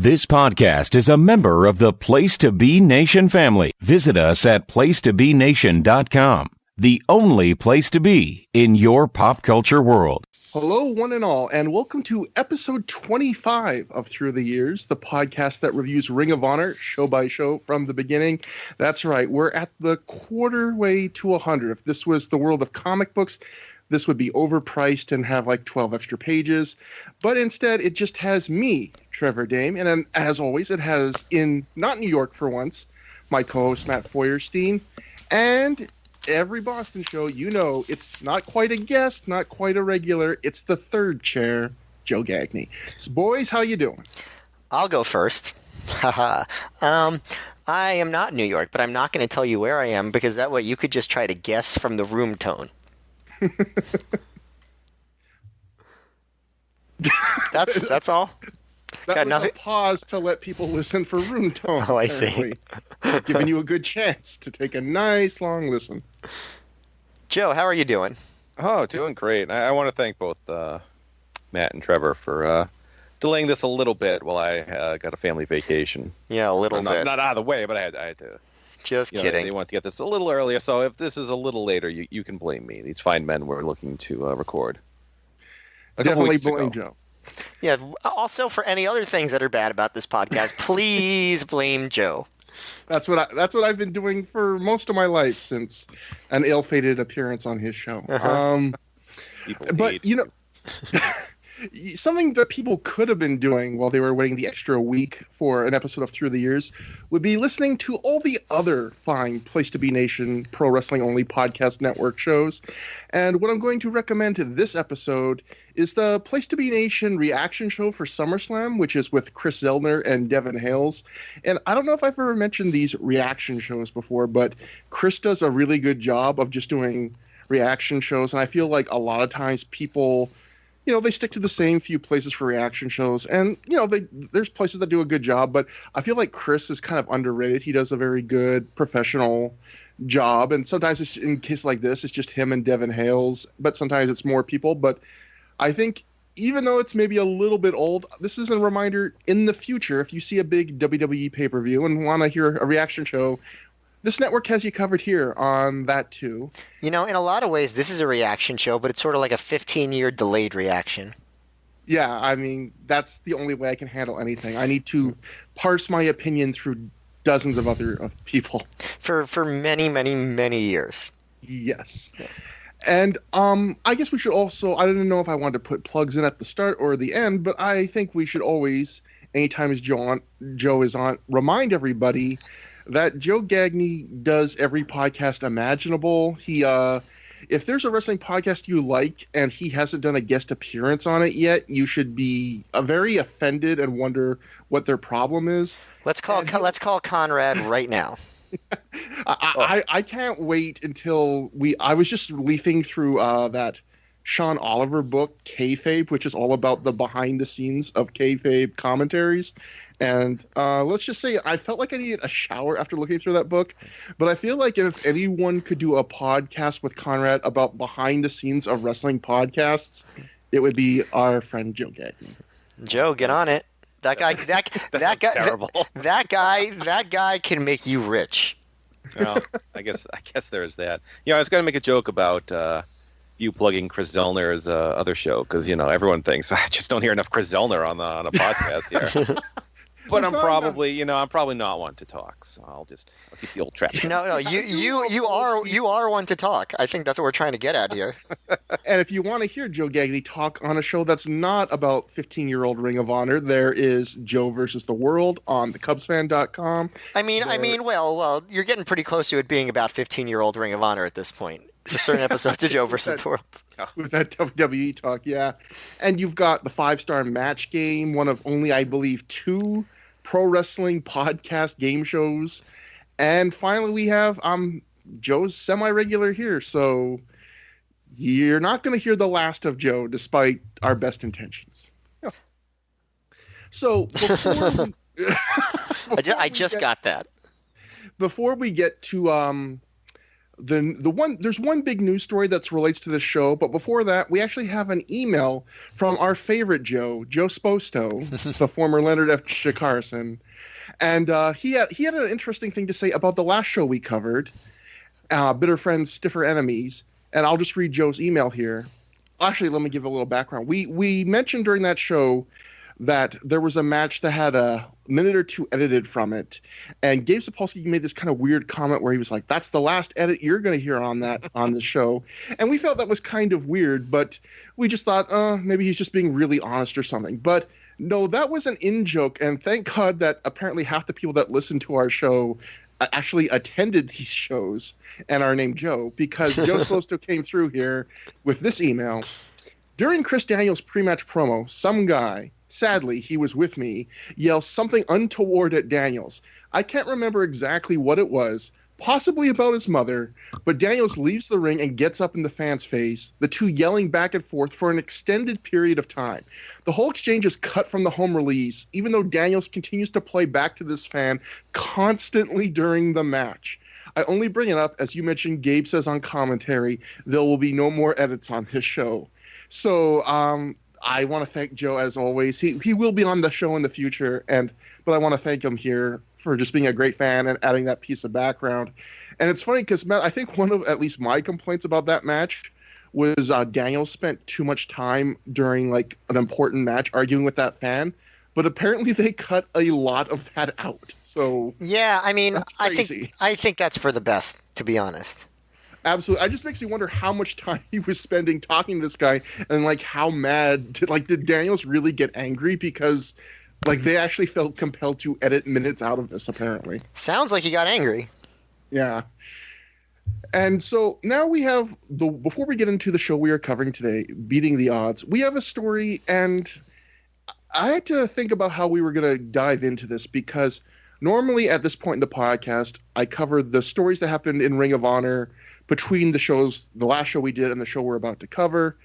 This podcast is a member of the Place to Be Nation family. Visit us at placetobenation.com, the only place to be in your pop culture world. Hello, one and all, and welcome to episode 25 of ThROH The Years, the podcast that reviews Ring of Honor show by show from the beginning. That's right, we're at the quarter way to 100. If this was the world of comic books, this would be overpriced and have like 12 extra pages. But instead, it just has me, Trevor Dame. And as always, it has not New York for once, my co-host Matt Feuerstein. And every Boston show, you know, it's not quite a guest, not quite a regular. It's the third chair, Joe Gagne. So boys, how you doing? I'll go first. I am not New York, but I'm not going to tell you where I am because that way you could just try to guess from the room tone. That's all. That was a pause to let people listen for room tone. Oh, I see. Giving you a good chance to take a nice long listen. Joe, how are you doing? Oh, doing great. I want to thank both Matt and Trevor for delaying this a little bit while I got a family vacation. Yeah, a little bit. Not out of the way, but I had to. Just kidding. They want to get this a little earlier, so if this is a little later, you can blame me. These fine men were looking to record. Definitely blame Joe. Yeah, also for any other things that are bad about this podcast, please blame Joe. That's what I've been doing for most of my life since an ill-fated appearance on his show. But you know, something that people could have been doing while they were waiting the extra week for an episode of ThROH The Years would be listening to all the other fine Place to Be Nation Pro Wrestling Only Podcast Network shows. And what I'm going to recommend to this episode is the Place to Be Nation reaction show for SummerSlam, which is with Chris Zellner and Devin Hales. And I don't know if I've ever mentioned these reaction shows before, but Chris does a really good job of just doing reaction shows. And I feel like a lot of times people, you know, they stick to the same few places for reaction shows. And, you know, there's places that do a good job, but I feel like Chris is kind of underrated. He does a very good professional job. And sometimes it's, in cases like this, it's just him and Devin Hales, but sometimes it's more people. But I think even though it's maybe a little bit old, this is a reminder in the future, if you see a big WWE pay-per-view and want to hear a reaction show, this network has you covered here on that too. You know, in a lot of ways, this is a reaction show, but it's sort of like a 15-year delayed reaction. Yeah, I mean, that's the only way I can handle anything. I need to parse my opinion through dozens of other people. For many, many, many years. Yes. And I guess we should also, I don't know if I wanted to put plugs in at the start or the end, but I think we should always, anytime Joe is on, remind everybody that Joe Gagne does every podcast imaginable. He, if there's a wrestling podcast you like and he hasn't done a guest appearance on it yet, you should be very offended and wonder what their problem is. Let's call Conrad right now. I can't wait until I was just leafing through that Sean Oliver book, Kayfabe, which is all about the behind the scenes of kayfabe commentaries. And let's just say I felt like I needed a shower after looking through that book. But I feel like if anyone could do a podcast with Conrad about behind the scenes of wrestling podcasts, it would be our friend Joe Gagne. Joe, get on it. That guy terrible. That guy can make you rich. Well, I guess there's that. Yeah, I was going to make a joke about you plugging Chris Zellner's other show because, you know, everyone thinks I just don't hear enough Chris Zellner on a podcast here. But I'm probably not one to talk, so I'll keep the old trap. No, you are one to talk. I think that's what we're trying to get at here. And if you want to hear Joe Gagne talk on a show that's not about 15-year-old Ring of Honor, there is Joe versus the World on thecubsfan.com. I mean, well, you're getting pretty close to it being about 15-year-old Ring of Honor at this point. For certain episodes of Joe versus the World. With that WWE talk, yeah. And you've got the 5-star match game, one of only, I believe, 2 pro wrestling podcast game shows. And finally, we have Joe's semi-regular here. So you're not going to hear the last of Joe, despite our best intentions. Yeah. So before I just got that. Before we get to There's one big news story that relates to this show, but before that, we actually have an email from our favorite Joe Sposto, the former Leonard F. Shikarson, and he had an interesting thing to say about the last show we covered, Bitter Friends, Stiffer Enemies, and I'll just read Joe's email here. Actually, let me give a little background. We mentioned during that show that there was a match that had a minute or two edited from it, and Gabe Sapolsky made this kind of weird comment where he was like, "That's the last edit you're going to hear on the show," and we felt that was kind of weird, but we just thought, maybe he's just being really honest or something. But no, that was an in-joke, and thank God that apparently half the people that listen to our show actually attended these shows and are named Joe, because Joe Sposto came through here with this email. During Chris Daniels' pre-match promo, some guy, sadly, he was with me, yells something untoward at Daniels. I can't remember exactly what it was, possibly about his mother, but Daniels leaves the ring and gets up in the fan's face, the two yelling back and forth for an extended period of time. The whole exchange is cut from the home release, even though Daniels continues to play back to this fan constantly during the match. I only bring it up, as you mentioned, Gabe says on commentary, there will be no more edits on his show. So, I want to thank Joe as always. He will be on the show in the future, but I want to thank him here for just being a great fan and adding that piece of background. And it's funny because, Matt, I think one of at least my complaints about that match was Daniel spent too much time during like an important match arguing with that fan, but apparently they cut a lot of that out. So yeah, I mean, I think that's for the best, to be honest. Absolutely. It just makes me wonder how much time he was spending talking to this guy, and like how mad did Daniels really get angry because like they actually felt compelled to edit minutes out of this, apparently. Sounds like he got angry. Yeah. And so now we have before we get into the show we are covering today, Beating the Odds, we have a story, and I had to think about how we were going to dive into this, because normally at this point in the podcast, I cover the stories that happened in Ring of Honor between the shows, the last show we did and the show we're about to cover.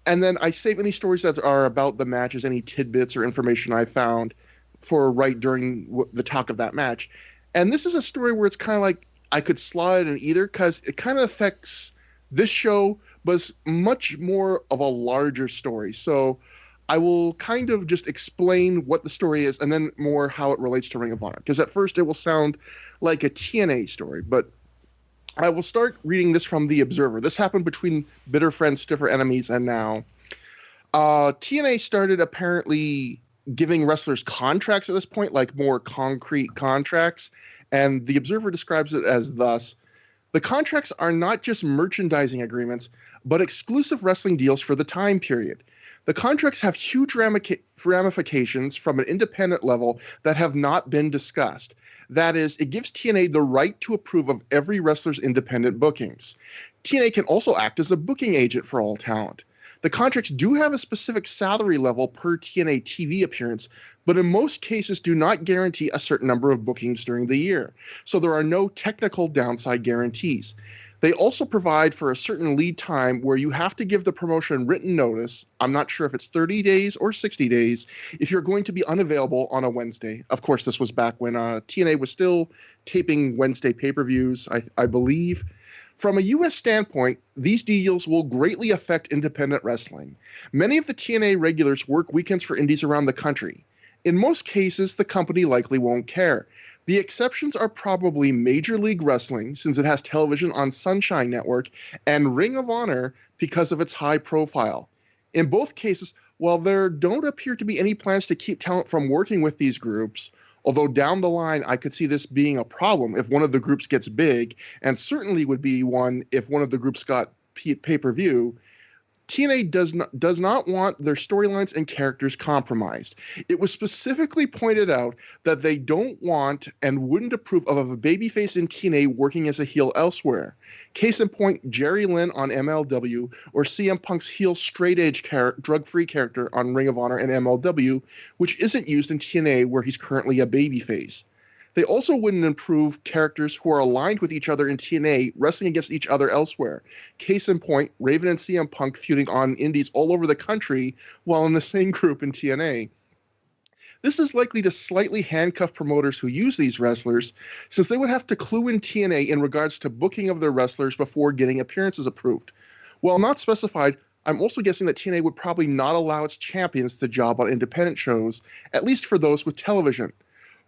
And then I save any stories that are about the matches, any tidbits or information I found for right during the talk of that match. And this is a story where it's kind of like I could slide in either, because it kind of affects this show, but it's much more of a larger story. So I will kind of just explain what the story is and then more how it relates to Ring of Honor. Because at first it will sound like a TNA story, but I will start reading this from The Observer. This happened between Bitter Friends, Stiffer Enemies, and now. TNA started apparently giving wrestlers contracts at this point, like more concrete contracts, and The Observer describes it as thus: the contracts are not just merchandising agreements, but exclusive wrestling deals for the time period. The contracts have huge ramifications from an independent level that have not been discussed. That is, it gives TNA the right to approve of every wrestler's independent bookings. TNA can also act as a booking agent for all talent. The contracts do have a specific salary level per TNA TV appearance, but in most cases do not guarantee a certain number of bookings during the year. So there are no technical downside guarantees. They also provide for a certain lead time where you have to give the promotion written notice. I'm not sure if it's 30 days or 60 days if you're going to be unavailable on a Wednesday. Of course, this was back when TNA was still taping Wednesday pay-per-views, I believe. From a U.S. standpoint, these deals will greatly affect independent wrestling. Many of the TNA regulars work weekends for indies around the country. In most cases, the company likely won't care. The exceptions are probably Major League Wrestling, since it has television on Sunshine Network, and Ring of Honor because of its high profile. In both cases, while there don't appear to be any plans to keep talent from working with these groups, although down the line I could see this being a problem if one of the groups gets big, and certainly would be one if one of the groups got pay-per-view, TNA does not want their storylines and characters compromised. It was specifically pointed out that they don't want and wouldn't approve of a babyface in TNA working as a heel elsewhere. Case in point, Jerry Lynn on MLW, or CM Punk's heel straight-edge drug-free character on Ring of Honor and MLW, which isn't used in TNA where he's currently a babyface. They also wouldn't improve characters who are aligned with each other in TNA wrestling against each other elsewhere. Case in point, Raven and CM Punk feuding on indies all over the country while in the same group in TNA. This is likely to slightly handcuff promoters who use these wrestlers, since they would have to clue in TNA in regards to booking of their wrestlers before getting appearances approved. While not specified, I'm also guessing that TNA would probably not allow its champions the job on independent shows, at least for those with television.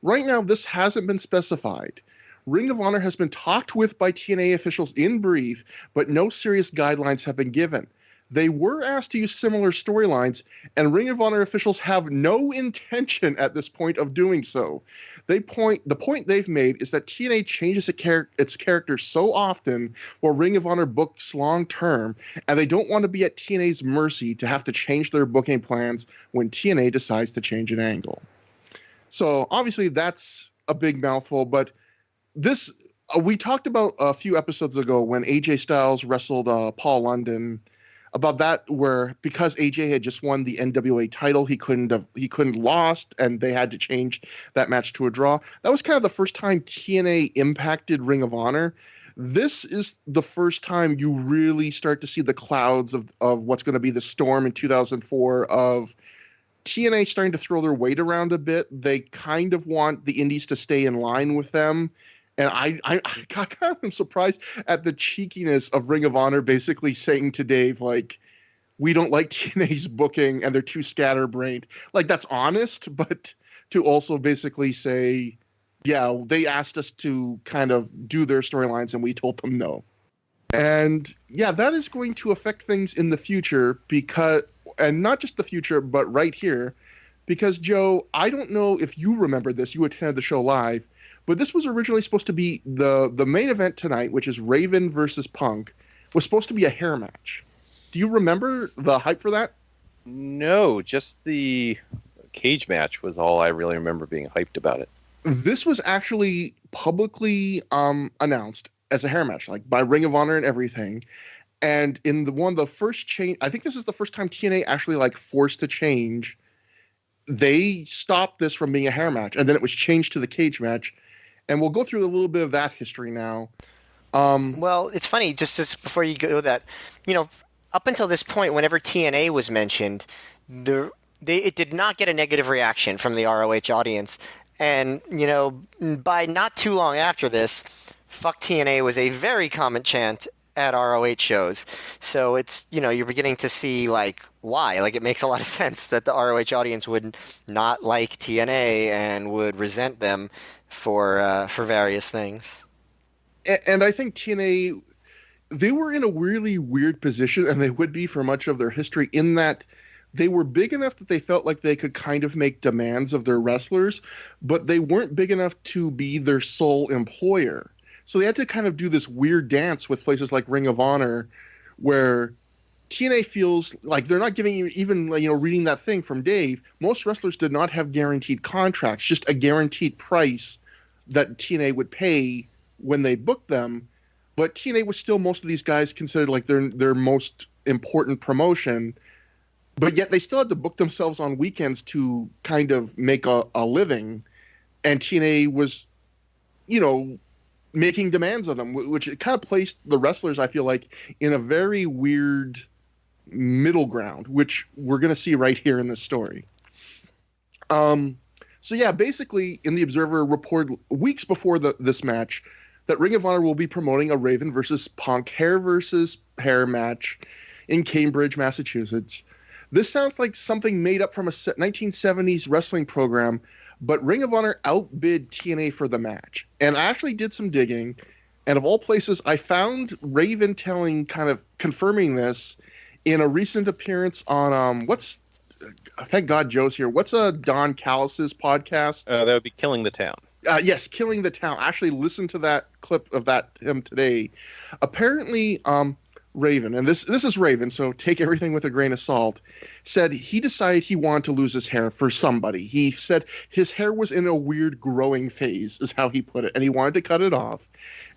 Right now, this hasn't been specified. Ring of Honor has been talked with by TNA officials in brief, but no serious guidelines have been given. They were asked to use similar storylines, and Ring of Honor officials have no intention at this point of doing so. The point they've made is that TNA changes its characters so often while Ring of Honor books long term, and they don't want to be at TNA's mercy to have to change their booking plans when TNA decides to change an angle. So obviously that's a big mouthful, but this we talked about a few episodes ago when AJ Styles wrestled Paul London about that, where because AJ had just won the NWA title, he couldn't lost, and they had to change that match to a draw. That was kind of the first time TNA impacted Ring of Honor. This is the first time you really start to see the clouds of what's going to be the storm in 2004 of TNA starting to throw their weight around a bit. They kind of want the indies to stay in line with them. And I kind of am surprised at the cheekiness of Ring of Honor basically saying to Dave, like, we don't like TNA's booking and they're too scatterbrained. Like, that's honest, but to also basically say, yeah, they asked us to kind of do their storylines and we told them no. And yeah, that is going to affect things in the future and not just the future, but right here, because Joe, I don't know if you remember this, you attended the show live, but this was originally supposed to be the main event tonight, which is Raven versus Punk, was supposed to be a hair match. Do you remember the hype for that? No, just the cage match was all I really remember being hyped about it. This was actually publicly announced as a hair match, like by Ring of Honor and everything. And in the first change, I think this is the first time TNA actually like forced to change. They stopped this from being a hair match, and then it was changed to the cage match. And we'll go through a little bit of that history now. Well, it's funny, just before you go that, up until this point, whenever TNA was mentioned, it did not get a negative reaction from the ROH audience. And, by not too long after this, fuck TNA was a very common chant at ROH shows. So it's, you're beginning to see, like, why. Like, it makes a lot of sense that the ROH audience would not like TNA and would resent them for various things. And I think TNA, they were in a really weird position, and they would be for much of their history, in that they were big enough that they felt like they could kind of make demands of their wrestlers, but they weren't big enough to be their sole employer. So they had to kind of do this weird dance with places like Ring of Honor, where TNA feels like they're not giving you even, reading that thing from Dave, most wrestlers did not have guaranteed contracts, just a guaranteed price that TNA would pay when they booked them. But TNA was still, most of these guys considered like their most important promotion, but yet they still had to book themselves on weekends to kind of make a living. And TNA was, making demands of them, which it kind of placed the wrestlers, I feel like, in a very weird middle ground, which we're going to see right here in this story. So yeah, basically in the Observer reported weeks before this match that Ring of Honor will be promoting a Raven versus Punk hair versus hair match in Cambridge, Massachusetts. This sounds like something made up from a 1970s wrestling program, but Ring of Honor outbid TNA for the match. And I actually did some digging, and of all places, I found Raven confirming this in a recent appearance on thank God Joe's here. What's Don Callis's podcast? That would be Killing the Town. Yes, Killing the Town. I actually listened to that clip of him today. Apparently, Raven, and this is Raven, so take everything with a grain of salt, said he decided he wanted to lose his hair for somebody. He said his hair was in a weird growing phase, is how he put it, and he wanted to cut it off.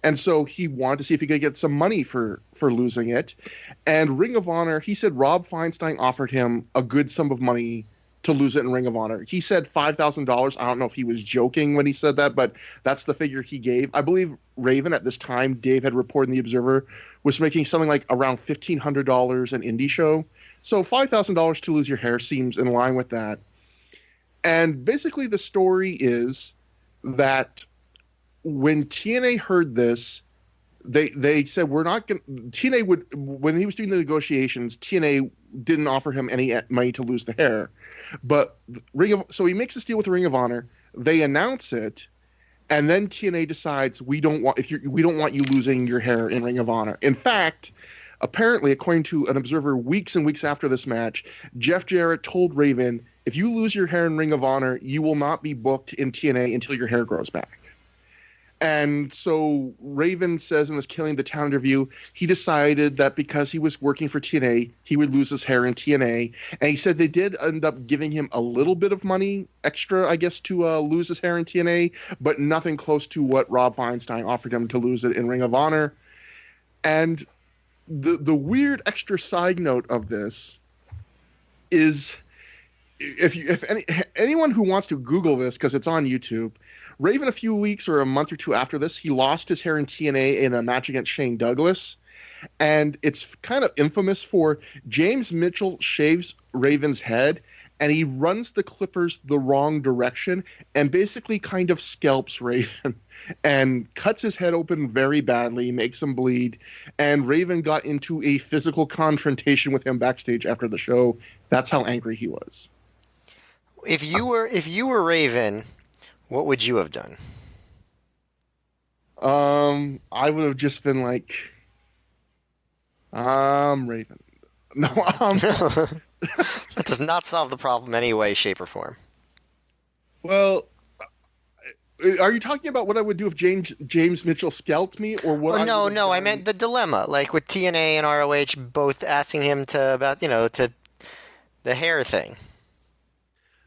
And so he wanted to see if he could get some money for losing it. And Ring of Honor, he said Rob Feinstein offered him a good sum of money to lose it in Ring of Honor. He said $5,000. I don't know if he was joking when he said that, but that's the figure he gave. I believe Raven at this time, Dave had reported in the Observer, was making something like around $1,500 an indie show. So $5,000 to lose your hair seems in line with that. And basically the story is that when TNA heard this, they said, we're not going to... TNA would... When he was doing the negotiations, TNA didn't offer him any money to lose the hair. But so he makes this deal with the Ring of Honor. They announce it, and then TNA decides, we don't want you losing your hair in Ring of Honor. In fact, apparently, according to an observer weeks and weeks after this match, Jeff Jarrett told Raven, if you lose your hair in Ring of Honor, you will not be booked in TNA until your hair grows back. And so Raven says in this Killing the Town interview, he decided that because he was working for TNA, he would lose his hair in TNA. And he said they did end up giving him a little bit of money extra, I guess, to lose his hair in TNA, but nothing close to what Rob Feinstein offered him to lose it in Ring of Honor. And the weird extra side note of this is, anyone who wants to Google this, because it's on YouTube, Raven, a few weeks or a month or two after this, he lost his hair in TNA in a match against Shane Douglas. And it's kind of infamous for James Mitchell shaves Raven's head, and he runs the clippers the wrong direction and basically kind of scalps Raven and cuts his head open very badly, makes him bleed. And Raven got into a physical confrontation with him backstage after the show. That's how angry he was. If you were Raven, what would you have done? I would have just been like, Raven. No, That does not solve the problem any way, shape, or form. Well, are you talking about what I would do if James Mitchell scalped me, or what? No, I meant the dilemma, like with TNA and ROH both asking him to the hair thing.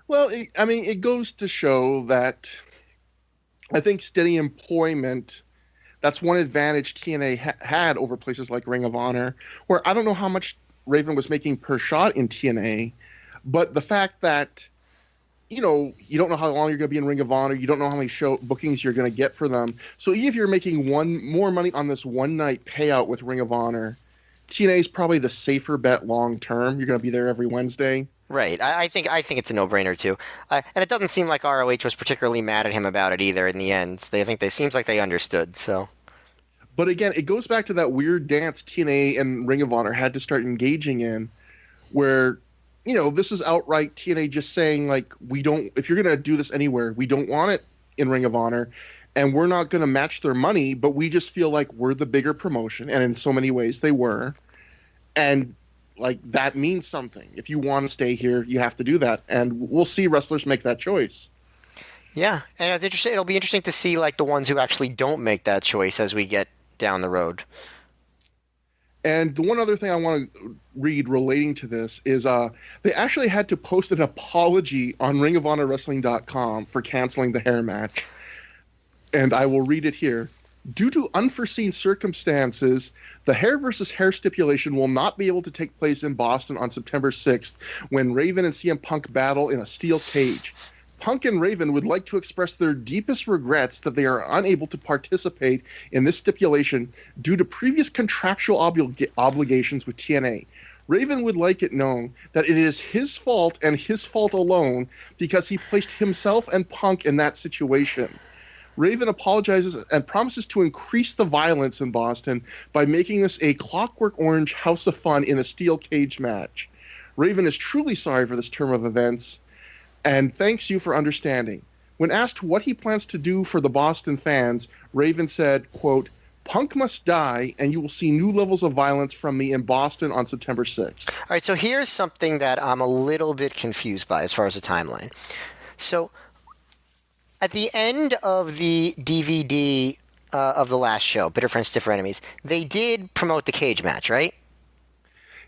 Well, it goes to show that I think steady employment, that's one advantage TNA had over places like Ring of Honor, where I don't know how much Raven was making per shot in TNA, but the fact that, you don't know how long you're going to be in Ring of Honor, you don't know how many show bookings you're going to get for them. So even if you're making more money on this one-night payout with Ring of Honor, TNA is probably the safer bet long term. You're going to be there every Wednesday. Right. I think it's a no-brainer too, and it doesn't seem like ROH was particularly mad at him about it either. In the end, seems like they understood. So, but again, it goes back to that weird dance TNA and Ring of Honor had to start engaging in, where this is outright TNA just saying like, we don't. If you're going to do this anywhere, we don't want it in Ring of Honor, and we're not going to match their money, but we just feel like we're the bigger promotion, and in so many ways they were, and. Like, that means something. If you want to stay here, you have to do that. And we'll see wrestlers make that choice. Yeah, and it's interesting. It'll be interesting to see, like, the ones who actually don't make that choice as we get down the road. And the one other thing I want to read relating to this is they actually had to post an apology on ringofhonorwrestling.com for canceling the hair match. And I will read it here. Due to unforeseen circumstances, the hair versus hair stipulation will not be able to take place in Boston on September 6th when Raven and CM Punk battle in a steel cage. Punk and Raven would like to express their deepest regrets that they are unable to participate in this stipulation due to previous contractual obligations with TNA. Raven would like it known that it is his fault and his fault alone because he placed himself and Punk in that situation. Raven apologizes and promises to increase the violence in Boston by making this a Clockwork Orange House of Fun in a steel cage match. Raven is truly sorry for this turn of events and thanks you for understanding. When asked what he plans to do for the Boston fans, Raven said, quote, Punk must die and you will see new levels of violence from me in Boston on September 6th. All right, so here's something that I'm a little bit confused by as far as the timeline. So at the end of the DVD of the last show, Bitter Friends, Stiffer Enemies, they did promote the cage match, right?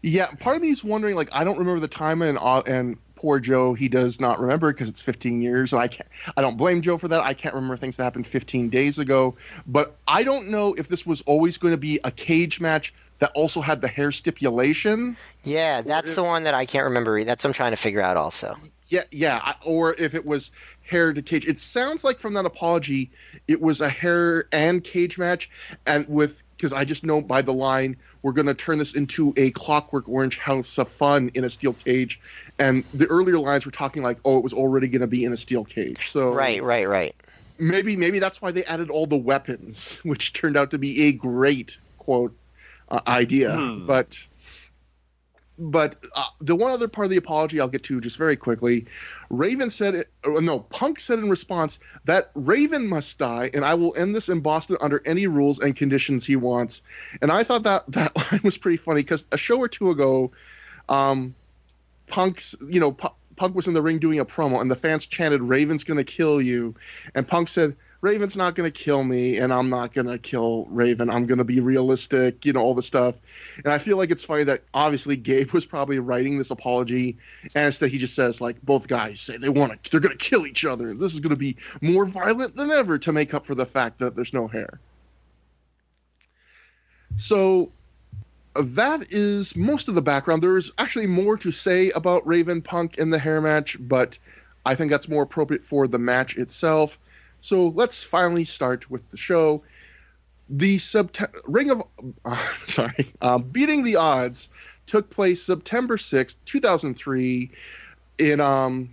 Yeah, part of me is wondering, like, I don't remember the time, and poor Joe, he does not remember because it's 15 years, and I don't blame Joe for that. I can't remember things that happened 15 days ago, but I don't know if this was always going to be a cage match that also had the hair stipulation. Yeah, that's the one that I can't remember. That's what I'm trying to figure out also. Yeah, or if it was hair to cage. It sounds like from that apology, it was a hair and cage match, and because I just know by the line, we're going to turn this into a Clockwork Orange House of Fun in a steel cage, and the earlier lines were talking like, oh, it was already going to be in a steel cage. So right. Maybe that's why they added all the weapons, which turned out to be a great quote idea. But the one other part of the apology I'll get to just very quickly. Punk said in response that Raven must die, and I will end this in Boston under any rules and conditions he wants. And I thought that line was pretty funny because a show or two ago, Punk was in the ring doing a promo, and the fans chanted, "Raven's gonna kill you," and Punk said, "Raven's not going to kill me, and I'm not going to kill Raven. I'm going to be realistic," all the stuff. And I feel like it's funny that obviously Gabe was probably writing this apology, and instead he just says, like, both guys say they're going to kill each other. This is going to be more violent than ever to make up for the fact that there's no hair. So that is most of the background. There's actually more to say about Raven, Punk, and the hair match, but I think that's more appropriate for the match itself. So let's finally start with the show. The Beating the Odds took place September 6th, 2003 in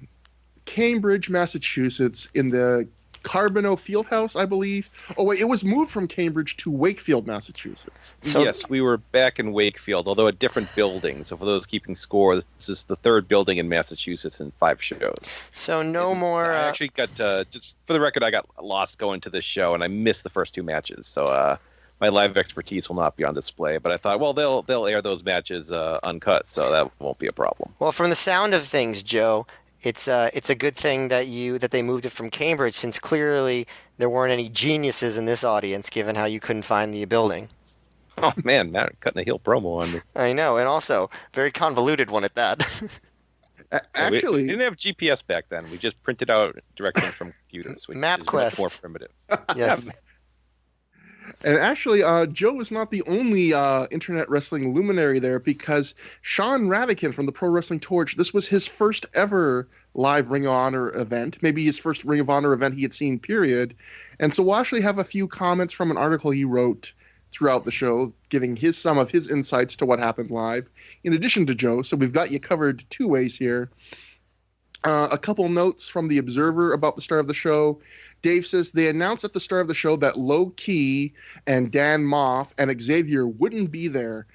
Cambridge, Massachusetts in the Carbino Fieldhouse, I believe. Oh, wait, it was moved from Cambridge to Wakefield, Massachusetts. Yes, we were back in Wakefield, although a different building. So for those keeping score, this is the third building in Massachusetts in 5 shows. So more... I actually got, just for the record, I got lost going to this show, and I missed the first 2 matches. So my live expertise will not be on display. But I thought, well, they'll air those matches uncut, so that won't be a problem. Well, from the sound of things, Joe... It's a good thing that they moved it from Cambridge, since clearly there weren't any geniuses in this audience, given how you couldn't find the building. Oh man, Matt cutting a heel promo on me. I know, and also very convoluted one at that. Actually, we didn't have GPS back then. We just printed out directions from computers, which is much more primitive. Yes. And actually, Joe was not the only internet wrestling luminary there, because Sean Radican from the Pro Wrestling Torch, this was his first ever live Ring of Honor event, maybe his first Ring of Honor event he had seen, period. And so we'll actually have a few comments from an article he wrote throughout the show, giving some of his insights to what happened live, in addition to Joe. So we've got you covered 2 ways here. A couple notes from the Observer about the start of the show. Dave says they announced at the start of the show that Low Key and Dan Moff and Xavier wouldn't be there.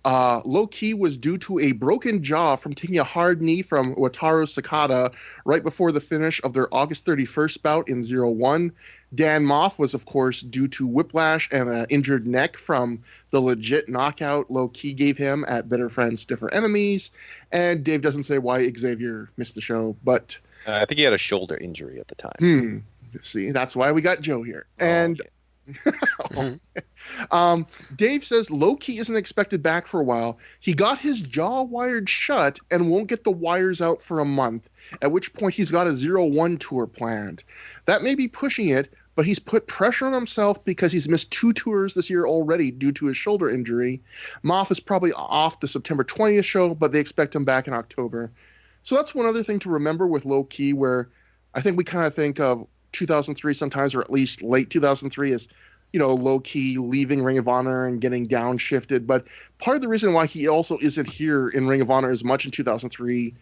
Low Key was due to a broken jaw from taking a hard knee from Wataru Sakata right before the finish of their August 31st bout in 0-1. Dan Moff was, of course, due to whiplash and an injured neck from the legit knockout Low Key gave him at Better Friends, Stiffer Enemies. And Dave doesn't say why Xavier missed the show, but... I think he had a shoulder injury at the time. See, that's why we got Joe here. And Dave says Low Key isn't expected back for a while. He got his jaw wired shut and won't get the wires out for a month, at which point he's got a 0-1 tour planned. That may be pushing it, but he's put pressure on himself because he's missed 2 tours this year already due to his shoulder injury. Moff is probably off the September 20th show, but they expect him back in October. So that's one other thing to remember with Low Key, where I think we kind of think of 2003 sometimes, or at least late 2003, as, Low Key leaving Ring of Honor and getting downshifted. But part of the reason why he also isn't here in Ring of Honor as much in 2003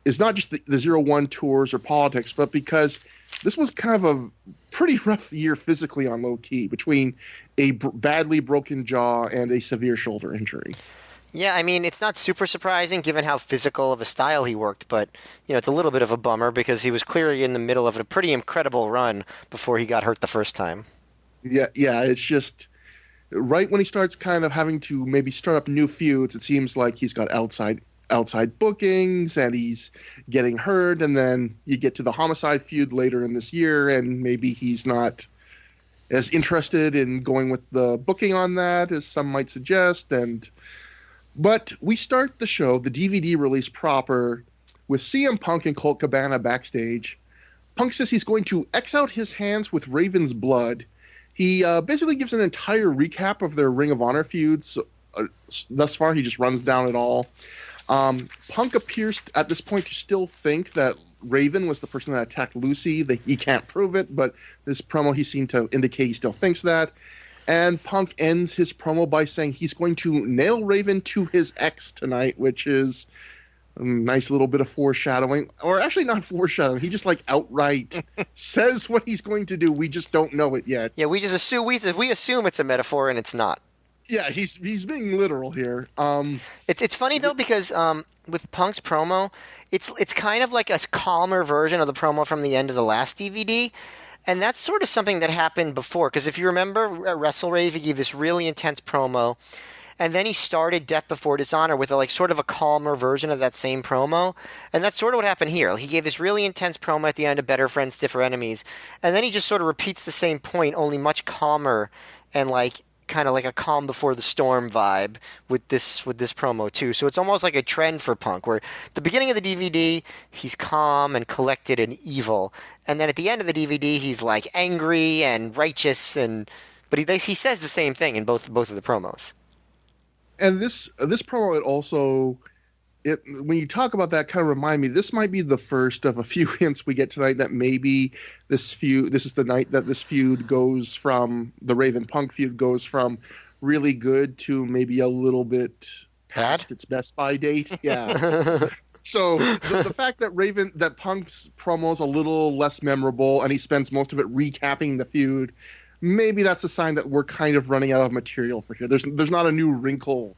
is not just the 0-1 tours or politics, but because this was kind of a pretty rough year physically on Low Key, between a badly broken jaw and a severe shoulder injury. Yeah, I mean, it's not super surprising given how physical of a style he worked, but, it's a little bit of a bummer because he was clearly in the middle of a pretty incredible run before he got hurt the first time. Yeah, it's just right when he starts kind of having to maybe start up new feuds, it seems like he's got outside bookings and he's getting hurt, and then you get to the Homicide feud later in this year and maybe he's not as interested in going with the booking on that as some might suggest. But we start the show, the DVD release proper, with CM Punk and Colt Cabana backstage. Punk says he's going to X out his hands with Raven's blood. He basically gives an entire recap of their Ring of Honor feuds. Thus far, he just runs down it all. Punk appears at this point to still think that Raven was the person that attacked Lucy. He can't prove it, but this promo he seemed to indicate he still thinks that. And Punk ends his promo by saying he's going to nail Raven to his ex tonight, which is a nice little bit of foreshadowing. Or actually not foreshadowing. He just outright says what he's going to do. We just don't know it yet. Yeah, we just assume we assume it's a metaphor and it's not. Yeah, he's being literal here. It's funny though because with Punk's promo, it's kind of like a calmer version of the promo from the end of the last DVD. And that's sort of something that happened before, because if you remember at WrestleRave, he gave this really intense promo, and then he started Death Before Dishonor with sort of a calmer version of that same promo, and that's sort of what happened here. He gave this really intense promo at the end of Better Friends, Stiffer Enemies, and then he just sort of repeats the same point, only much calmer and kind of like a calm before the storm vibe with this promo too. So it's almost like a trend for Punk, where at the beginning of the DVD he's calm and collected and evil, and then at the end of the DVD he's angry and righteous, but he says the same thing in both of the promos. And this promo, when you talk about that, kind of remind me, this might be the first of a few hints we get tonight that maybe this is the night that this feud goes from, the Raven Punk feud goes from really good to maybe a little bit past its best by date. Yeah. So the fact that Punk's promo is a little less memorable and he spends most of it recapping the feud, maybe that's a sign that we're kind of running out of material for here. There's not a new wrinkle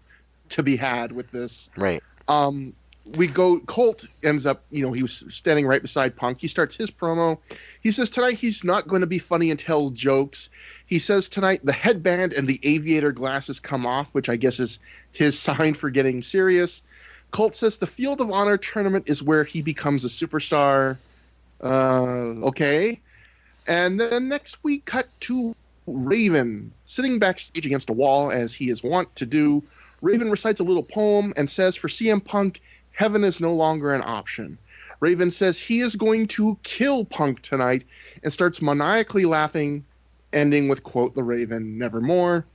to be had with this. Right. Colt ends up, he was standing right beside Punk. He starts his promo. He says tonight he's not going to be funny and tell jokes. He says tonight the headband and the aviator glasses come off, which I guess is his sign for getting serious. Colt says the Field of Honor tournament is where he becomes a superstar. Okay. And then next we cut to Raven sitting backstage against a wall, as he is wont to do. Raven recites a little poem and says for CM Punk, heaven is no longer an option. Raven says he is going to kill Punk tonight and starts maniacally laughing, ending with, quote, the Raven, nevermore.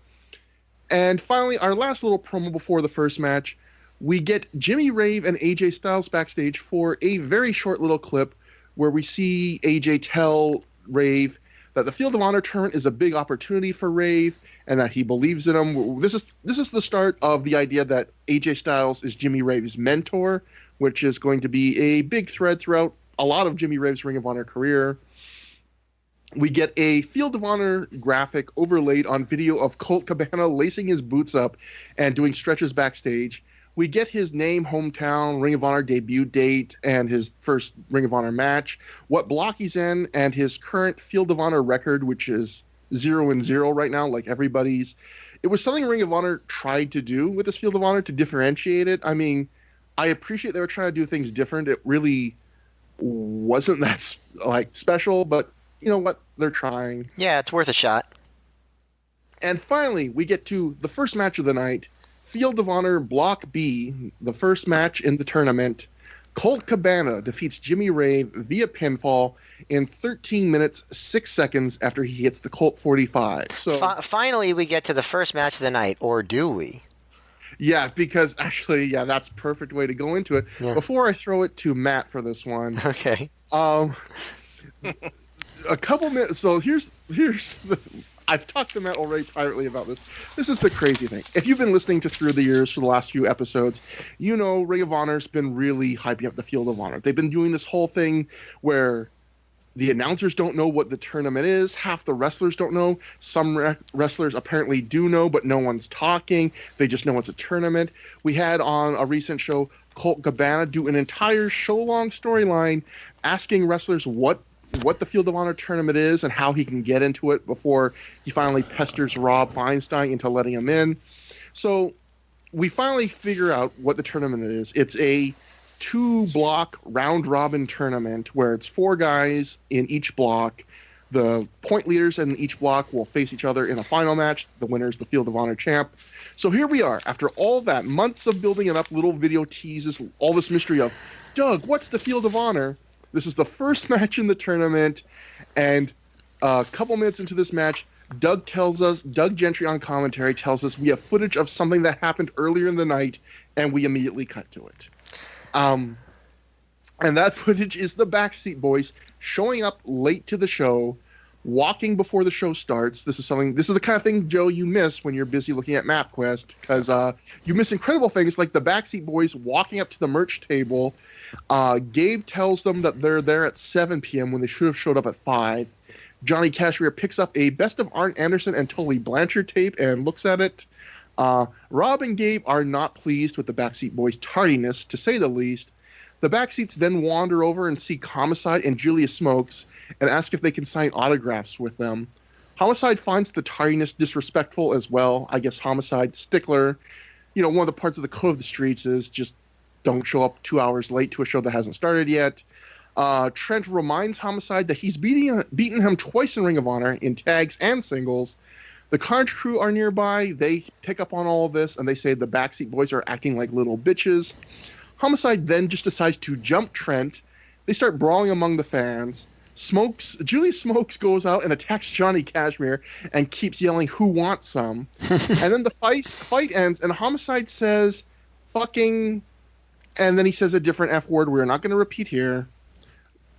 And finally, our last little promo before the first match, we get Jimmy Rave and AJ Styles backstage for a very short little clip where we see AJ tell Rave that the Field of Honor tournament is a big opportunity for Rave and that he believes in him. This is the start of the idea that AJ Styles is Jimmy Rave's mentor, which is going to be a big thread throughout a lot of Jimmy Rave's Ring of Honor career. We get a Field of Honor graphic overlaid on video of Colt Cabana lacing his boots up and doing stretches backstage. We get his name, hometown, Ring of Honor debut date, and his first Ring of Honor match, what block he's in, and his current Field of Honor record, which is 0-0 right now, like everybody's. It was something Ring of Honor tried to do with this Field of Honor to differentiate it. I mean, I appreciate they were trying to do things different. It really wasn't that special, but you know what? They're trying. Yeah, it's worth a shot. And finally, we get to the first match of the night. Field of Honor Block B, the first match in the tournament. Colt Cabana defeats Jimmy Rave via pinfall in 13 minutes, 6 seconds after he hits the Colt 45. So finally, we get to the first match of the night, or do we? Yeah, because actually, yeah, that's a perfect way to go into it. Yeah. Before I throw it to Matt for this one. Okay. A couple minutes. So here's the. I've talked to Matt already privately about this. This is the crazy thing. If you've been listening to Through the Years for the last few episodes, you know Ring of Honor's been really hyping up the Field of Honor. They've been doing this whole thing where the announcers don't know what the tournament is. Half the wrestlers don't know. Some wrestlers apparently do know, but no one's talking. They just know it's a tournament. We had on a recent show Colt Cabana do an entire show-long storyline asking wrestlers what the Field of Honor tournament is and how he can get into it before he finally pesters Rob Feinstein into letting him in. So we finally figure out what the tournament is. It's a 2-block round-robin tournament where it's 4 guys in each block. The point leaders in each block will face each other in a final match. The winner is the Field of Honor champ. So here we are. After all that, months of building it up, little video teases, all this mystery of, Doug, what's the Field of Honor? This is the first match in the tournament, and a couple minutes into this match, Doug Gentry on commentary tells us we have footage of something that happened earlier in the night, and we immediately cut to it. And that footage is the Backseat Boys showing up late to the show, walking before the show starts. This is the kind of thing, Joe, you miss when you're busy looking at MapQuest, because you miss incredible things like the Backseat Boys walking up to the merch table. Gabe tells them that they're there at 7 p.m. when they should have showed up at 5. Johnny Cashmere picks up a Best of Arn Anderson and Tully Blanchard tape and looks at it. Rob and Gabe are not pleased with the Backseat Boys' tardiness, to say the least. The Backseats then wander over and see Homicide and Julia Smokes and ask if they can sign autographs with them. Homicide finds the tardiness disrespectful as well. I guess Homicide, stickler. One of the parts of the code of the streets is just don't show up 2 hours late to a show that hasn't started yet. Trent reminds Homicide that he's beaten him twice in Ring of Honor in tags and singles. The Carnage crew are nearby. They pick up on all of this, and they say the Backseat Boys are acting like little bitches. Homicide then just decides to jump Trent. They start brawling among the fans. Julie Smokes goes out and attacks Johnny Cashmere and keeps yelling, "Who wants some?" And then the fight ends, and Homicide says, "Fucking," and then he says a different F word we're not going to repeat here.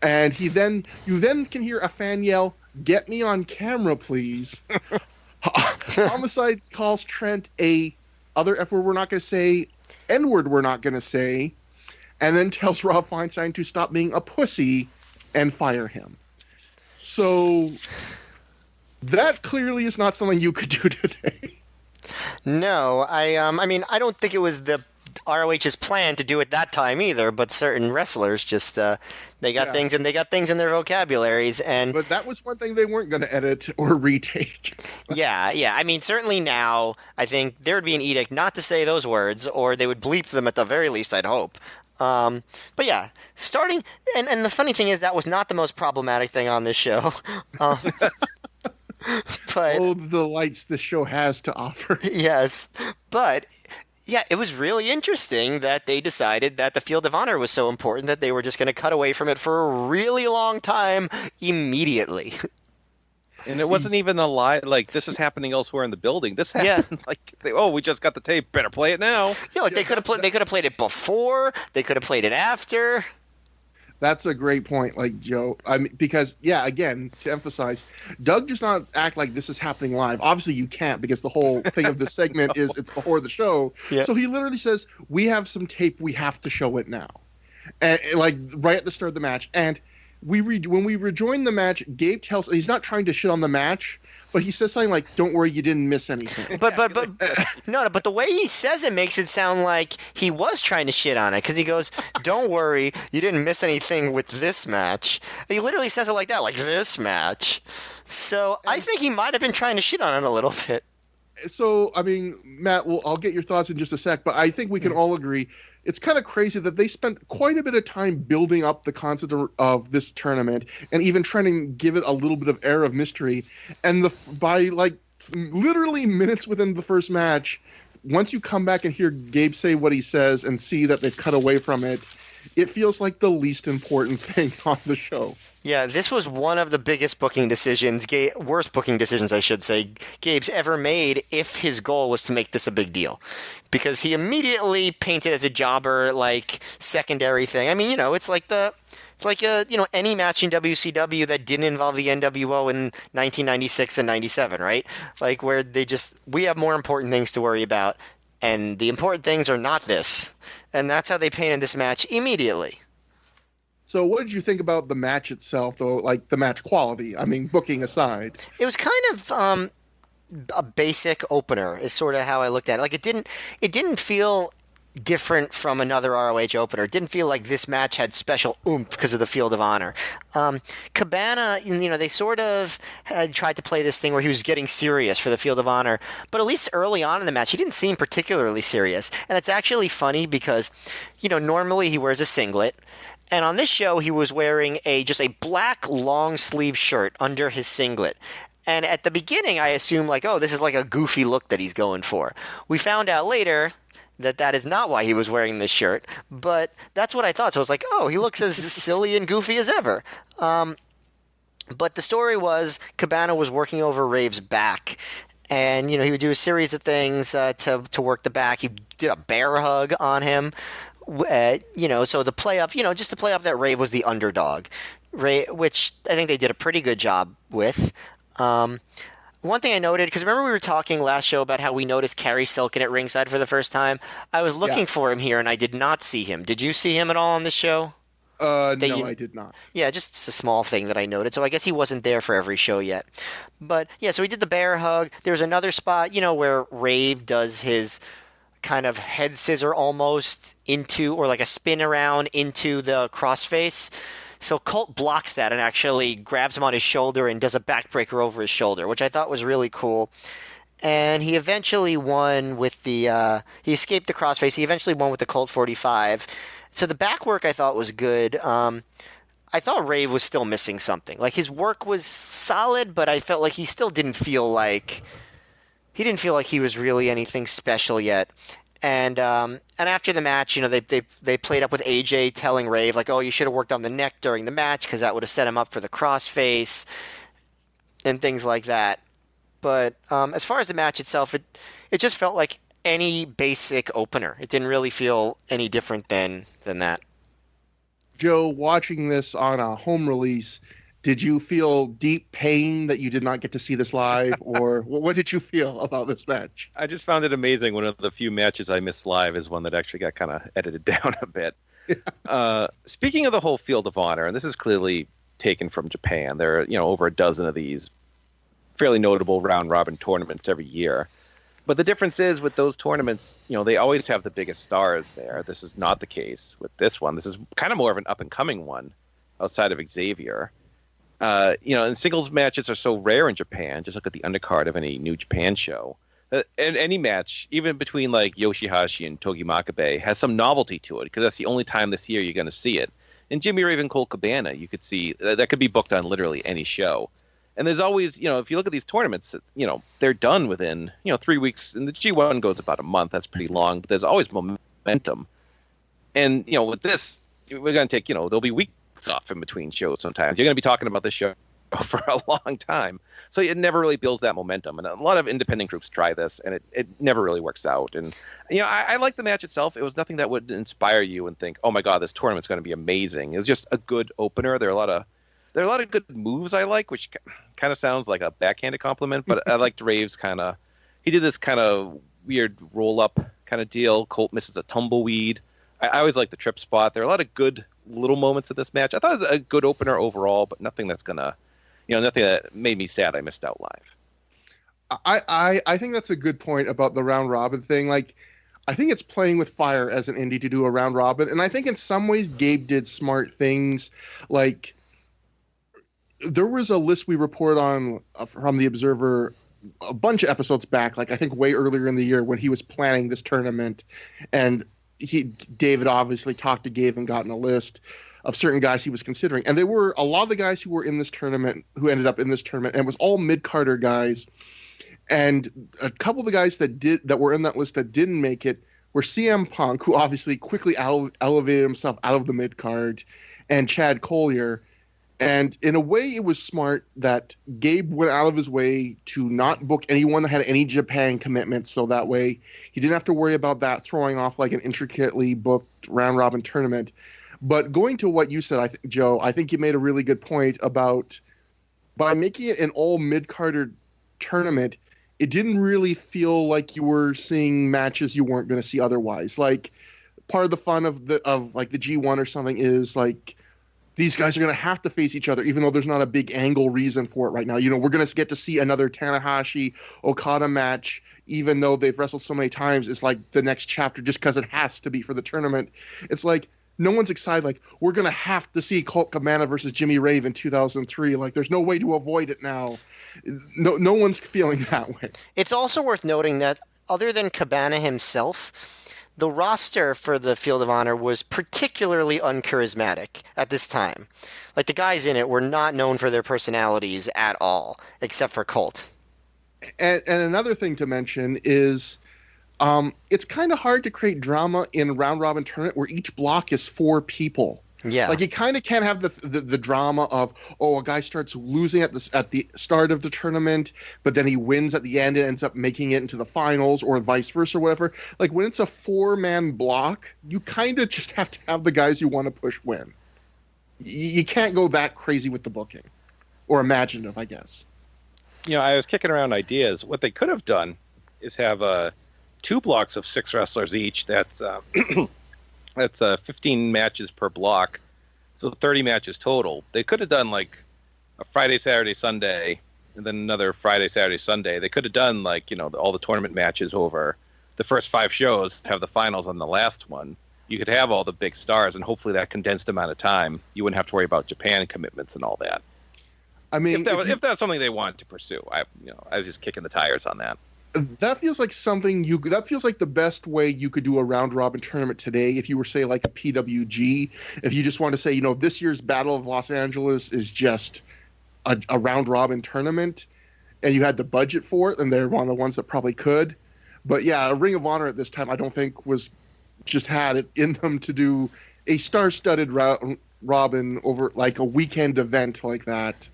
And you then can hear a fan yell, "Get me on camera, please." Homicide calls Trent a other F word we're not going to say, N-word we're not going to say, and then tells Rob Feinstein to stop being a pussy and fire him. So that clearly is not something you could do today. No, I mean, I don't think it was the ROH's plan to do it that time either, but certain wrestlers just they got things in their vocabularies, but that was one thing they weren't going to edit or retake. yeah. I mean, certainly now I think there would be an edict not to say those words, or they would bleep them at the very least, I'd hope. But yeah, starting and the funny thing is that was not the most problematic thing on this show. But oh, the lights this show has to offer. Yes, but yeah, it was really interesting that they decided that the Field of Honor was so important that they were just going to cut away from it for a really long time immediately. And it wasn't even a lie. Like, this is happening elsewhere in the building. This happened we just got the tape. Better play it now. Yeah, they could have played it before. They could have played it after. That's a great point, Joe. Because again, to emphasize, Doug does not act like this is happening live. Obviously, you can't, because the whole thing of this segment is it's before the show. Yeah. So he literally says, "We have some tape. We have to show it now," and right at the start of the match. And when we rejoin the match, Gabe tells he's not trying to shit on the match, but he says something like, "Don't worry, you didn't miss anything." But the way he says it makes it sound like he was trying to shit on it, because he goes, "Don't worry, you didn't miss anything with this match." And he literally says it like that, like this match. So I think he might have been trying to shit on it a little bit. So, I mean, Matt, I'll get your thoughts in just a sec, but I think we can all agree it's kind of crazy that they spent quite a bit of time building up the concept of this tournament and even trying to give it a little bit of air of mystery. And by literally minutes within the first match, once you come back and hear Gabe say what he says and see that they've cut away from it, it feels like the least important thing on the show. Yeah, this was one of the biggest booking decisions, worst booking decisions, I should say, Gabe's ever made if his goal was to make this a big deal. Because he immediately painted as a jobber, secondary thing. I mean, it's like any match in WCW that didn't involve the NWO in 1996 and 97, right? Where we have more important things to worry about, and the important things are not this. And that's how they painted this match immediately. So what did you think about the match itself, though, the match quality? I mean, booking aside. It was kind of a basic opener is sort of how I looked at it. It didn't feel different from another ROH opener. It didn't feel like this match had special oomph because of the Field of Honor. Cabana, they sort of had tried to play this thing where he was getting serious for the Field of Honor, but at least early on in the match, he didn't seem particularly serious. And it's actually funny because, normally he wears a singlet, and on this show, he was wearing just a black long sleeve shirt under his singlet. And at the beginning, I assumed this is a goofy look that he's going for. We found out later that is not why he was wearing this shirt, but that's what I thought. So I was like, oh, he looks as silly and goofy as ever. But the story was Cabana was working over Rave's back. And, he would do a series of things to work the back. He did a bear hug on him, so to play up, just to play up that Rave was the underdog, which I think they did a pretty good job with. One thing I noted, because remember we were talking last show about how we noticed Carrie Silken at ringside for the first time? I was looking for him here, and I did not see him. Did you see him at all on the show? No, I did not. Yeah, just a small thing that I noted. So I guess he wasn't there for every show yet. But, yeah, so he did the bear hug. There's another spot, where Rave does his kind of head scissor almost into, or like a spin around into the crossface. So Colt blocks that and actually grabs him on his shoulder and does a backbreaker over his shoulder, which I thought was really cool. And he eventually won with the he escaped the crossface. He eventually won with the Colt 45. So the back work I thought was good. I thought Rave was still missing something. Like, his work was solid, but I felt like he still didn't feel like he was really anything special yet. And after the match, they played up with AJ telling Rave, like, oh, you should have worked on the neck during the match because that would have set him up for the crossface and things like that. But as far as the match itself, it just felt like any basic opener. It didn't really feel any different than that. Joe, watching this on a home release, did you feel deep pain that you did not get to see this live, or what did you feel about this match? I just found it amazing. One of the few matches I missed live is one that actually got kind of edited down a bit. Speaking of the whole Field of Honor, and this is clearly taken from Japan, there are over a dozen of these fairly notable round-robin tournaments every year. But the difference is with those tournaments, they always have the biggest stars there. This is not the case with this one. This is kind of more of an up-and-coming one outside of Xavier. And singles matches are so rare in Japan. Just look at the undercard of any New Japan show. And any match, even between like Yoshihashi and Togi Makabe, has some novelty to it because that's the only time this year you're going to see it. And Jimmy Raven Colt Cabana, you could see that could be booked on literally any show. And there's always, if you look at these tournaments, they're done within, 3 weeks. And the G1 goes about a month. That's pretty long. But there's always momentum. And, with this, we're going to take, there'll be weeks off in between shows sometimes. You're going to be talking about this show for a long time. So it never really builds that momentum. And a lot of independent groups try this, and it never really works out. And, I like the match itself. It was nothing that would inspire you and think, oh, my God, this tournament's going to be amazing. It was just a good opener. There are a lot of good moves I like, which kind of sounds like a backhanded compliment, but I liked Rave's he did this kind of weird roll-up kind of deal. Colt misses a tumbleweed. I always like the trip spot. There are a lot of good little moments of this match. I thought it was a good opener overall, but nothing that's gonna, nothing that made me sad I missed out live. I think that's a good point about the round robin thing. Like, I think it's playing with fire as an indie to do a round robin, and I think in some ways Gabe did smart things. Like, there was a list we reported on from the Observer a bunch of episodes back, like I think way earlier in the year when he was planning this tournament, and David obviously talked to Gabe and gotten a list of certain guys he was considering. And there were a lot of the guys who were in this tournament who ended up in this tournament, and it was all mid-carder guys. And a couple of the guys that were in that list that didn't make it were CM Punk, who obviously quickly elevated himself out of the mid-card, and Chad Collier. And in a way, it was smart that Gabe went out of his way to not book anyone that had any Japan commitments, so that way he didn't have to worry about that throwing off like an intricately booked round-robin tournament. But going to what you said, Joe, I think you made a really good point about by making it an all mid-carder tournament, it didn't really feel like you were seeing matches you weren't going to see otherwise. Like, part of the fun of like the G1 or something is like, these guys are going to have to face each other, even though there's not a big angle reason for it right now. We're going to get to see another Tanahashi-Okada match, even though they've wrestled so many times. It's like the next chapter just because it has to be for the tournament. It's like no one's excited. Like, we're going to have to see Colt Cabana versus Jimmy Rave in 2003. Like, there's no way to avoid it now. No one's feeling that way. It's also worth noting that other than Cabana himself, the roster for the Field of Honor was particularly uncharismatic at this time. Like, the guys in it were not known for their personalities at all, except for Colt. And another thing to mention is it's kind of hard to create drama in a round-robin tournament where each block is 4 people. Yeah. Like, you kind of can't have the drama of, a guy starts losing at the start of the tournament, but then he wins at the end and ends up making it into the finals, or vice versa, or whatever. Like, when it's a 4-man block, you kind of just have to have the guys you want to push win. You can't go that crazy with the booking, or imaginative, I guess. I was kicking around ideas. What they could have done is have 2 blocks of 6 wrestlers each. That's 15 matches per block, so 30 matches total. They could have done like a Friday, Saturday, Sunday, and then another Friday, Saturday, Sunday. They could have done like all the tournament matches over the first 5 shows, have the finals on the last one. You could have all the big stars, and hopefully that condensed amount of time, you wouldn't have to worry about Japan commitments and all that. I mean, if that's something they want to pursue, I was just kicking the tires on that. That feels like something that feels like the best way you could do a round robin tournament today. If you were, say, like a PWG, if you just want to say, this year's Battle of Los Angeles is just a round robin tournament, and you had the budget for it, and they're one of the ones that probably could. But yeah, a Ring of Honor at this time, I don't think was just had it in them to do a star-studded round robin over like a weekend event like that.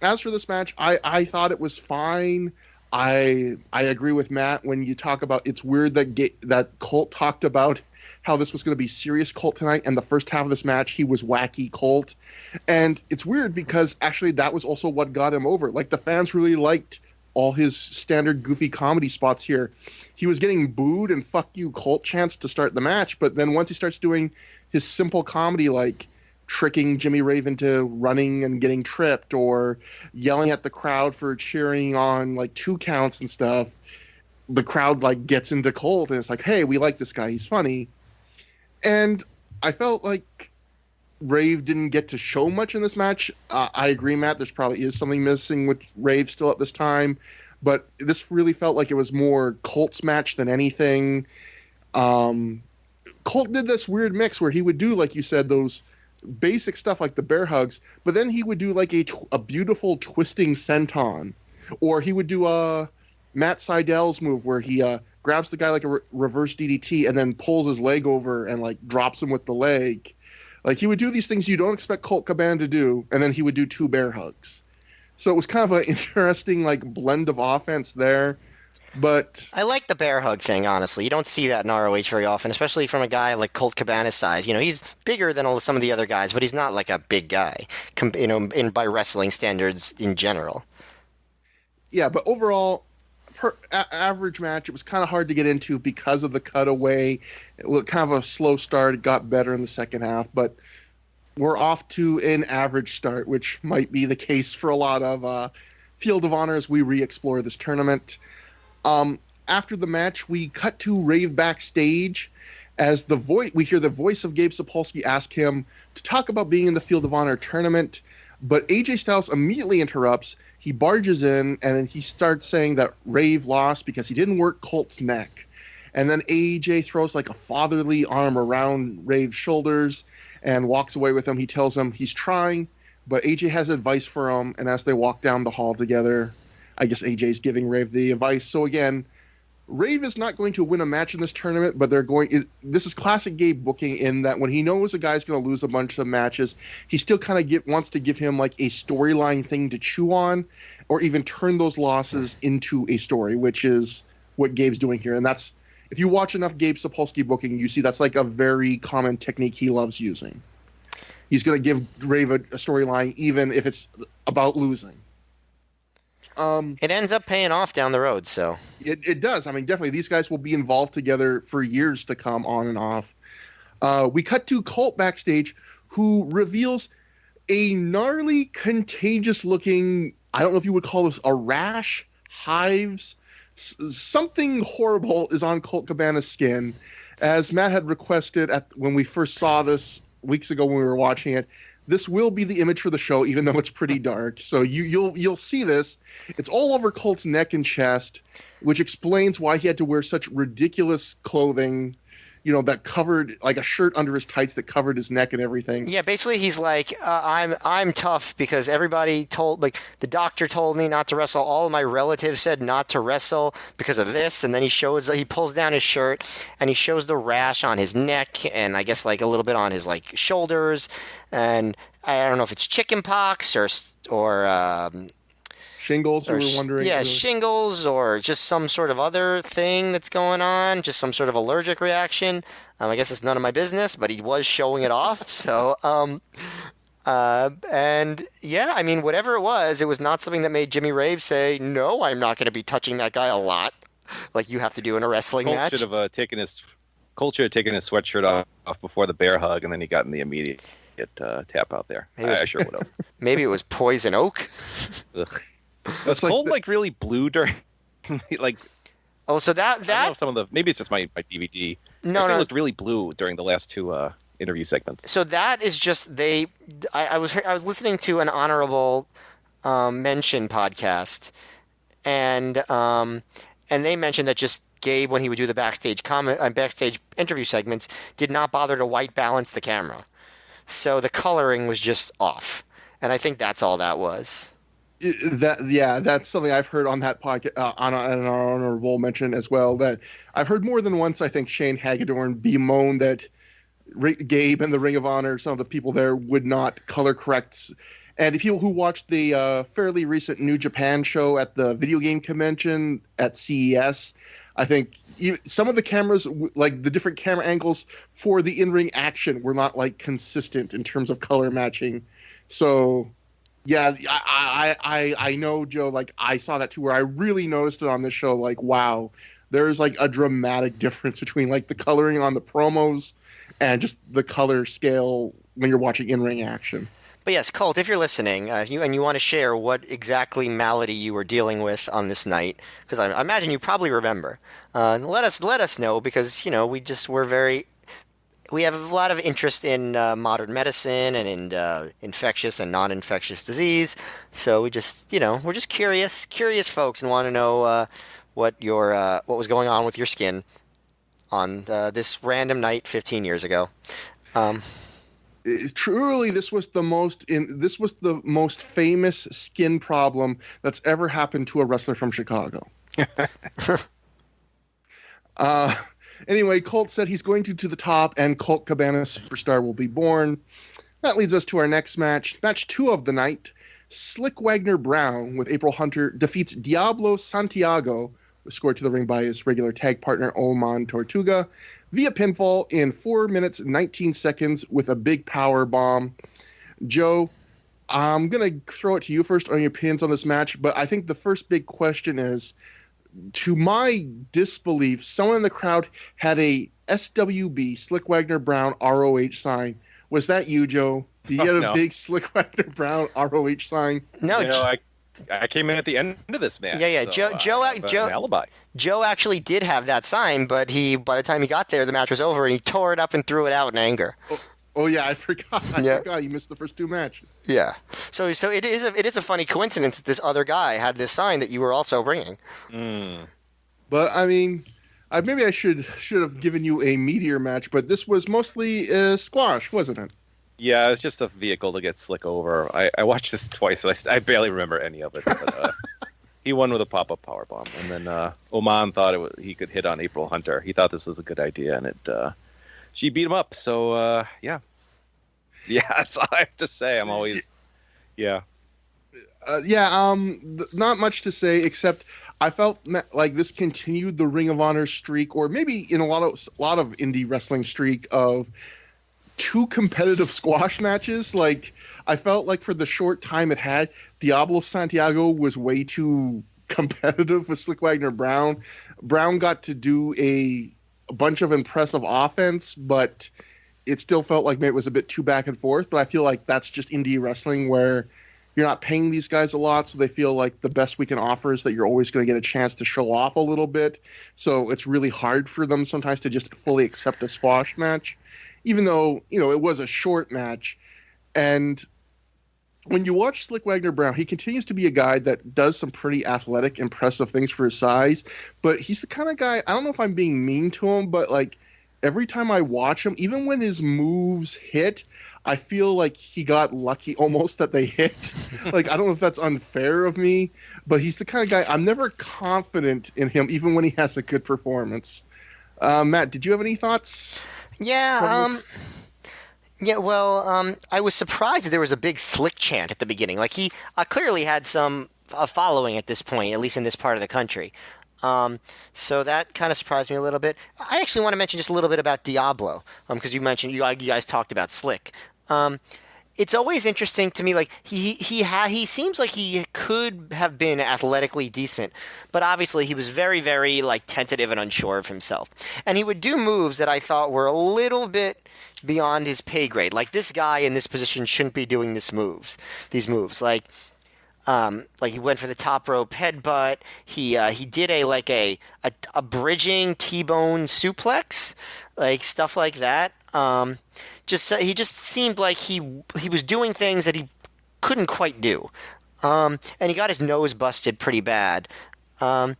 As for this match, I thought it was fine. I agree with Matt when you talk about it's weird that Colt talked about how this was going to be serious Colt tonight, and the first half of this match he was wacky Colt, and it's weird because actually that was also what got him over. Like, the fans really liked all his standard goofy comedy spots here. He was getting booed and fuck you Colt chants to start the match, but then once he starts doing his simple comedy like tricking Jimmy Rave into running and getting tripped, or yelling at the crowd for cheering on like 2 counts and stuff, the crowd like gets into Colt, and it's like, hey, we like this guy, he's funny. And I felt like Rave didn't get to show much in this match. I agree, Matt, there's probably is something missing with Rave still at this time, but this really felt like it was more Colt's match than anything. Colt did this weird mix where he would do, like you said, those basic stuff like the bear hugs, but then he would do like a beautiful twisting senton, or he would do Matt Seidel's move where he grabs the guy like a reverse DDT and then pulls his leg over and like drops him with the leg. Like, he would do these things you don't expect Colt Cabana to do, and then he would do 2 bear hugs. So it was kind of an interesting like blend of offense there. But I like the bear hug thing, honestly. You don't see that in ROH very often, especially from a guy like Colt Cabana's size. He's bigger than some of the other guys, but he's not like a big guy, by wrestling standards in general. Yeah, but overall, average match. It was kind of hard to get into because of the cutaway. It looked kind of a slow start. It got better in the second half, but we're off to an average start, which might be the case for a lot of Field of Honor as we re-explore this tournament. After the match, we cut to Rave backstage as we hear the voice of Gabe Sapolsky ask him to talk about being in the Field of Honor tournament, but AJ Styles immediately interrupts. He barges in, and he starts saying that Rave lost because he didn't work Colt's neck. And then AJ throws like a fatherly arm around Rave's shoulders and walks away with him. He tells him he's trying, but AJ has advice for him, and as they walk down the hall together, I guess AJ's giving Rave the advice. So again, Rave is not going to win a match in this tournament, but this is classic Gabe booking in that when he knows a guy's going to lose a bunch of matches, he still kind of wants to give him like a storyline thing to chew on, or even turn those losses into a story, which is what Gabe's doing here. And that's, if you watch enough Gabe Sapolsky booking, you see that's like a very common technique he loves using. He's going to give Rave a storyline, even if it's about losing. It ends up paying off down the road, so. It does. I mean, definitely, these guys will be involved together for years to come, on and off. We cut to Colt backstage, who reveals a gnarly, contagious-looking, I don't know if you would call this a rash, hives, something horrible is on Colt Cabana's skin. As Matt had requested when we first saw this weeks ago when we were watching it, this will be the image for the show, even though it's pretty dark. So you'll see this. It's all over Colt's neck and chest, which explains why he had to wear such ridiculous clothing. that covered like a shirt under his tights that covered his neck and everything. Yeah, basically he's like, I'm tough because everybody told, like the doctor told me not to wrestle. All of my relatives said not to wrestle because of this. And then he pulls down his shirt and he shows the rash on his neck and I guess like a little bit on his like shoulders. And I don't know if it's chicken pox or Shingles, we were wondering. Yeah, shingles or just some sort of other thing that's going on, just some sort of allergic reaction. I guess it's none of my business, but he was showing it off. So, and yeah, I mean, whatever it was not something that made Jimmy Rave say, no, I'm not going to be touching that guy a lot, like you have to do in a wrestling match. Colt should have taken his sweatshirt off before the bear hug, and then he got in the immediate tap out there. I sure would have. Maybe it was poison oak. Was Colt like really blue during like? Oh, so that I don't know if some of the maybe it's just my DVD. No, it looked really blue during the last two interview segments. So that is just I was listening to an honorable mention podcast, and they mentioned that just Gabe, when he would do the backstage interview segments, did not bother to white balance the camera, so the coloring was just off, and I think that's all that was. That's something I've heard on that podcast, on our honorable mention as well. That I've heard more than once. I think Shane Hagedorn bemoan that Gabe and the Ring of Honor, some of the people there, would not color correct. And if people who watched the fairly recent New Japan show at the video game convention at CES, I think some of the cameras, like the different camera angles for the in-ring action, were not like consistent in terms of color matching. So. Yeah, I know, Joe, like I saw that too, where I really noticed it on this show. Like, wow, there's like a dramatic difference between like the coloring on the promos and just the color scale when you're watching in-ring action. But yes, Colt, if you're listening, you want to share what exactly malady you were dealing with on this night, because I imagine you probably remember. Let us know, because we have a lot of interest in modern medicine and in infectious and non-infectious disease. So we're just curious folks, and want to know what was going on with your skin on this random night 15 years ago. Truly, this was the most famous skin problem that's ever happened to a wrestler from Chicago. Anyway, Colt said he's going to the top, and Colt Cabana Superstar will be born. That leads us to our next match. Match 2 of the night. Slick Wagner Brown with April Hunter defeats Diablo Santiago, scored to the ring by his regular tag partner Oman Tortuga, via pinfall in 4 minutes 19 seconds with a big power bomb. Joe, I'm going to throw it to you first on your opinions on this match, but I think the first big question is, to my disbelief, someone in the crowd had a SWB, Slick Wagner Brown, ROH sign. Was that you, Joe? Did you get a big Slick Wagner Brown ROH sign? No, I came in at the end of this match. Yeah. So, Joe, an alibi. Joe actually did have that sign, but by the time he got there, the match was over, and he tore it up and threw it out in anger. Oh yeah, I forgot. I forgot you missed the first 2 matches. Yeah. So it is a funny coincidence that this other guy had this sign that you were also bringing. But I mean, maybe I should have given you a meteor match, but this was mostly squash, wasn't it? Yeah, it's just a vehicle to get Slick over. I watched this twice, and I barely remember any of it. But, he won with a pop-up powerbomb, and then Oman thought he could hit on April Hunter. He thought this was a good idea, and she beat him up. So yeah, that's all I have to say. I'm always not much to say, except I felt like this continued the Ring of Honor streak, or maybe in a lot of indie wrestling streak of 2 competitive squash matches. Like, I felt like for the short time it had, Diablo Santiago was way too competitive with Slick Wagner Brown. Brown got to do a bunch of impressive offense, but it still felt like maybe it was a bit too back and forth. But I feel like that's just indie wrestling, where you're not paying these guys a lot, so they feel like the best we can offer is that you're always going to get a chance to show off a little bit. So it's really hard for them sometimes to just fully accept a squash match, even though, it was a short match. And when you watch Slick Wagner Brown, he continues to be a guy that does some pretty athletic, impressive things for his size, but he's the kind of guy, I don't know if I'm being mean to him, but like, every time I watch him, even when his moves hit, I feel like he got lucky almost that they hit. Like, I don't know if that's unfair of me, but he's the kind of guy, I'm never confident in him, even when he has a good performance. Matt, did you have any thoughts? Yeah, I was surprised that there was a big Slick chant at the beginning. Like, he clearly had some following at this point, at least in this part of the country. So that kind of surprised me a little bit. I actually want to mention just a little bit about Diablo, because you mentioned you guys talked about Slick. It's always interesting to me. Like he seems like he could have been athletically decent, but obviously he was very, very like tentative and unsure of himself. And he would do moves that I thought were a little bit beyond his pay grade. Like, this guy in this position shouldn't be doing these moves. Like he went for the top rope headbutt. He did a bridging T-bone suplex, like stuff like that. He just seemed like he was doing things that he couldn't quite do, and he got his nose busted pretty bad. But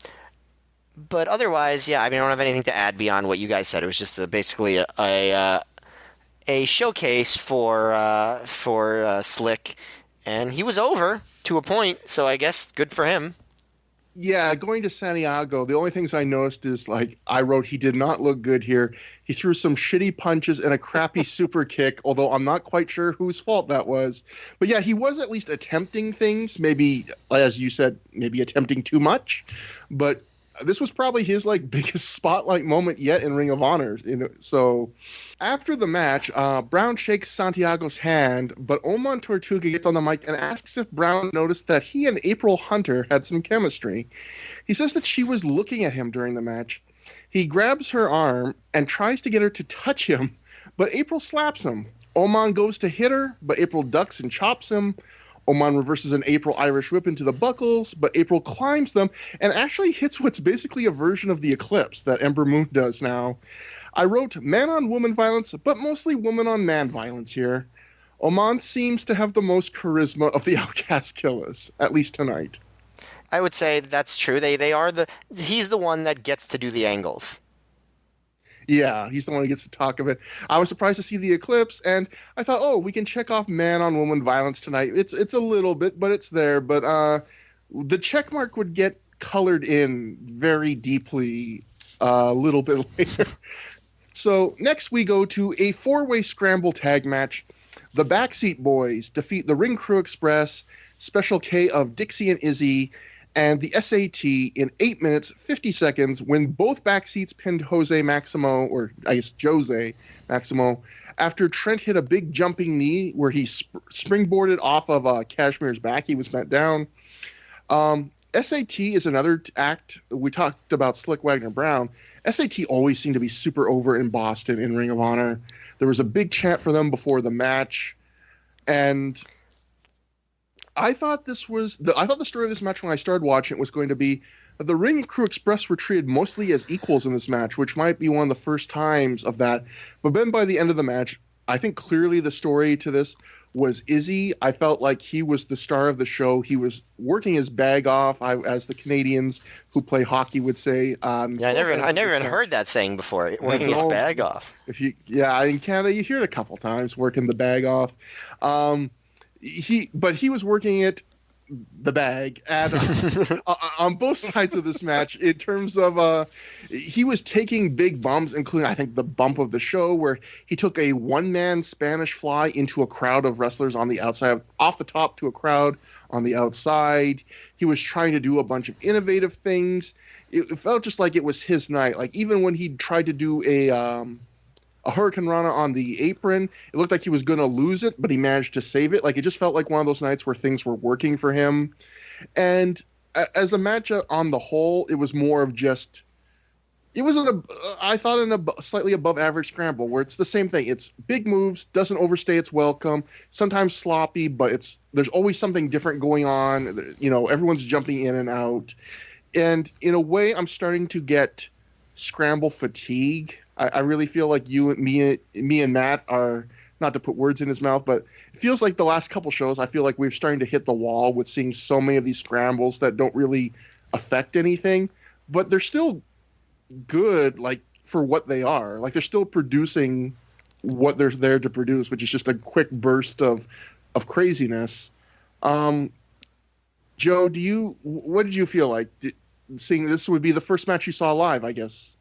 otherwise, yeah, I mean, I don't have anything to add beyond what you guys said. It was just basically a showcase for Slick, and he was over to a point. So I guess good for him. Yeah, going to Santiago, the only things I noticed is, like, I wrote he did not look good here. He threw some shitty punches and a crappy super kick, although I'm not quite sure whose fault that was. But yeah, he was at least attempting things, maybe, as you said, maybe attempting too much. But this was probably his, like, biggest spotlight moment yet in Ring of Honor. So after the match, Brown shakes Santiago's hand, but Oman Tortuga gets on the mic and asks if Brown noticed that he and April Hunter had some chemistry. He says that she was looking at him during the match. He grabs her arm and tries to get her to touch him, but April slaps him. Oman goes to hit her, but April ducks and chops him. Oman reverses an April Irish whip into the buckles, but April climbs them and actually hits what's basically a version of the Eclipse that Ember Moon does now. I wrote man-on-woman violence, but mostly woman-on-man violence here. Oman seems to have the most charisma of the Outcast Killers, at least tonight. I would say that's true. He's the one that gets to do the angles. Yeah, he's the one who gets to talk of it. I was surprised to see the Eclipse, and I thought, oh, we can check off man-on-woman violence tonight. It's a little bit, but it's there. But the check mark would get colored in very deeply a little bit later. So next we go to a four-way scramble tag match. The Backseat Boys defeat the Ring Crew Express, Special K of Dixie and Izzy, and the SAT in 8 minutes, 50 seconds when both backseats pinned Jose Maximo, or I guess Jose Maximo, after Trent hit a big jumping knee where he springboarded off of Cashmere's back. He was bent down. SAT is another act. We talked about Slick Wagner Brown. SAT always seemed to be super over in Boston in Ring of Honor. There was a big chant for them before the match. And I thought the story of this match when I started watching it was going to be the Ring Crew Express were treated mostly as equals in this match, which might be one of the first times of that. But then by the end of the match, I think clearly the story to this was Izzy. I felt like he was the star of the show. He was working his bag off, as the Canadians who play hockey would say. I never even heard that saying before. Working his bag off. In Canada you hear it a couple times, working the bag off. He was working it, the bag, on both sides of this match in terms of he was taking big bumps, including I think the bump of the show where he took a one-man Spanish fly into a crowd of wrestlers on the outside, off the top to a crowd on the outside. He was trying to do a bunch of innovative things. It felt just like it was his night. Like even when he tried to do a Hurricane Rana on the apron, it looked like he was going to lose it, but he managed to save it. Like, it just felt like one of those nights where things were working for him. And as a match on the whole, it was more of just, I thought in a slightly above average scramble where it's the same thing. It's big moves, doesn't overstay its welcome, sometimes sloppy, but there's always something different going on. Everyone's jumping in and out. And in a way, I'm starting to get scramble fatigue. I really feel like me and Matt are, not to put words in his mouth, but it feels like the last couple shows, I feel like we're starting to hit the wall with seeing so many of these scrambles that don't really affect anything, but they're still good, like for what they are. Like, they're still producing what they're there to produce, which is just a quick burst of craziness. Joe, what did you feel like seeing this would be the first match you saw live, I guess?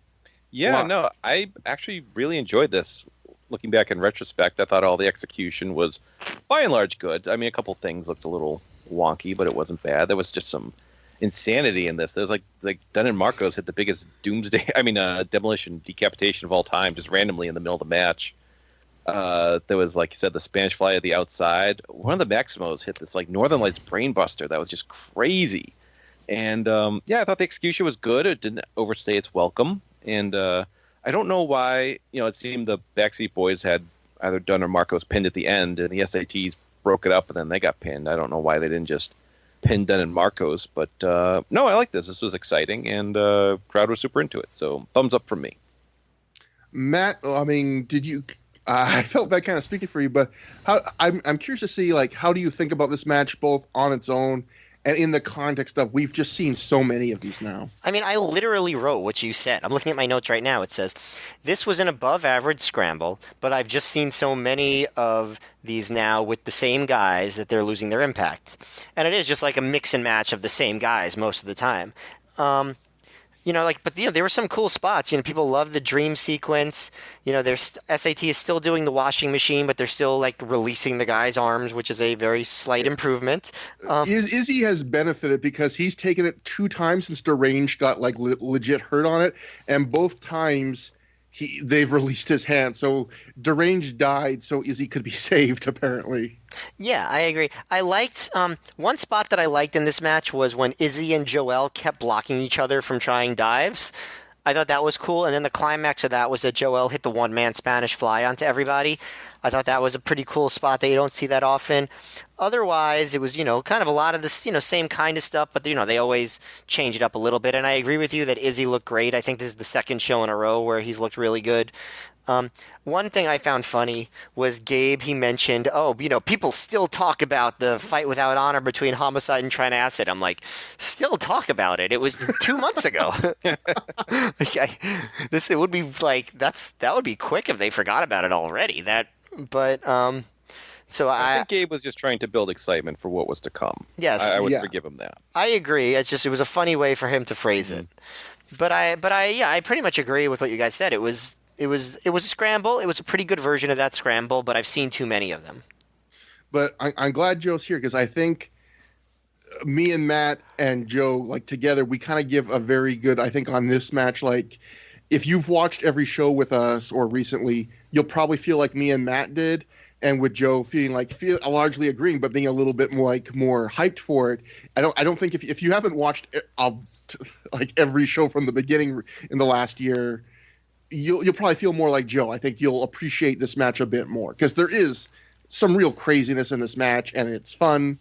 Yeah, Wow. no, I actually really enjoyed this. Looking back in retrospect, I thought all the execution was, by and large, good. I mean, a couple things looked a little wonky, but it wasn't bad. There was just some insanity in this. There's like Dunn and Marcos hit the biggest demolition decapitation of all time, just randomly in the middle of the match. There was, like you said, the Spanish Fly at the outside. One of the Maximos hit this like Northern Lights brainbuster that was just crazy. And I thought the execution was good. It didn't overstay its welcome. And I don't know why, it seemed the Backseat Boys had either Dunn or Marcos pinned at the end, and the SATs broke it up, and then they got pinned. I don't know why they didn't just pin Dunn and Marcos. But no, I like this. This was exciting, and crowd was super into it. So thumbs up from me. Matt, I mean, did you? I felt bad kind of speaking for you, but I'm curious to see, like, how do you think about this match both on its own and in the context of we've just seen so many of these now? I mean, I literally wrote what you said. I'm looking at my notes right now. It says, this was an above-average scramble, but I've just seen so many of these now with the same guys that they're losing their impact. And it is just like a mix and match of the same guys most of the time. There were some cool spots. People love the dream sequence. There's SAT is still doing the washing machine, but they're still like releasing the guy's arms, which is a very slight improvement. Izzy has benefited because he's taken it 2 times since Deranged got like legit hurt on it, and both times they've released his hand. So Deranged died so Izzy could be saved, apparently. Yeah, I agree. I liked one spot that I liked in this match was when Izzy and Joel kept blocking each other from trying dives. I thought that was cool. And then the climax of that was that Joel hit the one-man Spanish Fly onto everybody. I thought that was a pretty cool spot that you don't see that often. Otherwise, it was, kind of a lot of this, same kind of stuff, but, they always change it up a little bit. And I agree with you that Izzy looked great. I think this is the second show in a row where he's looked really good. One thing I found funny was Gabe, he mentioned, people still talk about the fight without honor between Homicide and Trent Acid. I'm like, still talk about it. It was 2 months ago. It would be like, that would be quick if they forgot about it already. So I think Gabe was just trying to build excitement for what was to come. Yes. I would forgive him that. I agree. It was a funny way for him to phrase it. But I pretty much agree with what you guys said. It was a scramble. It was a pretty good version of that scramble, but I've seen too many of them. But I'm glad Joe's here because I think me and Matt and Joe, like together, we kind of give a very good, I think, on this match. Like, if you've watched every show with us or recently, you'll probably feel like me and Matt did. And with Joe feel largely agreeing, but being a little bit more hyped for it. I don't think if you haven't watched like every show from the beginning in the last year, you'll probably feel more like Joe. I think you'll appreciate this match a bit more because there is some real craziness in this match and it's fun,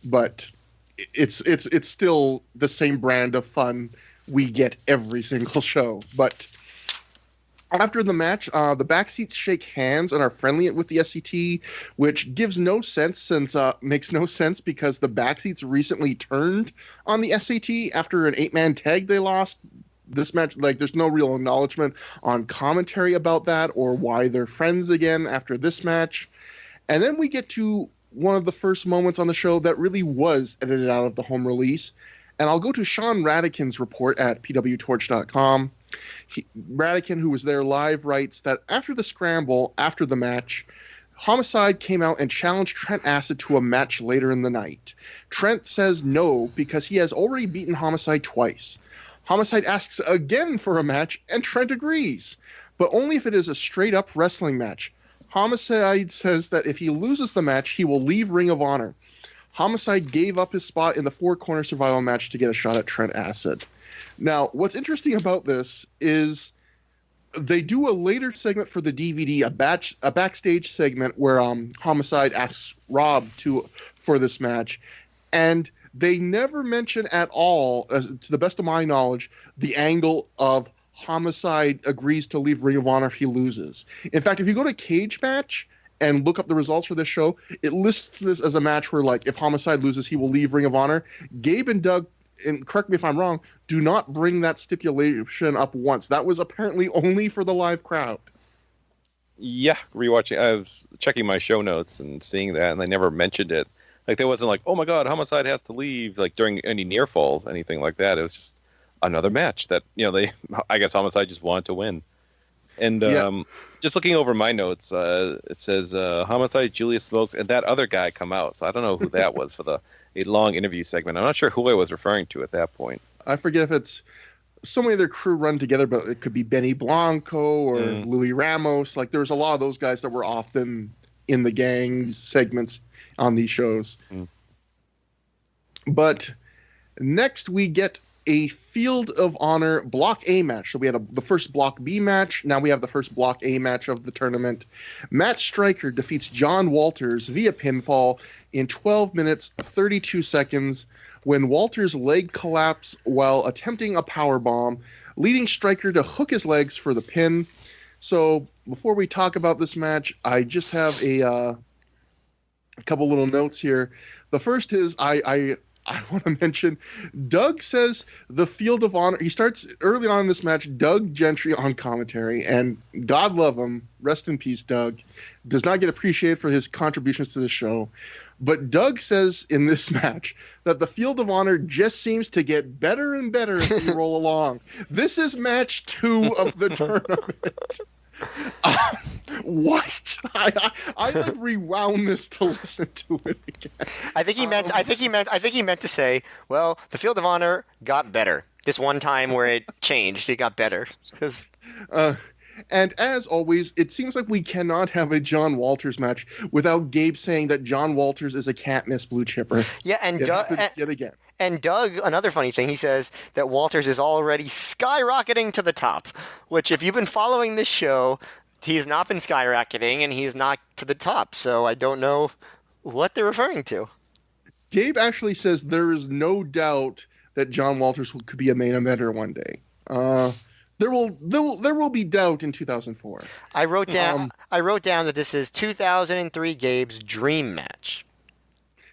but it's still the same brand of fun we get every single show. But after the match, the backseats shake hands and are friendly with the SCT, which gives no sense makes no sense because the backseats recently turned on the SAT after an 8-man tag they lost. This match, like, there's no real acknowledgement on commentary about that or why they're friends again after this match. And then we get to one of the first moments on the show that really was edited out of the home release. And I'll go to Sean Radican's report at pwtorch.com. Radican, who was there live, writes that after the scramble, after the match, Homicide came out and challenged Trent Acid to a match later in the night. Trent says no because he has already beaten Homicide twice. Homicide asks again for a match, and Trent agrees, but only if it is a straight-up wrestling match. Homicide says that if he loses the match, he will leave Ring of Honor. Homicide gave up his spot in the four-corner survival match to get a shot at Trent Acid. Now, what's interesting about this is they do a later segment for the DVD, a backstage segment where Homicide asks Rob for this match, and they never mention at all, to the best of my knowledge, the angle of Homicide agrees to leave Ring of Honor if he loses. In fact, if you go to Cage Match and look up the results for this show, it lists this as a match where, like, if Homicide loses, he will leave Ring of Honor. Gabe and Doug and correct me if I'm wrong, do not bring that stipulation up once. That was apparently only for the live crowd. Yeah, rewatching. I was checking my show notes and seeing that, and they never mentioned it. Like, there wasn't like, oh my God, Homicide has to leave, like during any near falls, anything like that. It was just another match that, I guess Homicide just wanted to win. And just looking over my notes, it says Homicide, Julius Smokes, and that other guy come out. So I don't know who that was for a long interview segment. I'm not sure who I was referring to at that point. I forget if it's so many of their crew run together, but it could be Benny Blanco or Louis Ramos. Like, there was a lot of those guys that were often in the gangs segments on these shows. But next we get a Field of Honor Block A match. So we had the first Block B match. Now we have the first Block A match of the tournament. Matt Striker defeats John Walters via pinfall in 12 minutes, 32 seconds when Walters' leg collapsed while attempting a powerbomb, leading Striker to hook his legs for the pin. So before we talk about this match, I just have a couple little notes here. The first is I want to mention, Doug says the Field of Honor, he starts early on in this match, Doug Gentry on commentary, and God love him, rest in peace, Doug, does not get appreciated for his contributions to the show. But Doug says in this match that the Field of Honor just seems to get better and better as we roll along. This is match 2 of the tournament. What? I like rewound this to listen to it again. I think he meant to say, well, the Field of Honor got better. This one time where it changed, it got better. And as always, it seems like we cannot have a John Walters match without Gabe saying that John Walters is a can't miss blue chipper. Yeah, and yet again. And Doug, another funny thing, he says that Walters is already skyrocketing to the top, which if you've been following this show, he has not been skyrocketing and he is not to the top. So I don't know what they're referring to. Gabe actually says there is no doubt that John Walters could be a main eventer one day. There will be doubt in 2004. I wrote down that this is 2003 Gabe's dream match.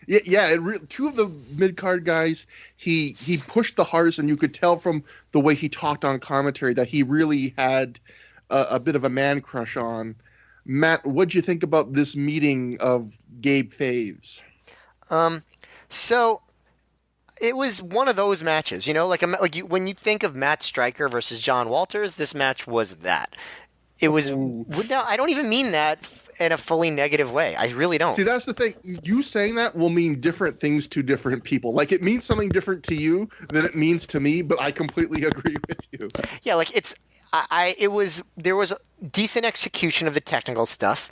Yeah. Two of the mid-card guys, he pushed the hardest, and you could tell from the way he talked on commentary that he really had a bit of a man crush on. Matt, what'd you think about this meeting of Gabe faves? So it was one of those matches, when you think of Matt Striker versus John Walters, this match was that. It was. No, I don't even mean that in a fully negative way. I really don't. See, that's the thing. You saying that will mean different things to different people. Like, it means something different to you than it means to me, but I completely agree with you. Yeah, like there was decent execution of the technical stuff.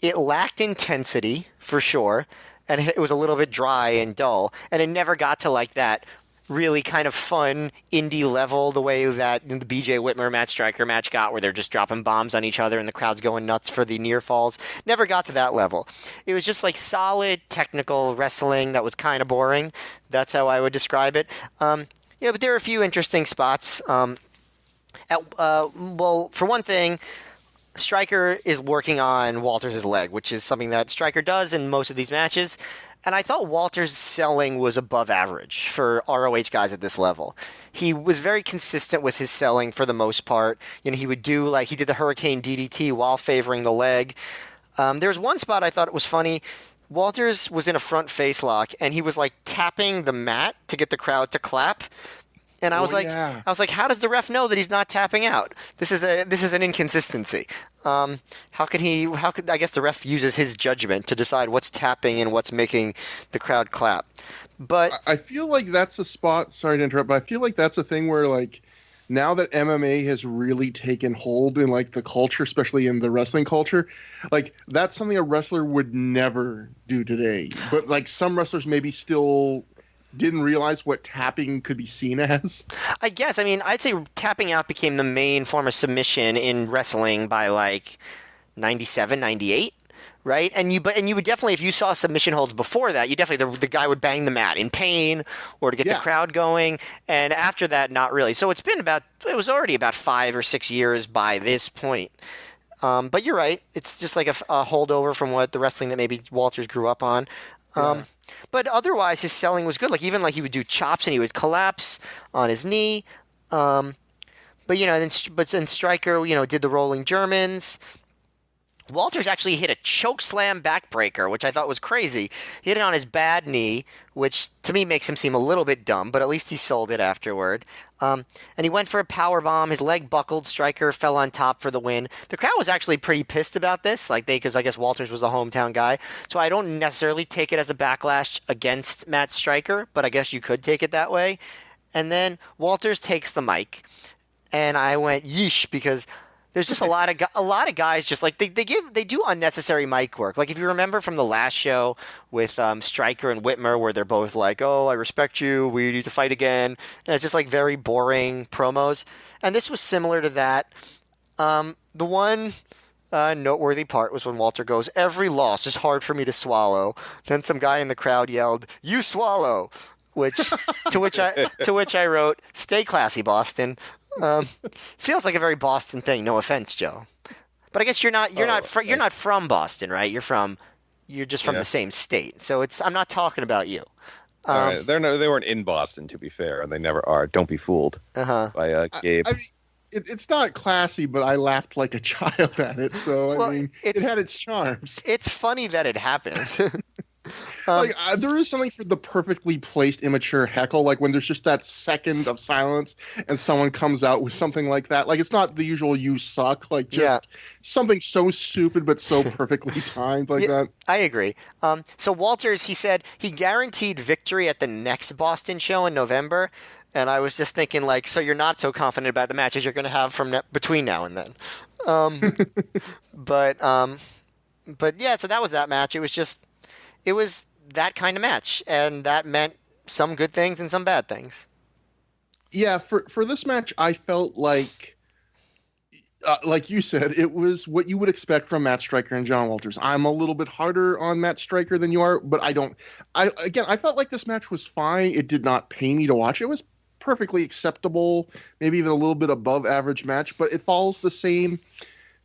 It lacked intensity for sure, and it was a little bit dry and dull, and it never got to like that really kind of fun indie level the way that the BJ Whitmer Matt Striker match got, where they're just dropping bombs on each other and the crowd's going nuts for the near falls. Never got to that level. It was just like solid technical wrestling that was kind of boring. That's how I would describe it. But there are a few interesting spots. Well, for one thing, Striker is working on Walters' leg, which is something that Striker does in most of these matches. And I thought Walters' selling was above average for ROH guys at this level. He was very consistent with his selling for the most part. He would do, he did the Hurricane DDT while favoring the leg. There's one spot I thought it was funny. Walters was in a front face lock, and he was, tapping the mat to get the crowd to clap. And I was how does the ref know that he's not tapping out? This is an inconsistency. How could I guess the ref uses his judgment to decide what's tapping and what's making the crowd clap. But I feel like that's a spot, sorry to interrupt, but I feel like that's a thing where now that MMA has really taken hold in the culture, especially in the wrestling culture, that's something a wrestler would never do today. But some wrestlers maybe still didn't realize what tapping could be seen as. I guess. I'd say tapping out became the main form of submission in wrestling by 97, 98, right? And you would definitely, if you saw submission holds before that, you definitely, the guy would bang the mat in pain or to get the crowd going. And after that, not really. So it was already about 5 or 6 years by this point. But you're right. It's just a holdover from what the wrestling that maybe Walters grew up on. Yeah. But otherwise, his selling was good. Like even like he would do chops and he would collapse on his knee. But then Stryker, did the rolling Germans. Walters actually hit a choke slam backbreaker, which I thought was crazy. He hit it on his bad knee, which to me makes him seem a little bit dumb, but at least he sold it afterward. And he went for a power bomb. His leg buckled. Stryker fell on top for the win. The crowd was actually pretty pissed about this, because I guess Walters was a hometown guy. So I don't necessarily take it as a backlash against Matt Stryker, but I guess you could take it that way. And then Walters takes the mic, and I went yeesh because there's just a lot of guys just like they do unnecessary mic work. Like if you remember from the last show with Stryker and Whitmer, where they're both like, "Oh, I respect you. We need to fight again," and it's just like very boring promos. And this was similar to that. The one noteworthy part was when Walter goes, "Every loss is hard for me to swallow." Then some guy in the crowd yelled, "You swallow," to which I wrote, "Stay classy, Boston." Feels like a very Boston thing. No offense, Joe, but I guess you're not from Boston, right? You're just from the same state. So I'm not talking about you. All right. They weren't in Boston, to be fair, and they never are. Don't be fooled by Gabe. I mean, it's not classy, but I laughed like a child at it. So I mean, it had its charms. It's funny that it happened. There is something for the perfectly placed immature heckle, like when there's just that second of silence and someone comes out with something like that. Like it's not the usual "you suck," like just something so stupid but so perfectly timed like that. I agree. So Walters, he said he guaranteed victory at the next Boston show in November, and I was just thinking like, so you're not so confident about the matches you're going to have between now and then. But yeah, so that was that match. It was that kind of match, and that meant some good things and some bad things. Yeah, for this match, I felt like you said, it was what you would expect from Matt Stryker and John Walters. I'm a little bit harder on Matt Stryker than you are, but I felt like this match was fine. It did not pay me to watch. It was perfectly acceptable, maybe even a little bit above average match, but it follows the same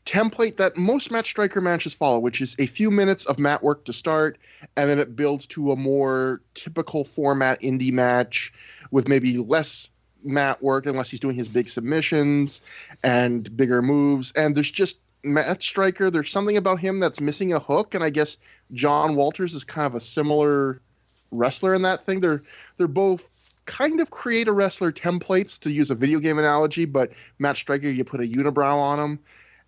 template that most Matt Stryker matches follow, which is a few minutes of mat work to start, and then it builds to a more typical format indie match with maybe less mat work unless he's doing his big submissions and bigger moves. And there's just Matt Stryker, there's something about him that's missing a hook, and I guess John Walters is kind of a similar wrestler in that thing. They're both kind of create a wrestler templates, to use a video game analogy, but Matt Stryker, you put a unibrow on him.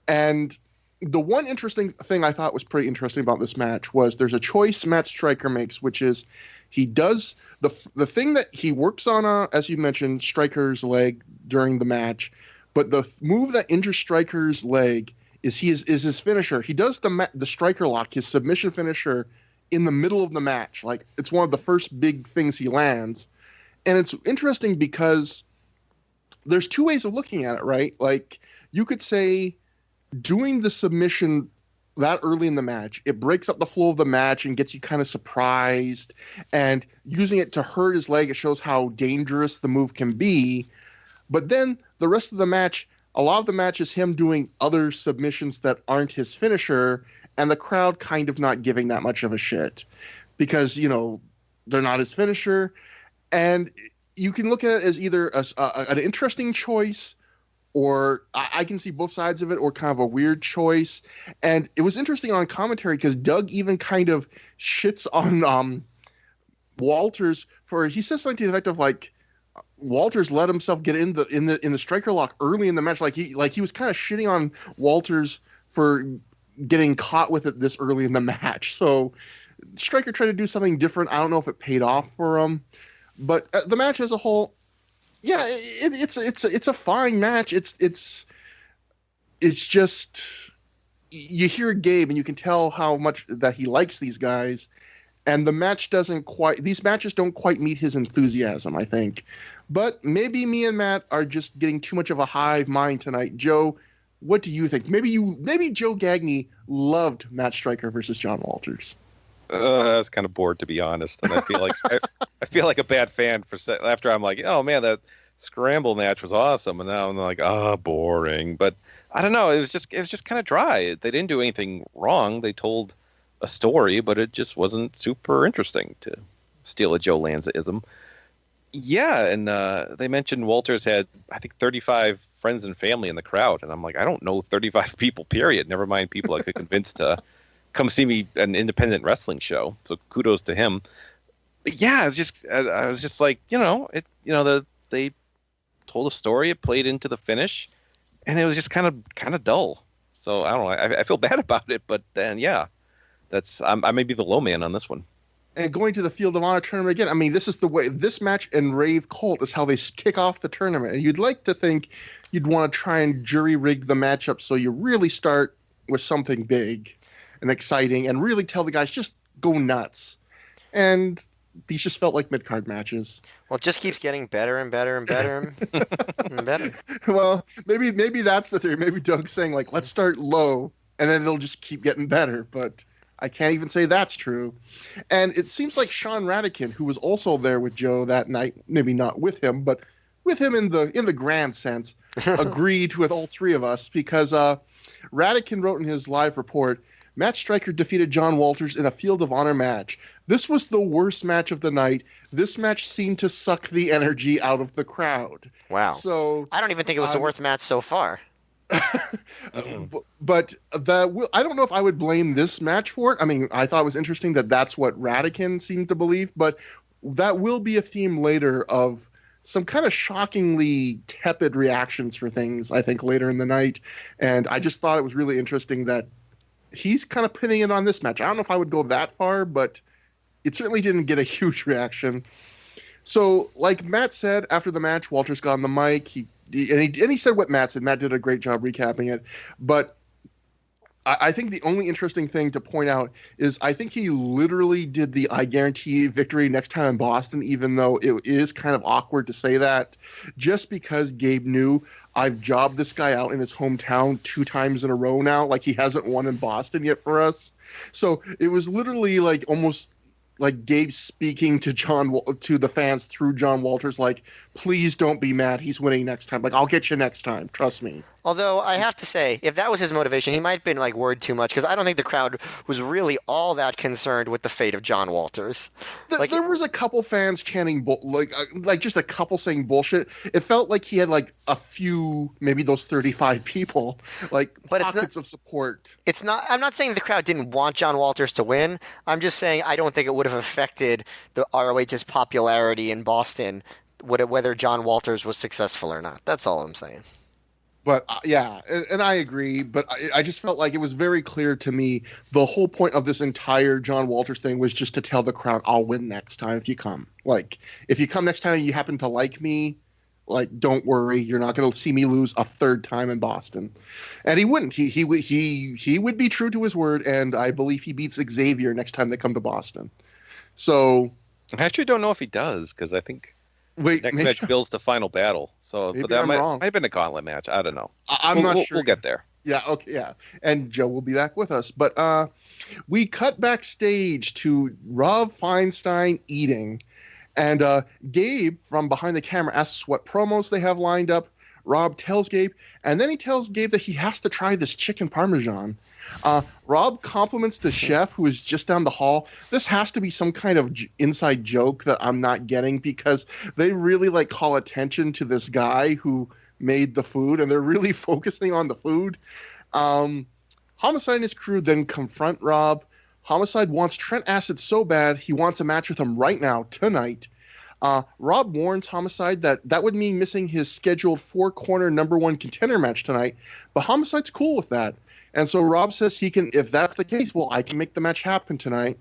And the one interesting thing I thought was pretty interesting about this match was there's a choice Matt Stryker makes, which is he does the thing that he works on, as you mentioned, Stryker's leg during the match, but the move that injures Stryker's leg is his finisher. He does the Stryker lock, his submission finisher, in the middle of the match. Like it's one of the first big things he lands, and it's interesting because there's two ways of looking at it, right? Like you could say, doing the submission that early in the match, it breaks up the flow of the match and gets you kind of surprised, and using it to hurt his leg, it shows how dangerous the move can be. But then the rest of the match, a lot of the match is him doing other submissions that aren't his finisher, and the crowd kind of not giving that much of a shit because, they're not his finisher. And you can look at it as either an interesting choice, or I can see both sides of it, or kind of a weird choice. And it was interesting on commentary because Doug even kind of shits on Walters he says something to the effect of like, Walters let himself get in the Stryker lock early in the match. Like he was kind of shitting on Walters for getting caught with it this early in the match. So Stryker tried to do something different. I don't know if it paid off for him, but the match as a whole, yeah, it's a fine match. It's just, you hear Gabe and you can tell how much that he likes these guys, and these matches don't quite meet his enthusiasm, I think. But maybe me and Matt are just getting too much of a hive mind tonight. Joe, what do you think? Maybe Joe Gagne loved Matt Stryker versus John Walters. I was kind of bored, to be honest, and I feel like I feel like a bad fan after I'm like, oh man, that scramble match was awesome, and now I'm like, boring. But I don't know, it was just kind of dry. They didn't do anything wrong. They told a story, but it just wasn't super interesting, to steal a Joe Lanza-ism. Yeah, and they mentioned Walters had, I think, 35 friends and family in the crowd, and I'm like, I don't know 35 people, period. Never mind people I could convince to come see me at an independent wrestling show. So kudos to him. But yeah, I was just like, they told a story, it played into the finish, and it was just kind of dull. So I don't know. I feel bad about it, but then I may be the low man on this one. And going to the Field of Honor tournament again, I mean, this is the way, this match and Rave Colt is how they kick off the tournament. And you'd like to think you'd want to try and jury rig the matchup so you really start with something big and exciting and really tell the guys, just go nuts. And these just felt like mid-card matches. Well, it just keeps getting better and better and better and better. Well, maybe that's the theory. Maybe Doug's saying, like, let's start low, and then they'll just keep getting better. But I can't even say that's true. And it seems like Sean Radican, who was also there with Joe that night, maybe not with him, but with him in the grand sense, agreed with all three of us, because Radican wrote in his live report, Matt Stryker defeated John Walters in a Field of Honor match. This was the worst match of the night. This match seemed to suck the energy out of the crowd. Wow. So I don't even think it was the worst match so far. But I don't know if I would blame this match for it. I mean, I thought it was interesting that that's what Radican seemed to believe, but that will be a theme later of some kind of shockingly tepid reactions for things, I think, later in the night. And I just thought it was really interesting that he's kind of pinning it on this match. I don't know if I would go that far, but it certainly didn't get a huge reaction. So, like Matt said, after the match, Walters got on the mic. He said what Matt said. Matt did a great job recapping it. But I think the only interesting thing to point out is I think he literally did the I guarantee victory next time in Boston, even though it is kind of awkward to say that, just because Gabe knew I've jobbed this guy out in his hometown 2 times in a row now. Like, he hasn't won in Boston yet for us. So it was literally like almost like Gabe speaking to the fans through John Walters, like, please don't be mad. He's winning next time. Like, I'll get you next time. Trust me. Although I have to say, if that was his motivation, he might have been like worried too much, because I don't think the crowd was really all that concerned with the fate of John Walters. There was a couple fans chanting like just a couple saying bullshit. It felt like he had like a few, maybe those 35 people, like pockets of support. It's not. I'm not saying the crowd didn't want John Walters to win. I'm just saying I don't think it would have affected the ROH's popularity in Boston, whether John Walters was successful or not. That's all I'm saying. But yeah, and I agree, but I just felt like it was very clear to me the whole point of this entire John Walters thing was just to tell the crowd, I'll win next time if you come. Like, if you come next time and you happen to like me, like, don't worry, you're not going to see me lose a 3rd time in Boston. And he wouldn't. He would be true to his word, and I believe he beats Xavier next time they come to Boston. So I actually don't know if he does, because I think next match builds the final battle. So, but that might have been a gauntlet match. I don't know. I'm not sure. We'll get there. Yeah. Okay. Yeah. And Joe will be back with us. But we cut backstage to Rob Feinstein eating, and Gabe from behind the camera asks what promos they have lined up. Rob tells Gabe, and then he tells Gabe that he has to try this chicken parmesan. Rob compliments the chef who is just down the hall. This has to be some kind of inside joke that I'm not getting, because they really like call attention to this guy who made the food, and they're really focusing on the food. Homicide and his crew then confront Rob. Homicide wants Trent Acid so bad he wants a match with him right now, tonight. Rob warns Homicide that would mean missing his scheduled 4-corner #1 contender match tonight, but Homicide's cool with that. And so Rob says he can, if that's the case, well, I can make the match happen tonight.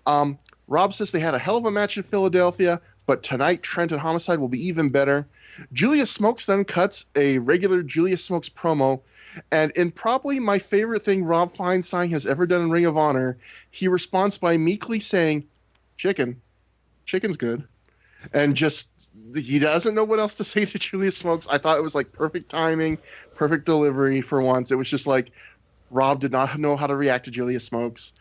Rob says they had a hell of a match in Philadelphia, but tonight Trent and Homicide will be even better. Julius Smokes then cuts a regular Julius Smokes promo, and in probably my favorite thing Rob Feinstein has ever done in Ring of Honor, he responds by meekly saying, chicken's good. And just, he doesn't know what else to say to Julius Smokes. I thought it was like perfect timing, perfect delivery for once. It was just like, Rob did not know how to react to Julius Smokes.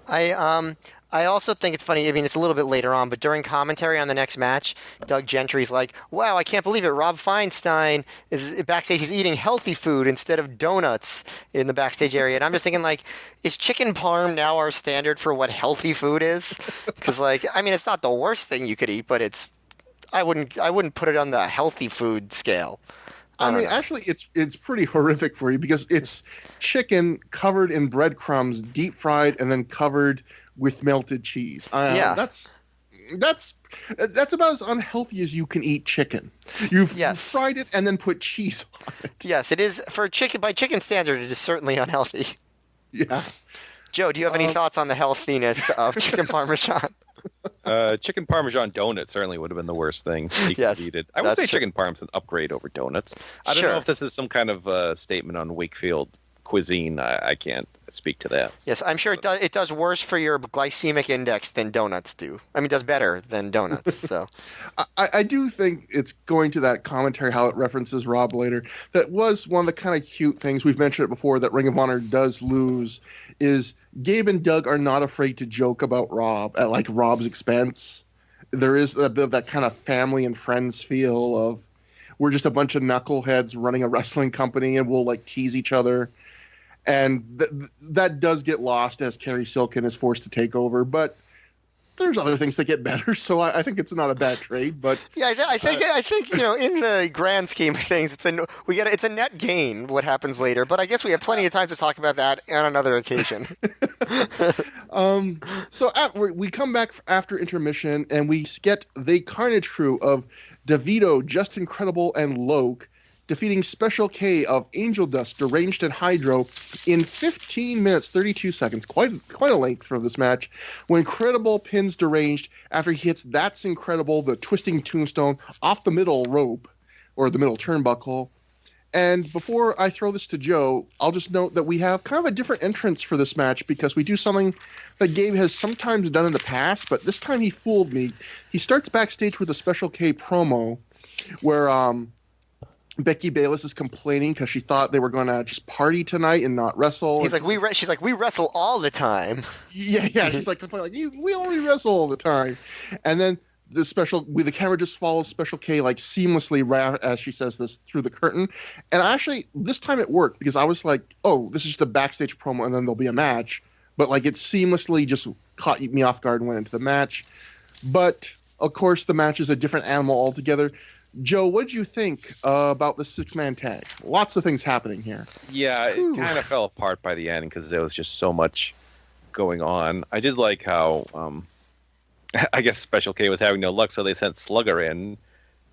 I I also think it's funny. I mean, it's a little bit later on, but during commentary on the next match, Doug Gentry's like, "Wow, I can't believe it. Rob Feinstein is backstage. He's eating healthy food instead of donuts in the backstage area." And I'm just thinking, like, is chicken parm now our standard for what healthy food is? Because, like, I mean, it's not the worst thing you could eat, but I wouldn't put it on the healthy food scale. I mean, actually, it's pretty horrific for you because it's chicken covered in breadcrumbs, deep fried, and then covered with melted cheese. Yeah. That's about as unhealthy as you can eat chicken. You've fried it and then put cheese on it. Yes, it is for chicken. By chicken standard, it is certainly unhealthy. Yeah. Joe, do you have any thoughts on the healthiness of chicken parmesan? Chicken Parmesan donut certainly would have been the worst thing you could eat it. I would say chicken parm's an upgrade over donuts. I don't know if this is some kind of statement on Wakefield cuisine. I can't speak to that. Yes, I'm sure it does worse for your glycemic index than donuts do. I mean, it does better than donuts. So, I do think it's going to that commentary how it references Rob later. That was one of the kind of cute things we've mentioned it before that Ring of Honor does lose is Gabe and Doug are not afraid to joke about Rob at like Rob's expense. There is a bit of that kind of family and friends feel of we're just a bunch of knuckleheads running a wrestling company and we'll like tease each other. And that does get lost as Kerry Silkin is forced to take over. But there's other things that get better, so I think it's not a bad trade. But yeah, I think in the grand scheme of things, it's a net gain what happens later. But I guess we have plenty of time to talk about that on another occasion. So we come back after intermission, and we get the Carnage crew of DeVito, Just Incredible, and Loke defeating Special K of Angel Dust, Deranged, and Hydro in 15 minutes, 32 seconds. Quite a length for this match. When Incredible pins Deranged after he hits That's Incredible, the twisting tombstone, off the middle rope, or the middle turnbuckle. And before I throw this to Joe, I'll just note that we have kind of a different entrance for this match because we do something that Gabe has sometimes done in the past, but this time he fooled me. He starts backstage with a Special K promo where Becky Bayless is complaining because she thought they were going to just party tonight and not wrestle. She's like, we wrestle all the time. Yeah. She's like complaining, we only wrestle all the time. And then the camera just follows Special K like seamlessly as she says this through the curtain. And actually, this time it worked because I was like, oh, this is just a backstage promo and then there'll be a match. But like it seamlessly just caught me off guard and went into the match. But of course, the match is a different animal altogether. Joe, what did you think about the six-man tag? Lots of things happening here. Yeah, it kind of fell apart by the end because there was just so much going on. I did like how, I guess Special K was having no luck, so they sent Slugger in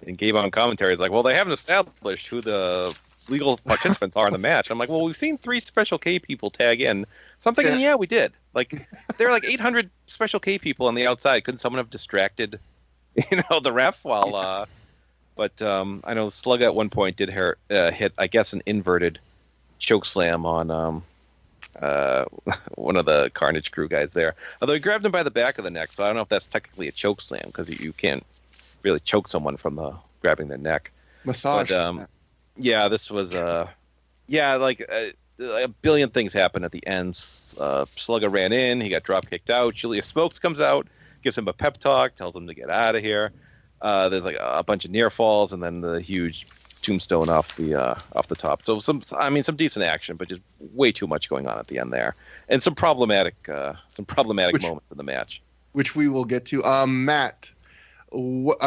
and gave on commentary. It's like, well, they haven't established who the legal participants are in the match. I'm like, well, we've seen 3 Special K people tag in. So I'm thinking, yeah, we did. Like, there are like 800 Special K people on the outside. Couldn't someone have distracted, the ref while... But I know Slug at one point did hit, I guess, an inverted choke slam on one of the Carnage crew guys there. Although he grabbed him by the back of the neck, so I don't know if that's technically a choke slam because you can't really choke someone from grabbing their neck. Massage. But, yeah, this was a billion things happened at the end. Slugger ran in, he got drop kicked out. Julia Smokes comes out, gives him a pep talk, tells him to get out of here. There's like a bunch of near falls and then the huge tombstone off the top. So some decent action, but just way too much going on at the end there, and some problematic moments in the match, which we will get to. Matt, what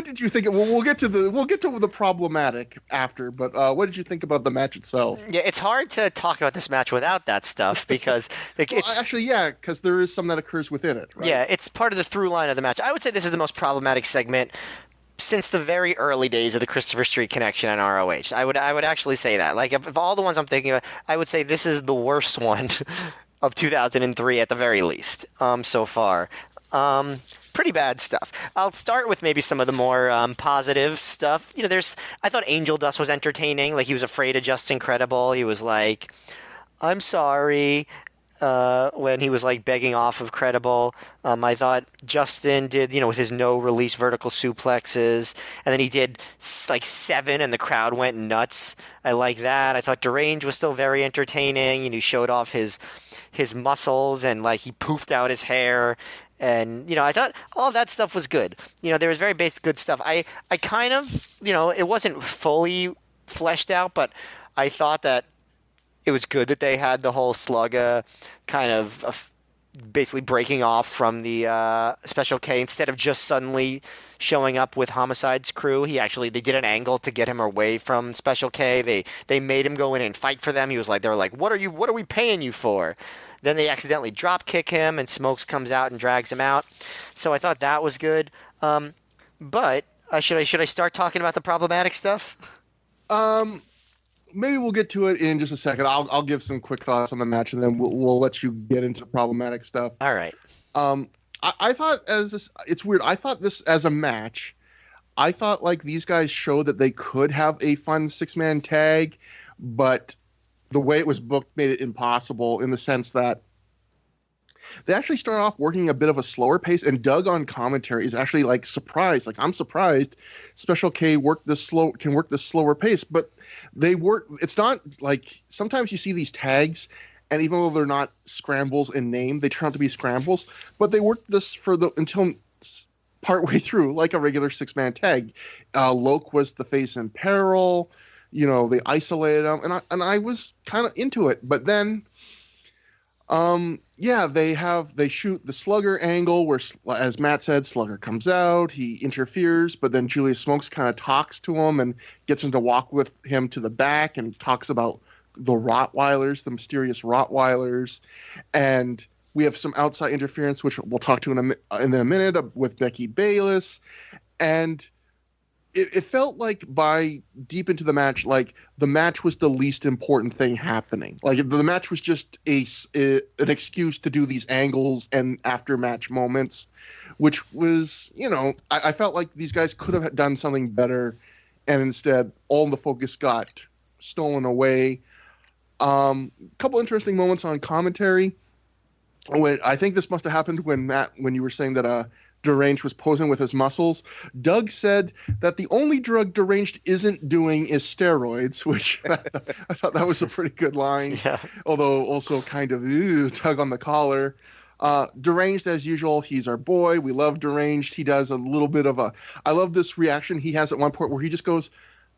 did you think? We'll get to the problematic after, but what did you think about the match itself? Yeah, it's hard to talk about this match without that stuff because because there is some that occurs within it. Right? Yeah, it's part of the through line of the match. I would say this is the most problematic segment since the very early days of the Christopher Street connection on ROH. I would actually say that. Like of all the ones I'm thinking of, I would say this is the worst one of 2003 at the very least so far. Pretty bad stuff. I'll start with maybe some of the more positive stuff. I thought Angel Dust was entertaining. Like he was afraid of Just Incredible. He was like, "I'm sorry," when he was like begging off of Credible. I thought Justin did, with his no release vertical suplexes, and then he did like 7 and the crowd went nuts. I like that. I thought Deranged was still very entertaining. He showed off his muscles and like he poofed out his hair. And, I thought all that stuff was good. There was very basic good stuff. I kind of, it wasn't fully fleshed out, but I thought that it was good that they had the whole Slugga kind of basically breaking off from the Special K instead of just suddenly showing up with Homicide's crew. They did an angle to get him away from Special K. They made him go in and fight for them. They were like, what are we paying you for? Then they accidentally drop kick him, and Smokes comes out and drags him out. So I thought that was good. But should I start talking about the problematic stuff? Maybe we'll get to it in just a second. I'll give some quick thoughts on the match, and then we'll let you get into the problematic stuff. All right. I thought it's weird. I thought this as a match. I thought like these guys showed that they could have a fun 6-man tag, but the way it was booked made it impossible in the sense that they actually start off working a bit of a slower pace, and Doug on commentary is actually like surprised. Like, I'm surprised Special K can work this slower pace, but they work. It's not like sometimes you see these tags, and even though they're not scrambles in name, they turn out to be scrambles. But they work this until partway through like a regular 6-man tag. Loke was the face in peril. They isolated him, and I was kind of into it. But then, they shoot the Slugger angle where, as Matt said, Slugger comes out, he interferes, but then Julius Smokes kind of talks to him and gets him to walk with him to the back and talks about the Rottweilers, the mysterious Rottweilers, and we have some outside interference, which we'll talk to in a minute, with Becky Bayless, and it felt like by deep into the match, like the match was the least important thing happening. Like the match was just an excuse to do these angles and after match moments, which was, I felt like these guys could have done something better, and instead all the focus got stolen away. Couple interesting moments on commentary. I think this must have happened when you were saying that Deranged was posing with his muscles. Doug said that the only drug Deranged isn't doing is steroids, which I thought that was a pretty good line. Yeah. Although also kind of tug on the collar. Deranged, as usual, he's our boy. We love Deranged. He does a little bit of I love this reaction he has at one point where he just goes,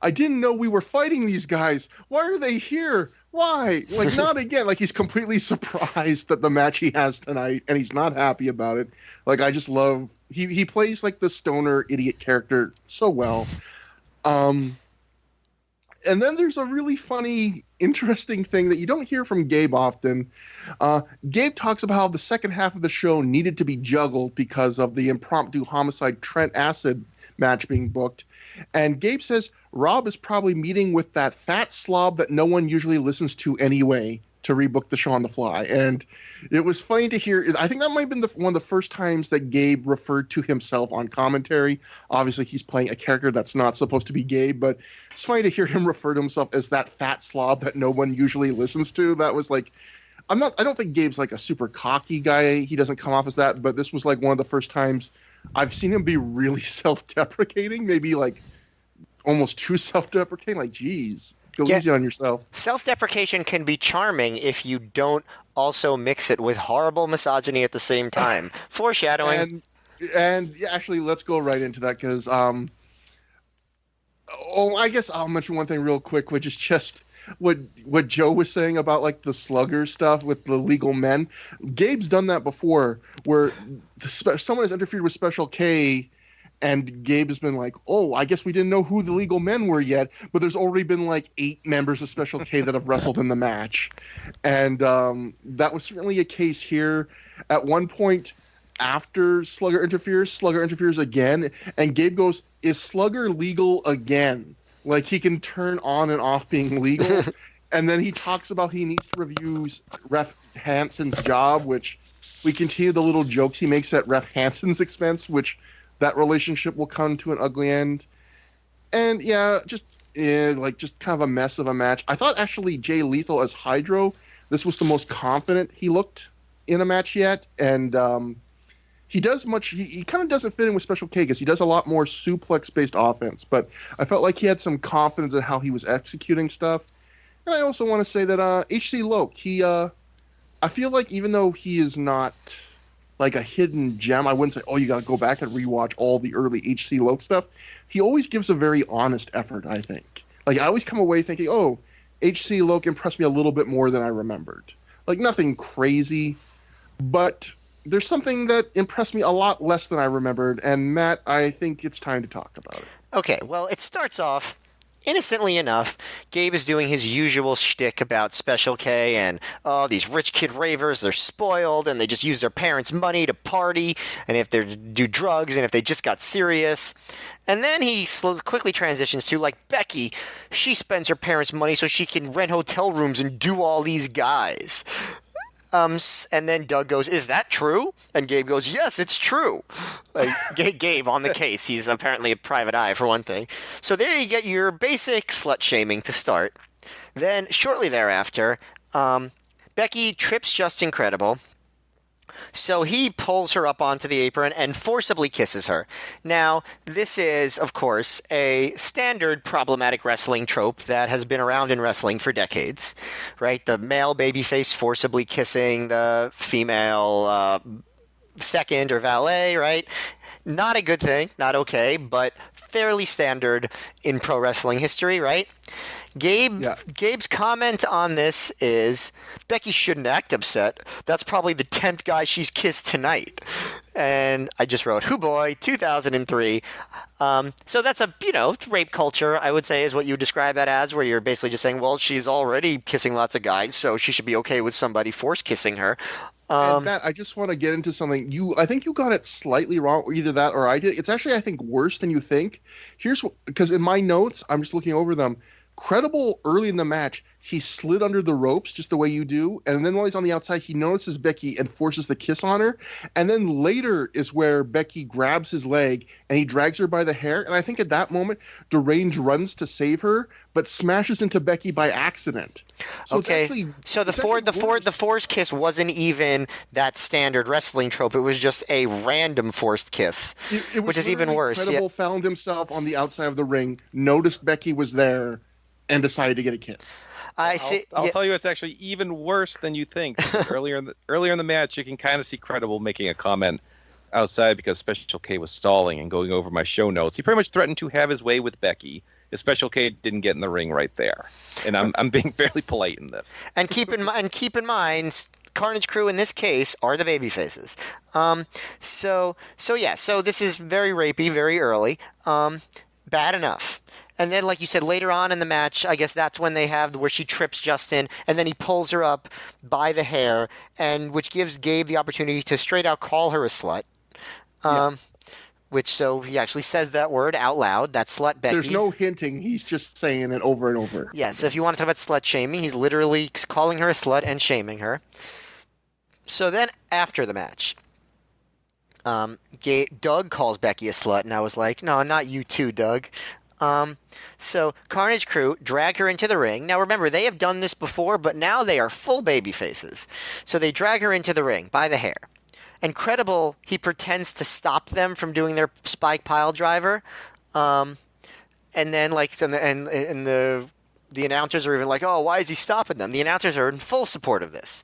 I didn't know we were fighting these guys. Why are they here? Why? Like, not again. Like, he's completely surprised at the match he has tonight, and he's not happy about it. Like, I just love... He plays, like, the stoner idiot character so well. And then there's a really funny, interesting thing that you don't hear from Gabe often. Gabe talks about how the second half of the show needed to be juggled because of the impromptu Homicide Trent Acid match being booked. And Gabe says Rob is probably meeting with that fat slob that no one usually listens to anyway to rebook the show on the fly. And it was funny to hear. I think that might have been one of the first times that Gabe referred to himself on commentary. Obviously, he's playing a character that's not supposed to be Gabe, but it's funny to hear him refer to himself as that fat slob that no one usually listens to. That was like, I don't think Gabe's like a super cocky guy. He doesn't come off as that, but this was like one of the first times I've seen him be really self-deprecating, maybe like almost too self-deprecating. Like, geez, go easy on yourself. Self-deprecation can be charming if you don't also mix it with horrible misogyny at the same time. Foreshadowing. And actually, let's go right into that because, I guess I'll mention one thing real quick, which is just what Joe was saying about like the Slugger stuff with the legal men. Gabe's done that before, where someone has interfered with Special K, and Gabe has been like, "Oh, I guess we didn't know who the legal men were yet," but there's already been like 8 members of Special K that have wrestled in the match, and that was certainly a case here. At one point, after Slugger interferes again, and Gabe goes, "Is Slugger legal again?" Like, he can turn on and off being legal. And then he talks about he needs to review Ref Hansen's job, which we continue the little jokes he makes at Ref Hansen's expense, which that relationship will come to an ugly end. And yeah, just kind of a mess of a match. I thought actually Jay Lethal as Hydro this was the most confident he looked in a match yet, and he does much. He kind of doesn't fit in with Special K because he does a lot more suplex-based offense. But I felt like he had some confidence in how he was executing stuff. And I also want to say that HC Loke, I feel like even though he is not like a hidden gem, I wouldn't say, oh, you got to go back and rewatch all the early HC Loke stuff. He always gives a very honest effort, I think. Like, I always come away thinking, oh, HC Loke impressed me a little bit more than I remembered. Like, nothing crazy, but there's something that impressed me a lot less than I remembered. And Matt, I think it's time to talk about it. Okay, well, it starts off innocently enough. Gabe is doing his usual shtick about Special K and, oh, these rich kid ravers, they're spoiled and they just use their parents' money to party and if they do drugs and if they just got serious. And then he quickly transitions to, like, Becky, she spends her parents' money so she can rent hotel rooms and do all these guys. And then Doug goes, is that true? And Gabe goes, yes, it's true. Like, Gabe on the case. He's apparently a private eye, for one thing. So there you get your basic slut-shaming to start. Then, shortly thereafter, Becky trips Just Incredible. So he pulls her up onto the apron and forcibly kisses her. Now, this is, of course, a standard problematic wrestling trope that has been around in wrestling for decades, right? The male babyface forcibly kissing the female second or valet, right? Not a good thing, not okay, but fairly standard in pro wrestling history, right? Gabe's comment on this is, Becky shouldn't act upset. That's probably the 10th guy she's kissed tonight. And I just wrote, hoo boy, 2003. So that's a, rape culture, I would say, is what you would describe that as, where you're basically just saying, well, she's already kissing lots of guys, so she should be okay with somebody force kissing her. And Matt, I just want to get into something. I think you got it slightly wrong, or either that or I did. It's actually, I think, worse than you think. Because in my notes, I'm just looking over them. Credible early in the match, he slid under the ropes just the way you do, and then while he's on the outside, he notices Becky and forces the kiss on her. And then later is where Becky grabs his leg and he drags her by the hair. And I think at that moment, Derange runs to save her, but smashes into Becky by accident. So okay, so the forced kiss wasn't even that standard wrestling trope. It was just a random forced kiss, which is even worse. Credible found himself on the outside of the ring, noticed Becky was there, and decided to get a kiss. I'll tell you, it's actually even worse than you think. earlier in the match, you can kind of see Credible making a comment outside because Special K was stalling and going over my show notes. He pretty much threatened to have his way with Becky if Special K didn't get in the ring right there. And I'm being fairly polite in this. And keep in mind, Carnage Crew in this case are the baby faces. So this is very rapey, very early. Bad enough. And then, like you said, later on in the match, I guess that's when they have where she trips Justin, and then he pulls her up by the hair, and which gives Gabe the opportunity to straight out call her a slut. So he actually says that word out loud. That slut Becky. There's no hinting. He's just saying it over and over. Yeah, so if you want to talk about slut shaming, he's literally calling her a slut and shaming her. So then after the match, Doug calls Becky a slut, and I was like, no, not you too, Doug. So Carnage Crew drag her into the ring. Now remember, they have done this before, but now they are full baby faces. So they drag her into the ring by the hair. And Credible, he pretends to stop them from doing their spike pile driver. And then the announcers are even like, oh, why is he stopping them? The announcers are in full support of this.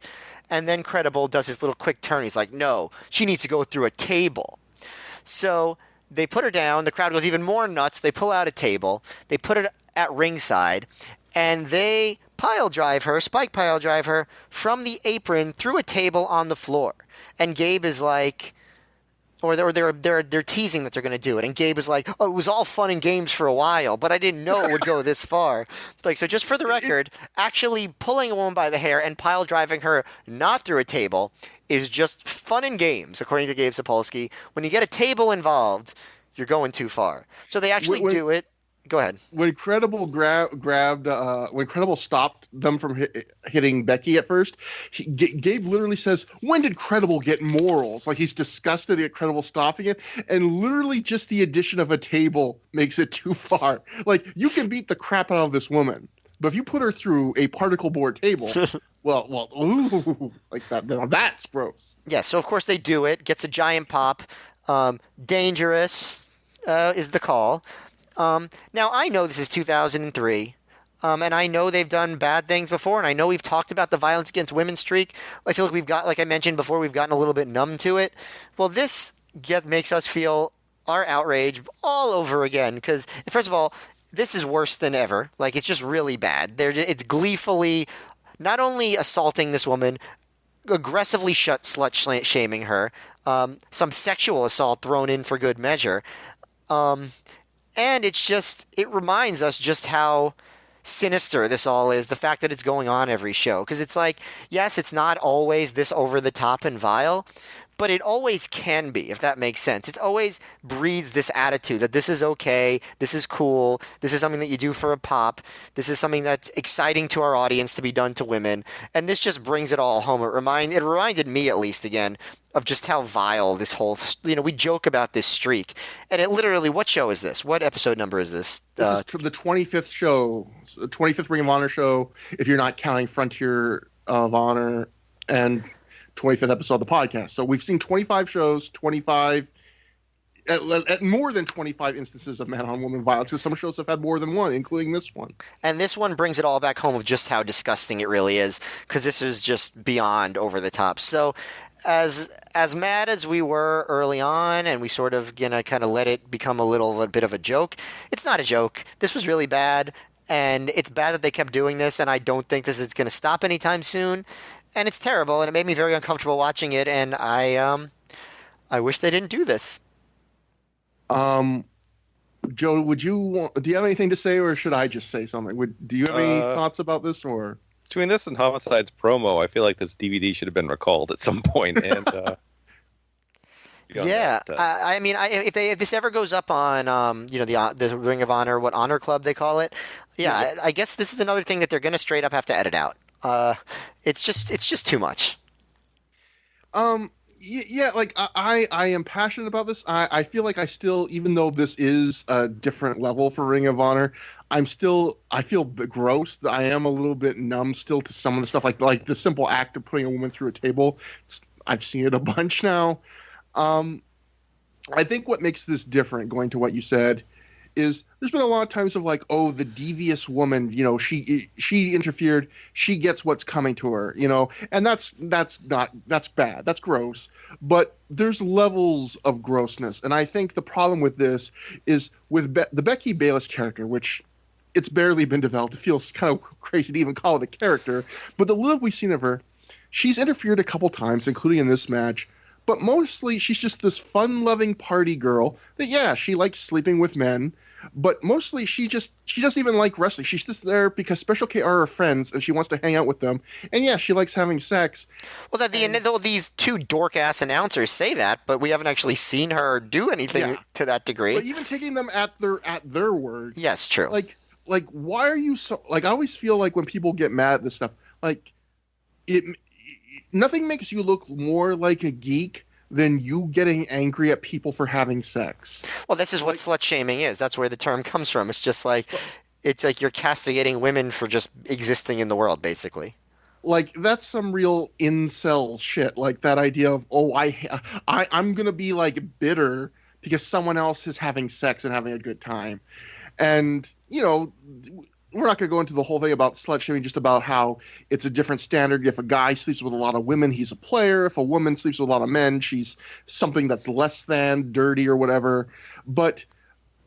And then Credible does his little quick turn. He's like, no, she needs to go through a table. So they put her down. The crowd goes even more nuts. They pull out a table. They put it at ringside. And they spike pile drive her from the apron through a table on the floor. And Gabe is like, or they're teasing that they're going to do it. And Gabe is like, oh, it was all fun and games for a while, but I didn't know it would go this far. Like, so just for the record, actually pulling a woman by the hair and pile driving her not through a table is just fun and games, according to Gabe Sapolsky. When you get a table involved, you're going too far. So they actually do it. Go ahead. When Credible when Credible stopped them from hitting Becky at first, Gabe literally says, when did Credible get morals? Like, he's disgusted at Credible stopping it, and literally just the addition of a table makes it too far. Like, you can beat the crap out of this woman, But if you put her through a particle board table, ooh, like that, now that's gross. Yeah, so of course they do it. Gets a giant pop. Dangerous is the call. Now, I know this is 2003, and I know they've done bad things before, and I know we've talked about the violence against women streak. I feel like like I mentioned before, we've gotten a little bit numb to it. Well, this makes us feel our outrage all over again, because, first of all, this is worse than ever. Like, it's just really bad. It's gleefully not only assaulting this woman, aggressively slut-shaming her, some sexual assault thrown in for good measure. And it reminds us just how sinister this all is, the fact that it's going on every show. Because it's like, yes, it's not always this over the top and vile, but it always can be, if that makes sense. It always breeds this attitude that this is okay, this is cool, this is something that you do for a pop, this is something that's exciting to our audience to be done to women, and this just brings it all home. It reminded me, at least, again, of just how vile this whole, we joke about this streak. And it literally, what show is this? What episode number is this? This is the 25th show, the 25th Ring of Honor show, if you're not counting Frontier of Honor and 25th episode of the podcast. So we've seen 25 shows, 25, at more than 25 instances of man-on-woman violence, because some shows have had more than one, including this one. And this one brings it all back home of just how disgusting it really is, because this is just beyond over the top. So as mad as we were early on, and we sort of kind of let it become a bit of a joke, it's not a joke. This was really bad, and it's bad that they kept doing this, and I don't think this is going to stop anytime soon. And it's terrible, and it made me very uncomfortable watching it, and I wish they didn't do this. Joe, do you have anything to say, or should I just say something? Do you have any thoughts about this, or? Between this and Homicide's promo, I feel like this DVD should have been recalled at some point. And yeah, if this ever goes up on the Ring of Honor, what Honor Club they call it, I guess this is another thing that they're going to straight up have to edit out. It's just too much. Yeah, like I am passionate about this. I feel like I still, even though this is a different level for Ring of Honor, I feel gross. I am a little bit numb still to some of the stuff, like the simple act of putting a woman through a table. I've seen it a bunch now. I think what makes this different, going to what you said, is there's been a lot of times of like, oh, the devious woman, she interfered, she gets what's coming to her, and that's bad, that's gross. But there's levels of grossness, and I think the problem with this is with the Becky Bayless character, which it's barely been developed. It feels kind of crazy to even call it a character, but the little we've seen of her, she's interfered a couple times, including in this match. But mostly, she's just this fun-loving party girl that, she likes sleeping with men. But mostly, she doesn't even like wrestling. She's just there because Special K are her friends, and she wants to hang out with them. And, she likes having sex. Well, these two dork-ass announcers say that, but we haven't actually seen her do anything to that degree. But even taking them at their word. Yes, true. Like, why are you so... Like, I always feel like when people get mad at this stuff, like, nothing makes you look more like a geek than you getting angry at people for having sex. Well, this is what slut shaming is. That's where the term comes from. It's just like, it's like you're castigating women for just existing in the world, basically. Like, that's some real incel shit. Like that idea of, I'm going to be like bitter because someone else is having sex and having a good time. And, we're not going to go into the whole thing about slut shaming, just about how it's a different standard. If a guy sleeps with a lot of women, he's a player. If a woman sleeps with a lot of men, she's something that's less than, dirty or whatever. But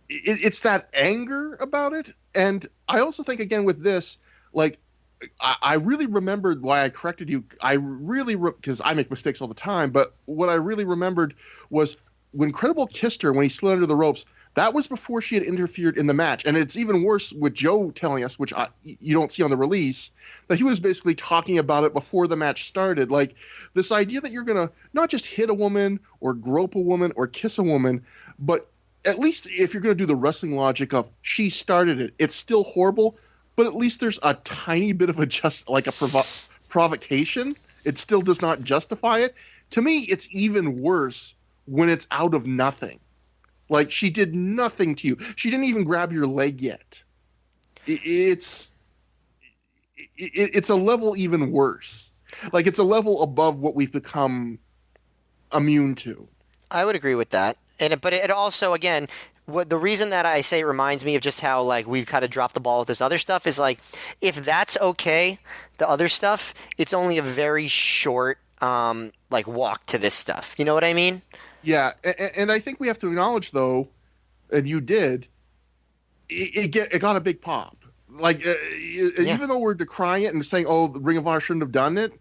it's that anger about it. And I also think, again, with this, like, I really remembered why I corrected you. Because I make mistakes all the time, but what I really remembered was when Credible kissed her, when he slid under the ropes, that was before she had interfered in the match. And it's even worse with Joe telling us, which you don't see on the release, that he was basically talking about it before the match started. Like, this idea that you're going to not just hit a woman or grope a woman or kiss a woman, but at least if you're going to do the wrestling logic of she started it, it's still horrible, but at least there's a tiny bit of a provocation. It still does not justify it. To me, it's even worse when it's out of nothing. Like, she did nothing to you. She didn't even grab your leg yet. It's it's a level even worse. Like, it's a level above what we've become immune to. I would agree with that. But it also, again, the reason that I say it reminds me of just how, like, we've kind of dropped the ball with this other stuff is, like, if that's okay, the other stuff, it's only a very short, like, walk to this stuff. You know what I mean? Yeah, and I think we have to acknowledge, though, and you did, it got a big pop. Like, even though we're decrying it and saying, oh, the Ring of Honor shouldn't have done it,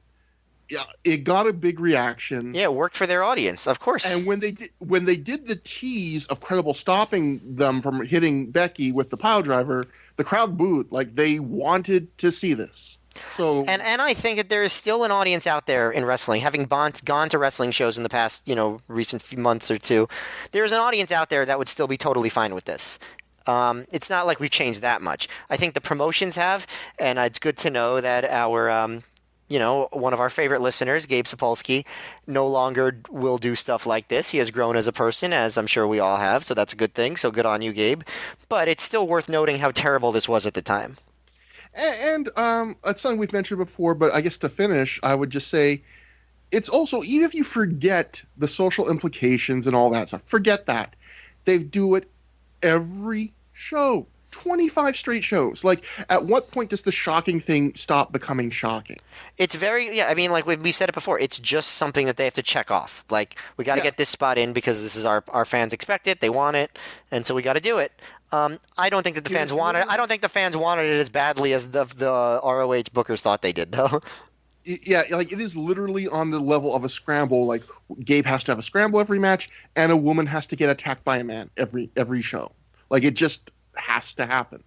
yeah, it got a big reaction. Yeah, it worked for their audience, of course. And when they did the tease of Credible stopping them from hitting Becky with the pile driver, the crowd booed. Like, they wanted to see this. So and I think that there is still an audience out there in wrestling, having gone to wrestling shows in the past, recent few months or two. There's an audience out there that would still be totally fine with this. It's not like we've changed that much. I think the promotions have, and it's good to know that our one of our favorite listeners, Gabe Sapolsky, no longer will do stuff like this. He has grown as a person, as I'm sure we all have, so that's a good thing. So good on you, Gabe. But it's still worth noting how terrible this was at the time. And it's something we've mentioned before, but I guess to finish, I would just say it's also, even if you forget the social implications and all that stuff, forget that. They do it every show. 25 straight shows. Like, at what point does the shocking thing stop becoming shocking? It's I mean, like we said it before, it's just something that they have to check off. Like, we got to get this spot in because this is our fans expect it, they want it, and so we got to do it. I don't think that the fans wanted it. I don't think the fans wanted it as badly as the ROH bookers thought they did, though. Yeah, like, it is literally on the level of a scramble. Like, Gabe has to have a scramble every match, and a woman has to get attacked by a man every show. Like, it just has to happen.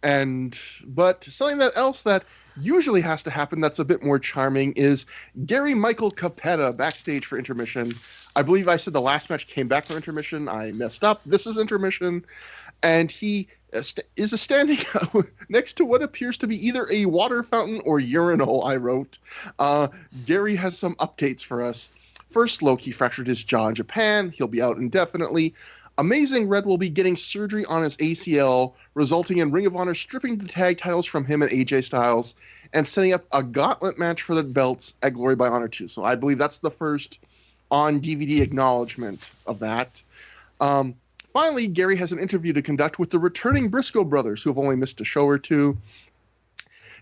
But something else that usually has to happen that's a bit more charming is Gary Michael Capetta backstage for intermission. I believe I said the last match came back from intermission. I messed up. This is intermission. And he is standing next to what appears to be either a water fountain or urinal, I wrote. Gary has some updates for us. First, Loki fractured his jaw in Japan. He'll be out indefinitely. Amazing Red will be getting surgery on his ACL, resulting in Ring of Honor stripping the tag titles from him and AJ Styles and setting up a gauntlet match for the belts at Glory by Honor 2. So I believe that's the first on DVD acknowledgement of that. Finally, Gary has an interview to conduct with the returning Briscoe brothers, who have only missed a show or two.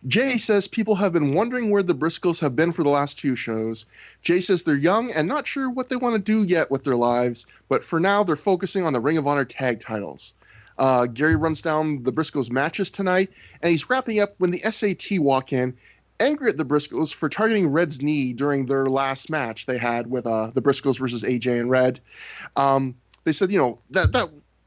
Jay says people have been wondering where the Briscoes have been for the last few shows. Jay says they're young and not sure what they want to do yet with their lives, but for now they're focusing on the Ring of Honor tag titles. Gary runs down the Briscoes matches tonight, and he's wrapping up when the SAT walk in, angry at the Briscoes for targeting Red's knee during their last match they had with the Briscoes versus AJ and Red. They said,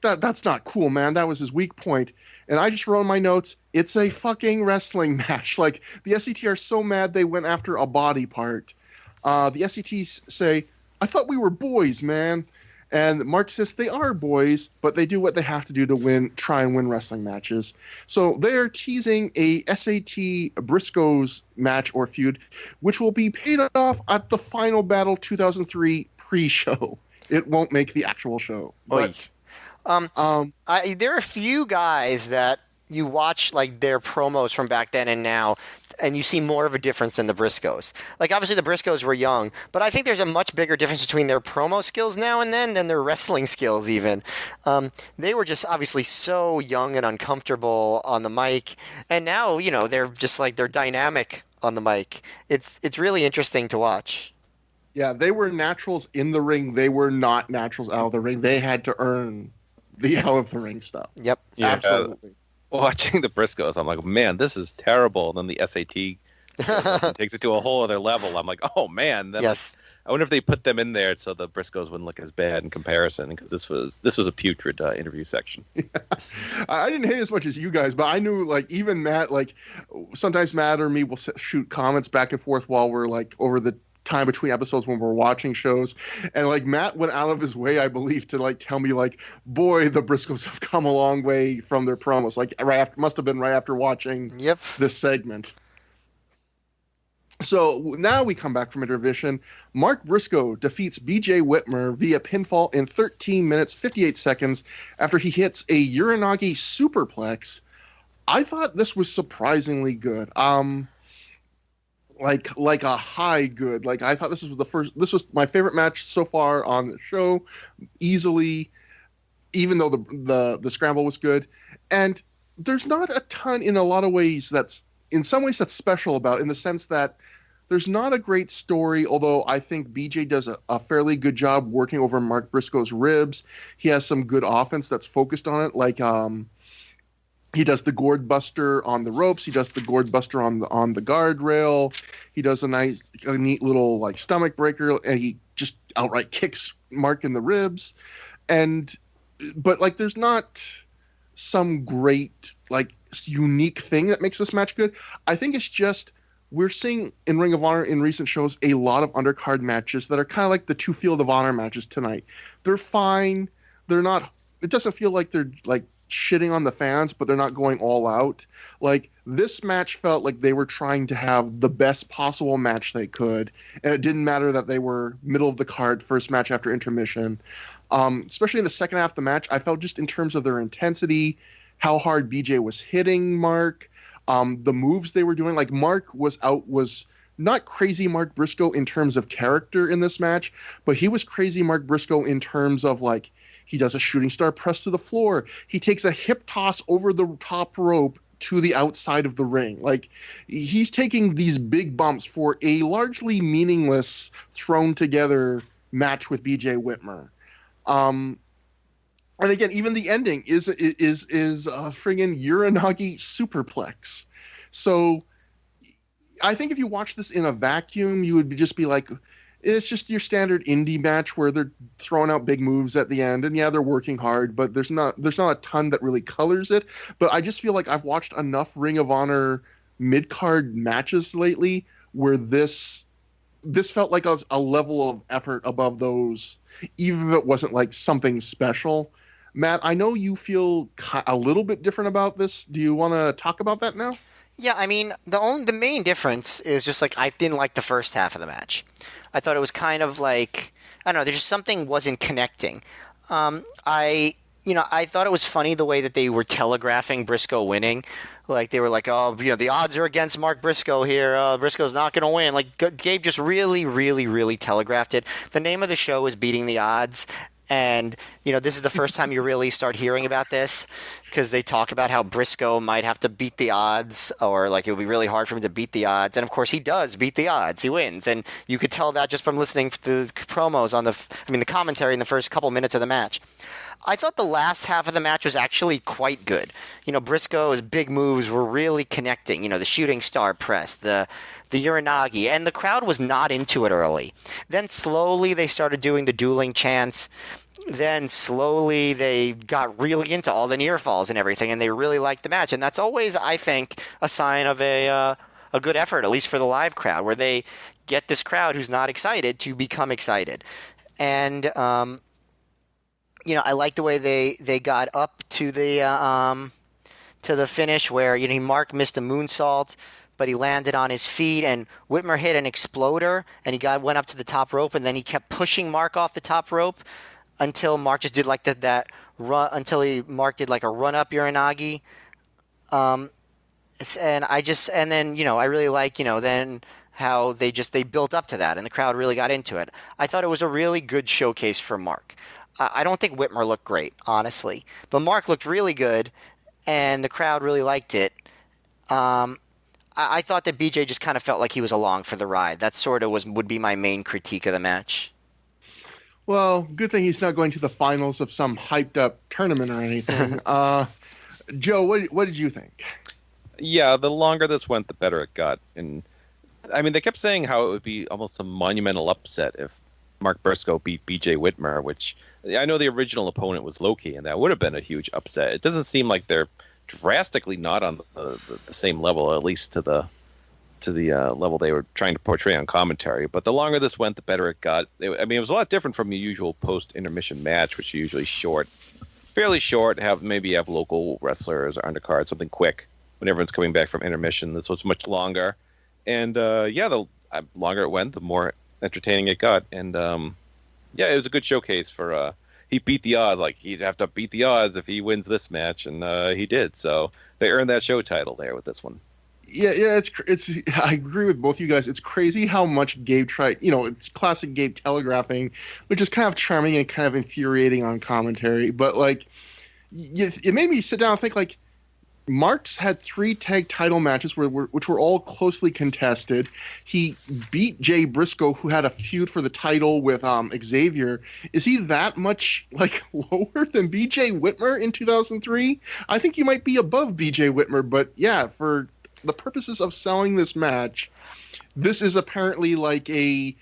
that's not cool, man. That was his weak point. And I just wrote in my notes, it's a fucking wrestling match. Like, the SET are so mad they went after a body part. The SETs say, I thought we were boys, man. And Mark says they are boys, but they do what they have to do to try and win wrestling matches. So they're teasing a SAT Briscoes match or feud, which will be paid off at the Final Battle 2003 pre-show. It won't make the actual show. But there are a few guys that you watch, like, their promos from back then and now, and you see more of a difference than the Briscoes. Like, obviously the Briscoes were young, but I think there's a much bigger difference between their promo skills now and then than their wrestling skills even. They were just obviously so young and uncomfortable on the mic, and now, they're just like, they're dynamic on the mic. It's really interesting to watch. Yeah, they were naturals in the ring. They were not naturals out of the ring. They had to earn the out of the ring stuff. Yep. Yeah, absolutely. Watching the Briscoes, I'm like, man, this is terrible. And then the SAT takes it to a whole other level. I'm like, oh man. Then, yes. I wonder if they put them in there so the Briscoes wouldn't look as bad in comparison, because this was a putrid interview section. Yeah. I didn't hate it as much as you guys, but I knew, like, even Matt, like, sometimes Matt or me will shoot comments back and forth while we're, like, over the time between episodes when we're watching shows, and, like, Matt went out of his way, I believe, to, like, tell me, like, boy, the Briscoes have come a long way from their promos. Like, must have been right after watching this segment. So now we come back from intermission. Mark Briscoe defeats BJ Whitmer via pinfall in 13 minutes 58 seconds after he hits a Uranagi superplex I thought this was surprisingly good. Like a high good. Like I thought this was my favorite match so far on the show, easily, even though the scramble was good. And there's not a ton in a lot of ways that's special about, in the sense that there's not a great story, although I think BJ does a fairly good job working over Mark Briscoe's ribs. He has some good offense that's focused on it, like he does the gourd buster on the ropes. He does the gourd buster on the guardrail. He does a neat little like stomach breaker, and he just outright kicks Mark in the ribs. But like, there's not some great like unique thing that makes this match good. I think it's just we're seeing in Ring of Honor in recent shows a lot of undercard matches that are kind of like the two Field of Honor matches tonight. They're fine. They're not. It doesn't feel like they're like shitting on the fans, but they're not going all out. Like, this match felt like they were trying to have the best possible match they could, and it didn't matter that they were middle of the card, first match after intermission. Especially in the second half of the match, I felt just in terms of their intensity, how hard BJ was hitting Mark, the moves they were doing. Like, Mark was not crazy Mark Briscoe in terms of character in this match, but he was crazy Mark Briscoe in terms of, like, he does a shooting star press to the floor. He takes a hip toss over the top rope to the outside of the ring. Like, he's taking these big bumps for a largely meaningless thrown together match with BJ Whitmer. And again, even the ending is a friggin' Uranagi superplex. So I think if you watch this in a vacuum, you would just be like, it's just your standard indie match where they're throwing out big moves at the end, and yeah, they're working hard, but there's not a ton that really colors it. But I just feel like I've watched enough Ring of Honor mid-card matches lately where this felt like a level of effort above those, even if it wasn't like something special. Matt, I know you feel a little bit different about this. Do you want to talk about that now? Yeah, I mean, the main difference is just like I didn't like the first half of the match. I thought it was kind of like, I don't know, there's just something wasn't connecting. I thought it was funny the way that they were telegraphing Briscoe winning. Like, they were like, oh, the odds are against Mark Briscoe here. Briscoe's not going to win. Like, Gabe just really, really, really telegraphed it. The name of the show is Beating the Odds. And, this is the first time you really start hearing about this, because they talk about how Briscoe might have to beat the odds, or like it would be really hard for him to beat the odds. And of course he does beat the odds. He wins. And you could tell that just from listening to the promos on the commentary in the first couple minutes of the match. I thought the last half of the match was actually quite good. Briscoe's big moves were really connecting. The shooting star press, the Uranagi, and the crowd was not into it early. Then slowly they started doing the dueling chants. Then slowly they got really into all the near falls and everything, and they really liked the match. And that's always, I think, a sign of a good effort, at least for the live crowd, where they get this crowd who's not excited to become excited. And I like the way they got up to the finish, where Mark missed a moonsault, but he landed on his feet, and Whitmer hit an exploder, and he went up to the top rope, and then he kept pushing Mark off the top rope until Mark just did like that run, Mark did like a run up Uranagi. And then I really like then how they built up to that, and the crowd really got into it. I thought it was a really good showcase for Mark. I don't think Whitmer looked great, honestly, but Mark looked really good, and the crowd really liked it. I thought that BJ just kind of felt like he was along for the ride. That sort of would be my main critique of the match. Well, good thing he's not going to the finals of some hyped up tournament or anything. Joe, what did you think? Yeah, the longer this went, the better it got. And I mean, they kept saying how it would be almost a monumental upset if Mark Briscoe beat BJ Whitmer, which I know the original opponent was Loki, and that would have been a huge upset. It doesn't seem like they're drastically not on the same level, at least to the level they were trying to portray on commentary. But the longer this went, the better it got. It was a lot different from the usual post-intermission match, which are usually fairly short, have local wrestlers or undercard, something quick when everyone's coming back from intermission. This was much longer. And, the longer it went, the more entertaining it got. And, it was a good showcase for he beat the odds. Like, he'd have to beat the odds if he wins this match, and he did. So they earned that show title there with this one. Yeah, it's. I agree with both you guys. It's crazy how much Gabe tried. It's classic Gabe telegraphing, which is kind of charming and kind of infuriating on commentary. But like, it made me sit down and think like, Marks had 3 tag title matches which were all closely contested. He beat Jay Briscoe, who had a feud for the title with Xavier. Is he that much like lower than BJ Whitmer in 2003? I think he might be above BJ Whitmer, but yeah, for the purposes of selling this match, this is apparently like a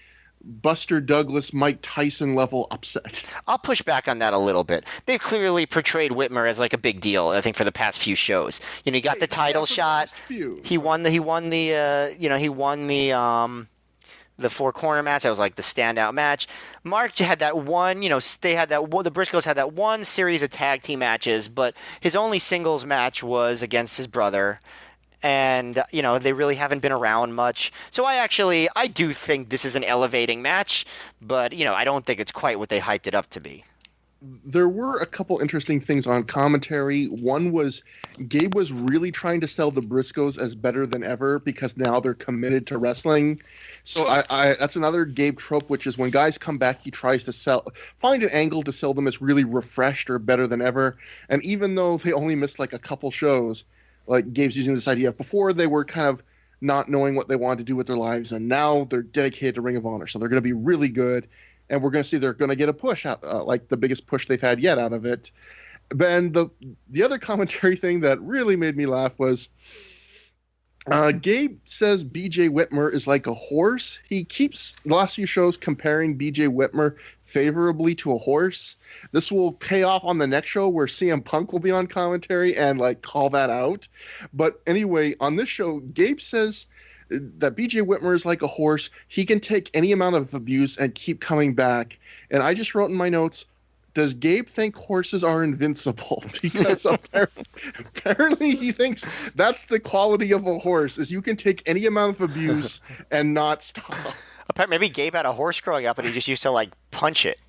Buster Douglas, Mike Tyson level upset. I'll push back on that a little bit. They've clearly portrayed Whitmer as like a big deal, I think, for the past few shows. He got the title shot. He won the 4-corner match. That was like the standout match. Mark had that one, the Briscoes had that one series of tag team matches, but his only singles match was against his brother. And, they really haven't been around much. So I do think this is an elevating match, but, I don't think it's quite what they hyped it up to be. There were a couple interesting things on commentary. One was Gabe was really trying to sell the Briscoes as better than ever because now they're committed to wrestling. So that's another Gabe trope, which is when guys come back, he tries to find an angle to sell them as really refreshed or better than ever. And even though they only missed like a couple shows, like Gabe's using this idea. Before they were kind of not knowing what they wanted to do with their lives, and now they're dedicated to Ring of Honor. So they're going to be really good, and we're going to see they're going to get a push out, like the biggest push they've had yet out of it. Then the other commentary thing that really made me laugh was Gabe says BJ Whitmer is like a horse. He keeps the last few shows comparing BJ Whitmer favorably to a horse. This will pay off on the next show where CM Punk will be on commentary and like call that out. But anyway, on this show, Gabe says that BJ Whitmer is like a horse. He can take any amount of abuse and keep coming back. And I just wrote in my notes, does Gabe think horses are invincible? Because apparently he thinks that's the quality of a horse, is you can take any amount of abuse and not stop. Maybe Gabe had a horse growing up and he just used to like punch it.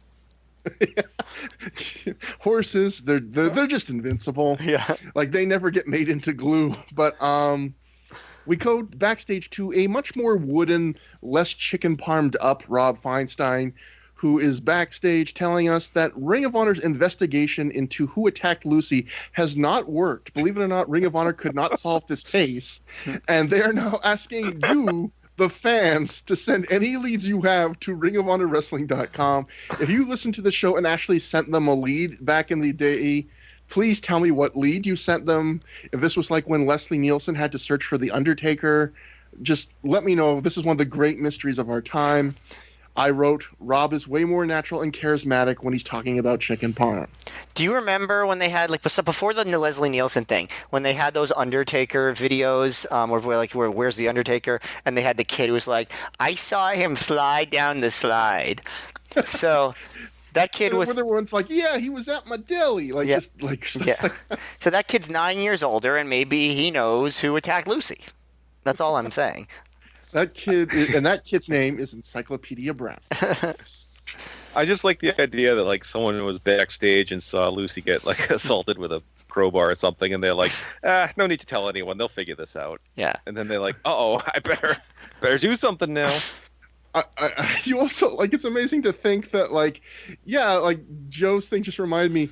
Horses, they're just invincible. Yeah. Like they never get made into glue. But we go backstage to a much more wooden, less chicken parmed up Rob Feinstein, who is backstage telling us that Ring of Honor's investigation into who attacked Lucy has not worked. Believe it or not, Ring of Honor could not solve this case. And they are now asking you, the fans, to send any leads you have to ringofhonorwrestling.com. If you listened to the show and actually sent them a lead back in the day, please tell me what lead you sent them. If this was like when Leslie Nielsen had to search for The Undertaker, just let me know. This is one of the great mysteries of our time. I wrote, Rob is way more natural and charismatic when he's talking about chicken parm. Do you remember when they had, like, before the Leslie Nielsen thing, when they had those Undertaker videos, where Where's the Undertaker? And they had the kid who was like, I saw him slide down the slide. So that kid was... Where one's like, yeah, he was at my deli. Like, yeah. Just, like, yeah. So that kid's 9 years older, and maybe he knows who attacked Lucy. That's all I'm saying. That kid's name is Encyclopedia Brown. I just like the idea that like someone was backstage and saw Lucy get like assaulted with a crowbar or something, and they're like, no need to tell anyone, they'll figure this out. Yeah. And then they're like, I better do something now. You also, like, it's amazing to think that, like, yeah, like Joe's thing just reminded me,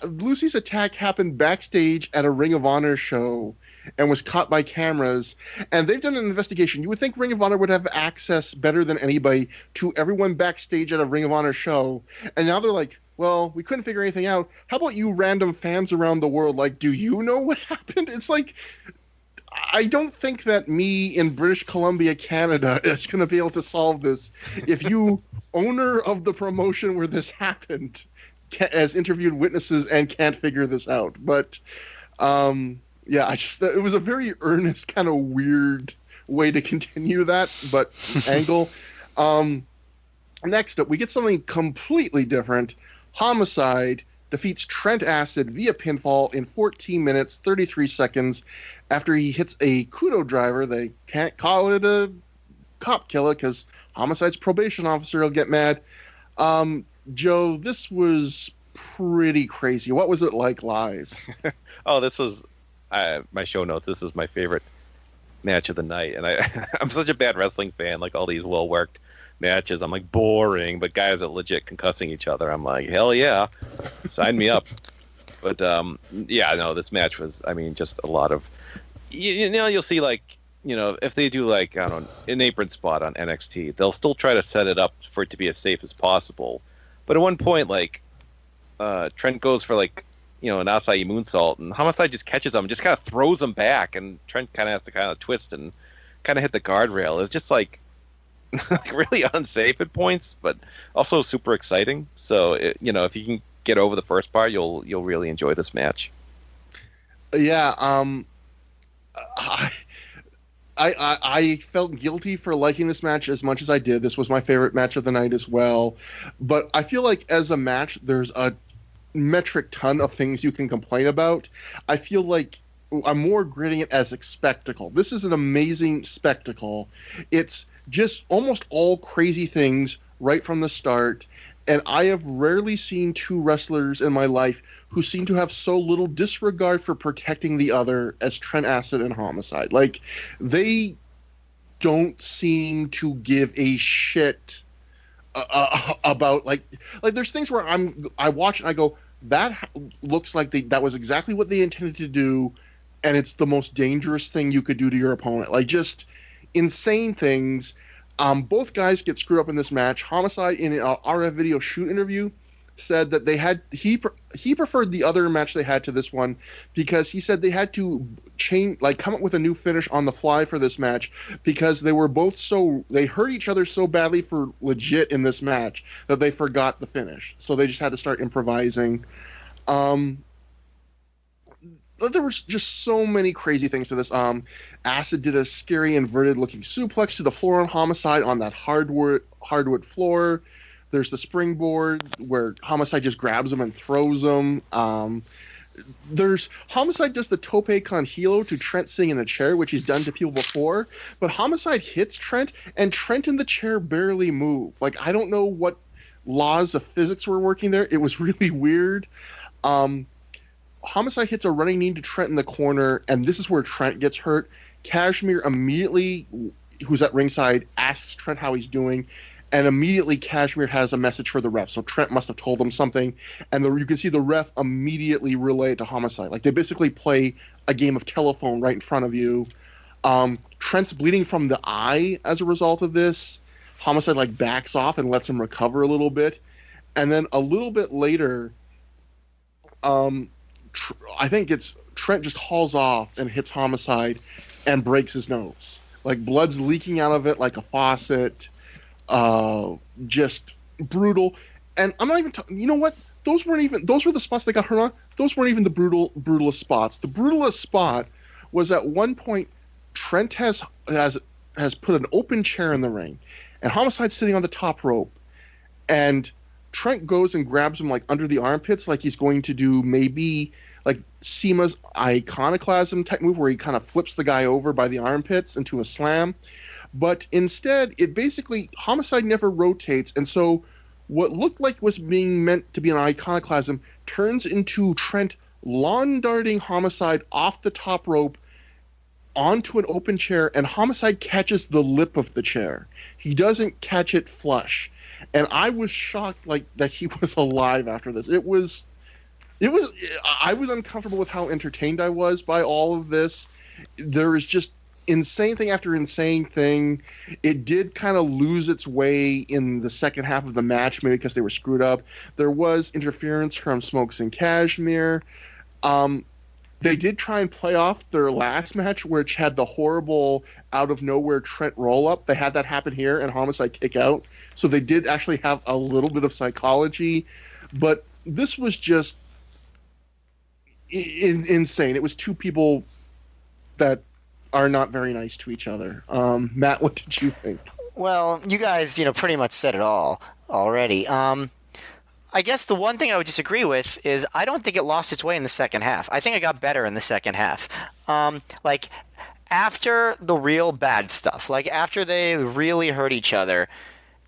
Lucy's attack happened backstage at a Ring of Honor show and was caught by cameras, and they've done an investigation. You would think Ring of Honor would have access better than anybody to everyone backstage at a Ring of Honor show, and now they're like, well, we couldn't figure anything out. How about you random fans around the world? Like, do you know what happened? It's like, I don't think that me in British Columbia, Canada, is going to be able to solve this. If you, owner of the promotion where this happened, has interviewed witnesses and can't figure this out. But, yeah, it was a very earnest, kind of weird way to continue that, but angle. Next up, we get something completely different. Homicide defeats Trent Acid via pinfall in 14 minutes, 33 seconds after he hits a kudo driver. They can't call it a cop killer because Homicide's probation officer will get mad. Joe, this was pretty crazy. What was it like live? Oh, this was my show notes. This is my favorite match of the night, and I'm such a bad wrestling fan. Like all these well worked matches, I'm like boring, but guys are legit concussing each other. I'm like, hell yeah, sign me up. But yeah, no, this match was, I mean, just a lot of, you know, you'll see like, you know, if they do like, I don't know, an apron spot on NXT, they'll still try to set it up for it to be as safe as possible. But at one point, like, Trent goes for like, you know, an acai moonsault, and Homicide just catches him, and just kind of throws him back, and Trent kind of has to kind of twist and kind of hit the guardrail. It's just like, like really unsafe at points, but also super exciting. So, you know, if you can get over the first part, you'll really enjoy this match. Yeah, I felt guilty for liking this match as much as I did. This was my favorite match of the night as well. But I feel like as a match, there's a metric ton of things you can complain about. I feel like I'm more grading it as a spectacle. This is an amazing spectacle. It's just almost all crazy things right from the start. And I have rarely seen two wrestlers in my life who seem to have so little disregard for protecting the other as Trent Acid and Homicide. Like, they don't seem to give a shit about, like there's things where I watch and I go, that looks like that was exactly what they intended to do, and it's the most dangerous thing you could do to your opponent. Like, just insane things. Both guys get screwed up in this match. Homicide, in an RF Video Shoot interview, said that he preferred the other match they had to this one because he said they had to come up with a new finish on the fly for this match because they were both they hurt each other so badly for legit in this match that they forgot the finish. So they just had to start improvising. There was just so many crazy things to this. Acid did a scary inverted looking suplex to the floor on Homicide on that hardwood floor. There's the springboard where Homicide just grabs him and throws him. There's Homicide does the tope con hilo to Trent sitting in a chair, which he's done to people before. But Homicide hits Trent, and Trent in the chair barely move. Like, I don't know what laws of physics were working there. It was really weird. Homicide hits a running knee to Trent in the corner, and this is where Trent gets hurt. Cashmere immediately, who's at ringside, asks Trent how he's doing, and immediately Cashmere has a message for the ref. So Trent must have told him something, and you can see the ref immediately relay it to Homicide. Like, they basically play a game of telephone right in front of you. Trent's bleeding from the eye as a result of this. Homicide backs off and lets him recover a little bit, and then a little bit later, I think it's Trent just hauls off and hits Homicide and breaks his nose. Like, blood's leaking out of it like a faucet. Just brutal. And I'm not even you know what? Those were the spots they got hurt on. Those weren't even the brutalest spots. The brutalest spot was at one point Trent has put an open chair in the ring, and Homicide's sitting on the top rope, and Trent goes and grabs him under the armpits, like he's going to do maybe like Seema's iconoclasm type move where he kind of flips the guy over by the armpits into a slam. But instead, it basically, Homicide never rotates, and so what looked like was being meant to be an iconoclasm turns into Trent lawn darting Homicide off the top rope onto an open chair, and Homicide catches the lip of the chair. He doesn't catch it flush. And I was shocked that he was alive after this. I was uncomfortable with how entertained I was by all of this. There is just insane thing after insane thing. It did kind of lose its way in the second half of the match, maybe because they were screwed up. There was interference from Smokes and Cashmere. They did try and play off their last match, which had the horrible out-of-nowhere Trent roll-up. They had that happen here and Homicide kick out. So they did actually have a little bit of psychology. But this was just insane. It was two people that are not very nice to each other. Matt, what did you think? Well, you guys, pretty much said it all already. I guess the one thing I would disagree with is I don't think it lost its way in the second half. I think it got better in the second half. After the real bad stuff, after they really hurt each other,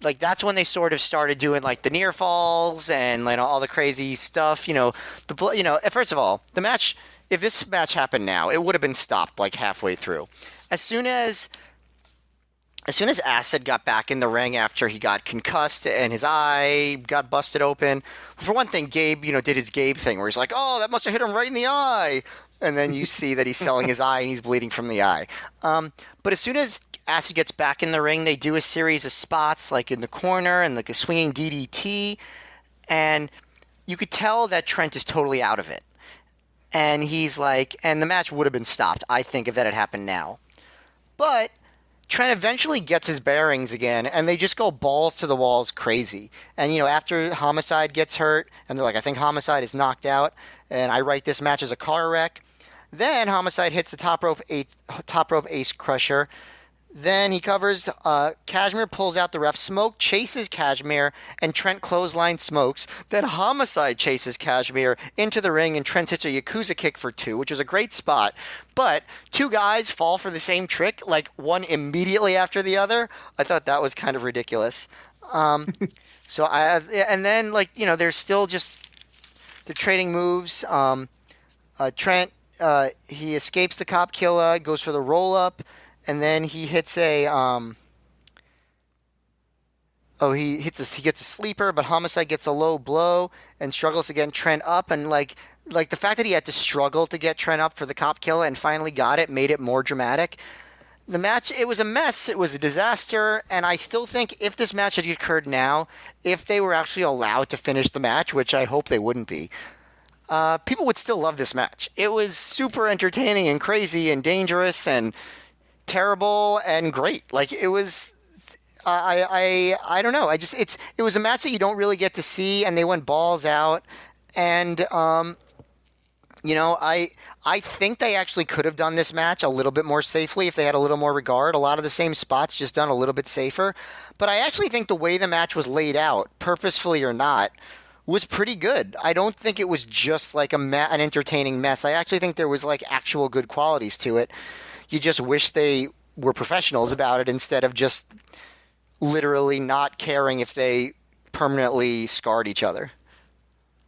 like that's when they sort of started doing like the near falls and like all the crazy stuff. First of all, the match. If this match happened now, it would have been stopped like halfway through. As soon as Acid got back in the ring after he got concussed and his eye got busted open, for one thing, Gabe, did his Gabe thing where he's like, "Oh, that must have hit him right in the eye," and then you see that he's selling his eye and he's bleeding from the eye. But as soon as Acid gets back in the ring, they do a series of spots like in the corner and like a swinging DDT, and you could tell that Trent is totally out of it. And he's like, and the match would have been stopped, I think, if that had happened now. But Trent eventually gets his bearings again, and they just go balls to the walls crazy. And, after Homicide gets hurt, and they're like, I think Homicide is knocked out, and I write this match as a car wreck. Then Homicide hits the top rope ace crusher. Then he covers, Kashmir pulls out the ref, Smoke chases Kashmir, and Trent clothesline Smokes. Then Homicide chases Kashmir into the ring, and Trent hits a Yakuza kick for 2, which was a great spot. But 2 guys fall for the same trick, like one immediately after the other. I thought that was kind of ridiculous. And then, they're still just, they're trading moves. Trent, he escapes the cop killer, goes for the roll-up. And then he hits he gets a sleeper, but Homicide gets a low blow and struggles to get Trent up. And like the fact that he had to struggle to get Trent up for the cop killer and finally got it made it more dramatic. The match, it was a mess. It was a disaster. And I still think if this match had occurred now, if they were actually allowed to finish the match, which I hope they wouldn't be, people would still love this match. It was super entertaining and crazy and dangerous and terrible and great. Like it was, I don't know. It was a match that you don't really get to see, and they went balls out. And I think they actually could have done this match a little bit more safely if they had a little more regard. A lot of the same spots, just done a little bit safer. But I actually think the way the match was laid out, purposefully or not, was pretty good. I don't think it was just like an entertaining mess. I actually think there was like actual good qualities to it. You just wish they were professionals about it instead of just literally not caring if they permanently scarred each other.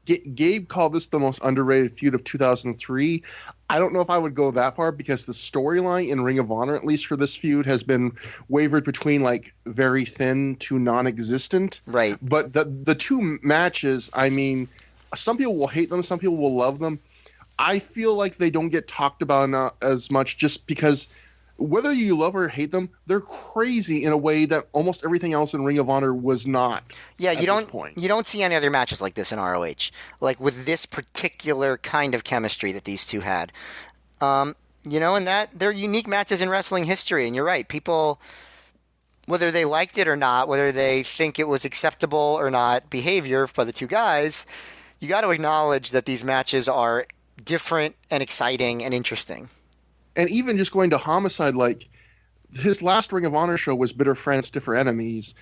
Gabe called this the most underrated feud of 2003. I don't know if I would go that far because the storyline in Ring of Honor, at least for this feud, has been wavered between like very thin to non-existent. Right. But the 2 matches, I mean, some people will hate them, some people will love them. I feel like they don't get talked about as much just because whether you love or hate them, they're crazy in a way that almost everything else in Ring of Honor was not. Yeah, you don't see any other matches like this in ROH, like with this particular kind of chemistry that these two had. And that they're unique matches in wrestling history. And you're right, people, whether they liked it or not, whether they think it was acceptable or not behavior by the 2 guys, you got to acknowledge that these matches are different and exciting and interesting. And even just going to Homicide, like his last Ring of Honor show was Bitter Friends, Stiffer Enemies.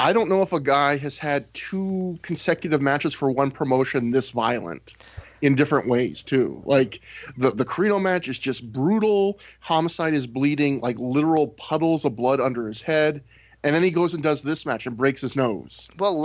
I don't know if a guy has had 2 consecutive matches for one promotion this violent in different ways too. Like the Carino match is just brutal. Homicide is bleeding like literal puddles of blood under his head. And then he goes and does this match and breaks his nose. Well,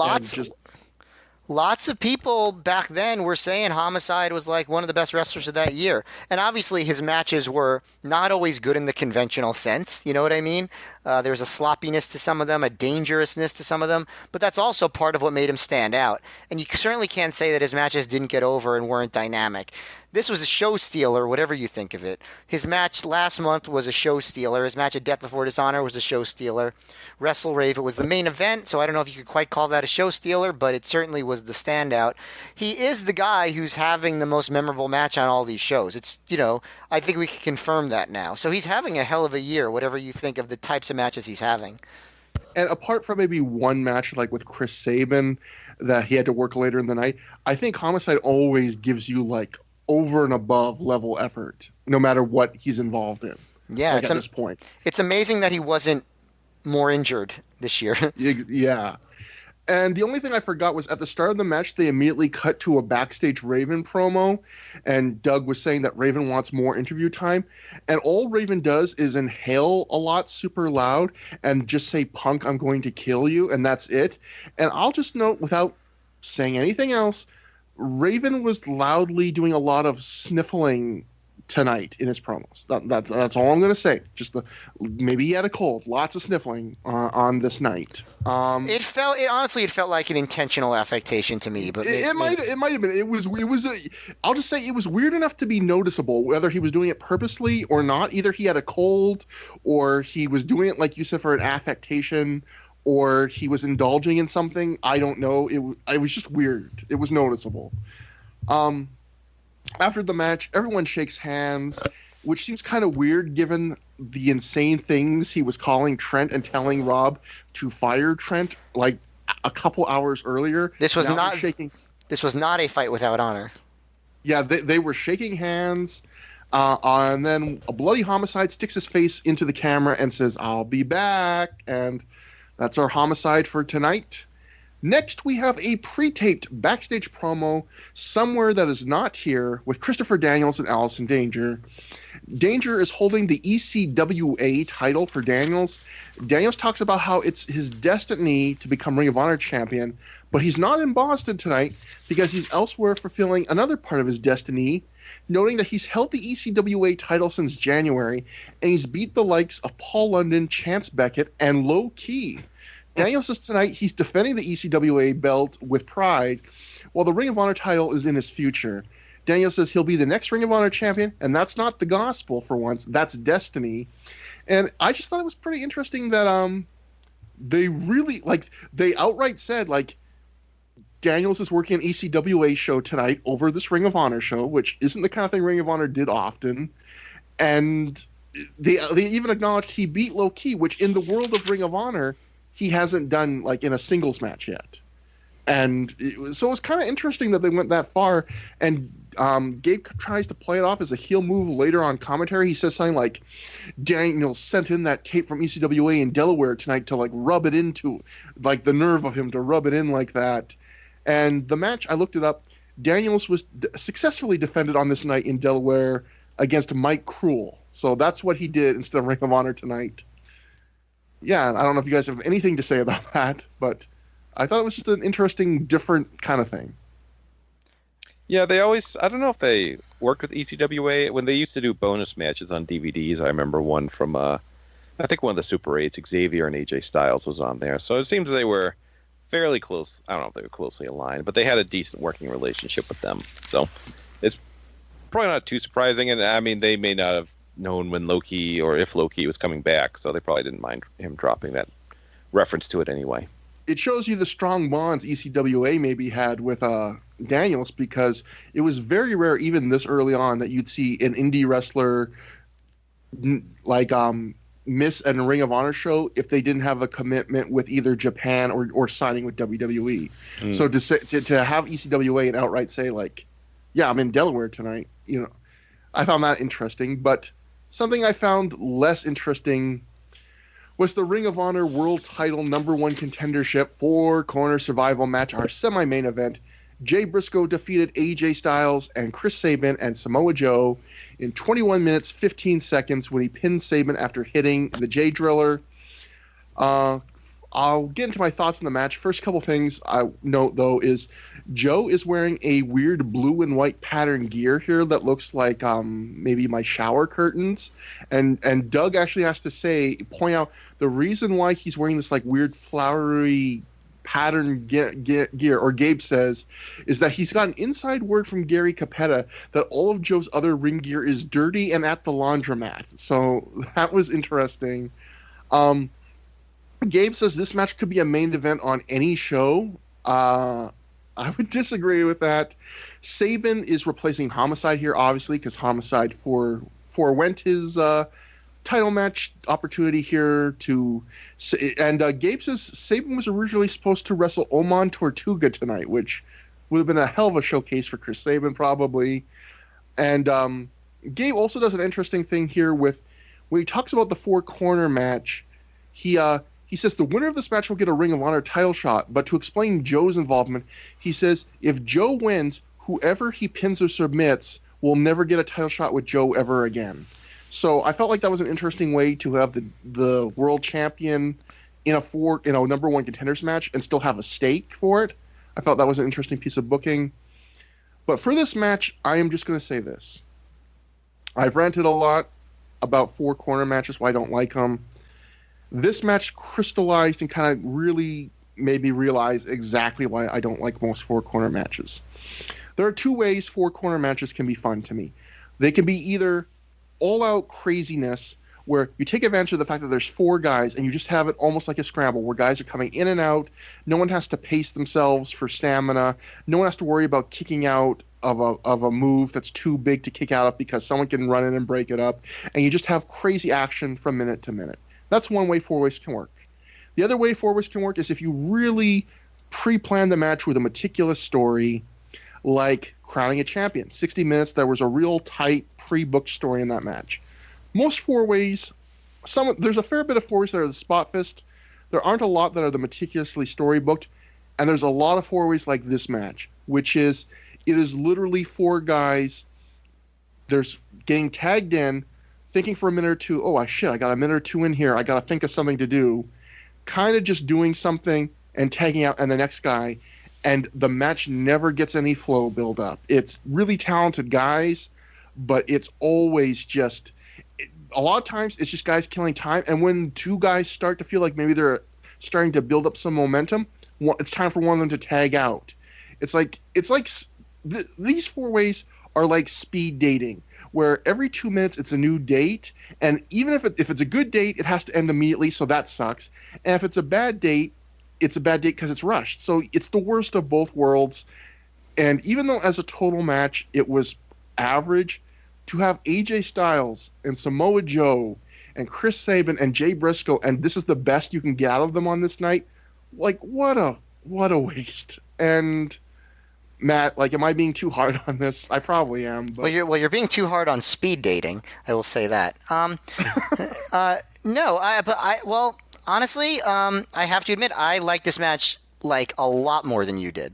Lots of people back then were saying Homicide was like one of the best wrestlers of that year. And obviously his matches were not always good in the conventional sense. You know what I mean? There's a sloppiness to some of them, a dangerousness to some of them. But that's also part of what made him stand out. And you certainly can't say that his matches didn't get over and weren't dynamic. This was a show stealer, whatever you think of it. His match last month was a show stealer. His match at Death Before Dishonor was a show stealer. Wrestle Rave, it was the main event, so I don't know if you could quite call that a show stealer, but it certainly was the standout. He is the guy who's having the most memorable match on all these shows. It's, I think we can confirm that now. So he's having a hell of a year, whatever you think of the types of matches he's having. And apart from maybe one match like with Chris Sabin that he had to work later in the night, I think Homicide always gives you like over and above level effort, no matter what he's involved in. Yeah, at this point. It's amazing that he wasn't more injured this year. Yeah. And the only thing I forgot was at the start of the match, they immediately cut to a backstage Raven promo, and Doug was saying that Raven wants more interview time. And all Raven does is inhale a lot super loud and just say, "Punk, I'm going to kill you," and that's it. And I'll just note, without saying anything else, Raven was loudly doing a lot of sniffling tonight in his promos. That's all I'm going to say. Maybe he had a cold. Lots of sniffling on this night. It felt like an intentional affectation to me, but it might have been. I'll just say it was weird enough to be noticeable, whether he was doing it purposely or not. Either he had a cold, or he was doing it, like you said, for an affectation, or he was indulging in something. I don't know. It was just weird. It was noticeable. After the match, everyone shakes hands, which seems kind of weird given the insane things he was calling Trent and telling Rob to fire Trent like a couple hours earlier. This was not a fight without honor. Yeah, they were shaking hands, and then a bloody Homicide sticks his face into the camera and says, "I'll be back," and that's our Homicide for tonight. Next, we have a pre-taped backstage promo somewhere that is not here with Christopher Daniels and Allison Danger. Danger is holding the ECWA title for Daniels. Daniels talks about how it's his destiny to become Ring of Honor champion, but he's not in Boston tonight because he's elsewhere fulfilling another part of his destiny, noting that he's held the ECWA title since January, and he's beat the likes of Paul London, Chance Beckett, and Low Key. Daniel says tonight he's defending the ECWA belt with pride, while the Ring of Honor title is in his future. Daniel says he'll be the next Ring of Honor champion, and that's not the gospel for once. That's destiny. And I just thought it was pretty interesting that they outright said, like, Daniels is working an ECWA show tonight over this Ring of Honor show, which isn't the kind of thing Ring of Honor did often. And they even acknowledged he beat Low Key, which in the world of Ring of Honor he hasn't done like in a singles match yet. And so it was kind of interesting that they went that far. And Gabe tries to play it off as a heel move later on commentary. He says something like, Daniel sent in that tape from ECWA in Delaware tonight to like rub it into, like the nerve of him to rub it in like that. And the match, I looked it up, Daniels was successfully defended on this night in Delaware against Mike Cruel. So that's what he did instead of Ring of Honor tonight. Yeah, I don't know if you guys have anything to say about that, but I thought it was just an interesting, different kind of thing. Yeah, I don't know if they worked with ECWA. When they used to do bonus matches on DVDs, I remember one from, I think one of the Super 8s, Xavier and AJ Styles was on there. So it seems they were fairly close. I don't know if they were closely aligned, but they had a decent working relationship with them. So it's probably not too surprising. And I mean, they may not have known when Loki or if Loki was coming back, so they probably didn't mind him dropping that reference to it anyway. It shows you the strong bonds ECWA maybe had with Daniels, because it was very rare even this early on that you'd see an indie wrestler like miss a Ring of Honor show if they didn't have a commitment with either Japan or signing with WWE. So to have ECWA and outright say like, yeah, I'm in Delaware tonight, I found that interesting. But something I found less interesting was the Ring of Honor World Title #1 contendership 4-corner survival match, our semi-main event. Jay Briscoe defeated AJ Styles and Chris Sabin and Samoa Joe in 21 minutes, 15 seconds when he pinned Sabin after hitting the Jay Driller. I'll get into my thoughts on the match. First couple things I note, though, is Joe is wearing a weird blue and white pattern gear here that looks like maybe my shower curtains. And Doug actually has to point out the reason why he's wearing this like weird flowery pattern gear, or Gabe says, is that he's got an inside word from Gary Capetta that all of Joe's other ring gear is dirty and at the laundromat. So that was interesting. Gabe says this match could be a main event on any show. I would disagree with that. Sabin is replacing Homicide here, obviously, because Homicide forewent his title match opportunity here and Gabe says Sabin was originally supposed to wrestle Oman Tortuga tonight, which would have been a hell of a showcase for Chris Sabin, probably. And Gabe also does an interesting thing here with when he talks about the 4-corner match. He He says the winner of this match will get a Ring of Honor title shot, but to explain Joe's involvement, he says if Joe wins, whoever he pins or submits will never get a title shot with Joe ever again. So I felt like that was an interesting way to have the world champion in a number one contenders match and still have a stake for it. I felt that was an interesting piece of booking. But for this match, I am just going to say this. I've ranted a lot about four corner matches, why I don't like them. This match crystallized and kind of really made me realize exactly why I don't like most four corner matches. There are two ways four corner matches can be fun to me. They can be either all-out craziness, where you take advantage of the fact that there's four guys and you just have it almost like a scramble where guys are coming in and out. No one has to pace themselves for stamina. No one has to worry about kicking out of a move that's too big to kick out of because someone can run in and break it up. And you just have crazy action from minute to minute. That's one way four ways can work. The other way four ways can work is if you really pre-plan the match with a meticulous story, like Crowning a Champion. 60 minutes, there was a real tight pre-booked story in that match. Most four ways, there's a fair bit of four ways that are the spot fist. There aren't a lot that are the meticulously story booked, and there's a lot of four ways like this match, which is it is literally four guys. There's getting tagged in, thinking for a minute or two. Oh, I got a minute or two in here. I got to think of something to do. Kind of just doing something and tagging out, and the next guy, and the match never gets any flow build up. It's really talented guys, but it's always just. A lot of times it's just guys killing time, and when two guys start to feel like maybe they're starting to build up some momentum, it's time for one of them to tag out. It's like these four ways are like speed dating, where every 2 minutes it's a new date, and even if it's a good date, it has to end immediately, so that sucks. And if it's a bad date, it's a bad date because it's rushed. So it's the worst of both worlds. And even though as a total match it was average, to have AJ Styles and Samoa Joe and Chris Sabin and Jay Briscoe, and this is the best you can get out of them on this night, like what a waste. And Matt, like, am I being too hard on this? I probably am. But... You're being too hard on speed dating. I will say that. No, honestly, I have to admit I like this match like a lot more than you did.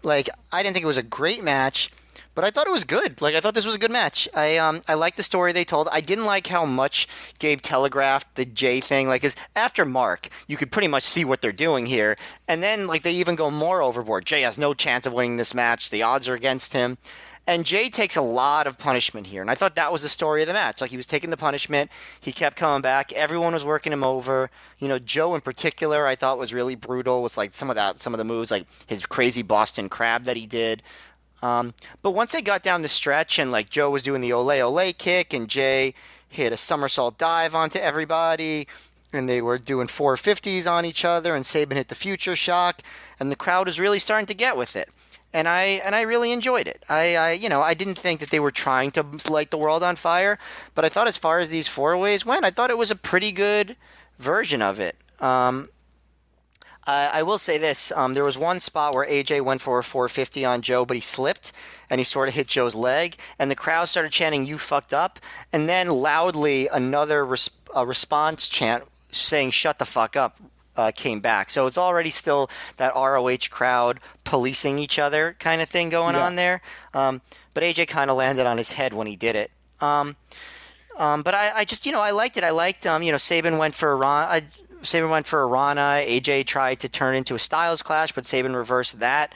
Like, I didn't think it was a great match, but I thought it was good. Like, I thought this was a good match. I liked the story they told. I didn't like how much Gabe telegraphed the Jay thing. Like, 'cause after Mark, you could pretty much see what they're doing here. And then, like, they even go more overboard. Jay has no chance of winning this match. The odds are against him. And Jay takes a lot of punishment here. And I thought that was the story of the match. Like, he was taking the punishment. He kept coming back. Everyone was working him over. You know, Joe in particular, I thought was really brutal with, like, some of the moves, like his crazy Boston Crab that he did. But once they got down the stretch and, like, Joe was doing the ole ole kick and Jay hit a somersault dive onto everybody and they were doing 450s on each other and Sabin hit the future shock and the crowd was really starting to get with it. And I really enjoyed it. I didn't think that they were trying to light the world on fire, but I thought as far as these four ways went, I thought it was a pretty good version of it. I will say this. There was one spot where AJ went for a 450 on Joe, but he slipped, and he sort of hit Joe's leg, and the crowd started chanting, "You fucked up," and then loudly another response chant saying, "Shut the fuck up," came back. So it's already still that ROH crowd policing each other kind of thing going on there. But AJ kind of landed on his head when he did it. But I just, I liked it. I liked, Sabin went for a Rana. AJ tried to turn into a Styles Clash, but Sabin reversed that.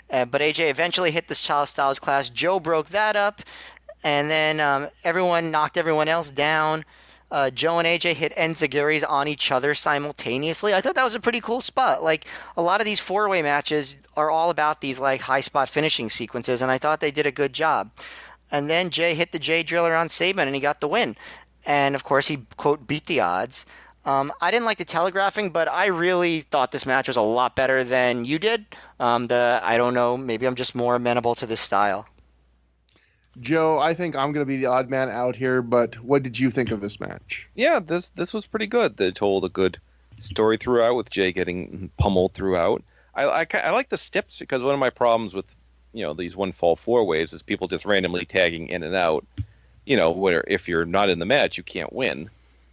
But AJ eventually hit the Styles Clash. Joe broke that up. And then everyone knocked everyone else down. Joe and AJ hit enziguris on each other simultaneously. I thought that was a pretty cool spot. Like, a lot of these four-way matches are all about these, like, high-spot finishing sequences, and I thought they did a good job. And then Jay hit the Jay Driller on Sabin, and he got the win. And, of course, he, quote, beat the odds. I didn't like the telegraphing, but I really thought this match was a lot better than you did. I don't know, maybe I'm just more amenable to this style. Joe, I think I'm going to be the odd man out here, but what did you think of this match? Yeah, this was pretty good. They told a good story throughout with Jay getting pummeled throughout. I like the steps because one of my problems with these one fall four waves is people just randomly tagging in and out. Where if you're not in the match, you can't win.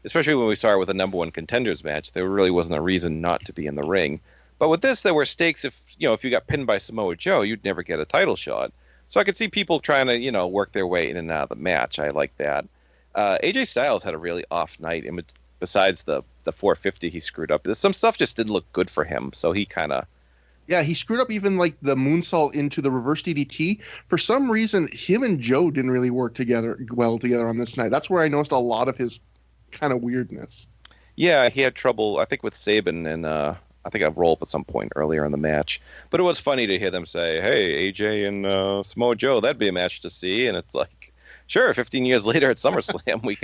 especially when we saw it with the number one contenders match, there really wasn't a reason not to be in the ring. But with this, there were stakes. If you got pinned by Samoa Joe, you'd never get a title shot. So I could see people trying to, work their way in and out of the match. I like that. AJ Styles had a really off night. And besides the 450 he screwed up, some stuff just didn't look good for him. So he kind of... Yeah, he screwed up even like the moonsault into the reverse DDT. For some reason, him and Joe didn't really work well together on this night. That's where I noticed a lot of his kind of weirdness. Yeah, he had trouble, I think, with Sabin and I think a roll-up at some point earlier in the match. But it was funny to hear them say, hey, AJ and Samoa Joe, that'd be a match to see. And it's like, sure, 15 years later at SummerSlam, we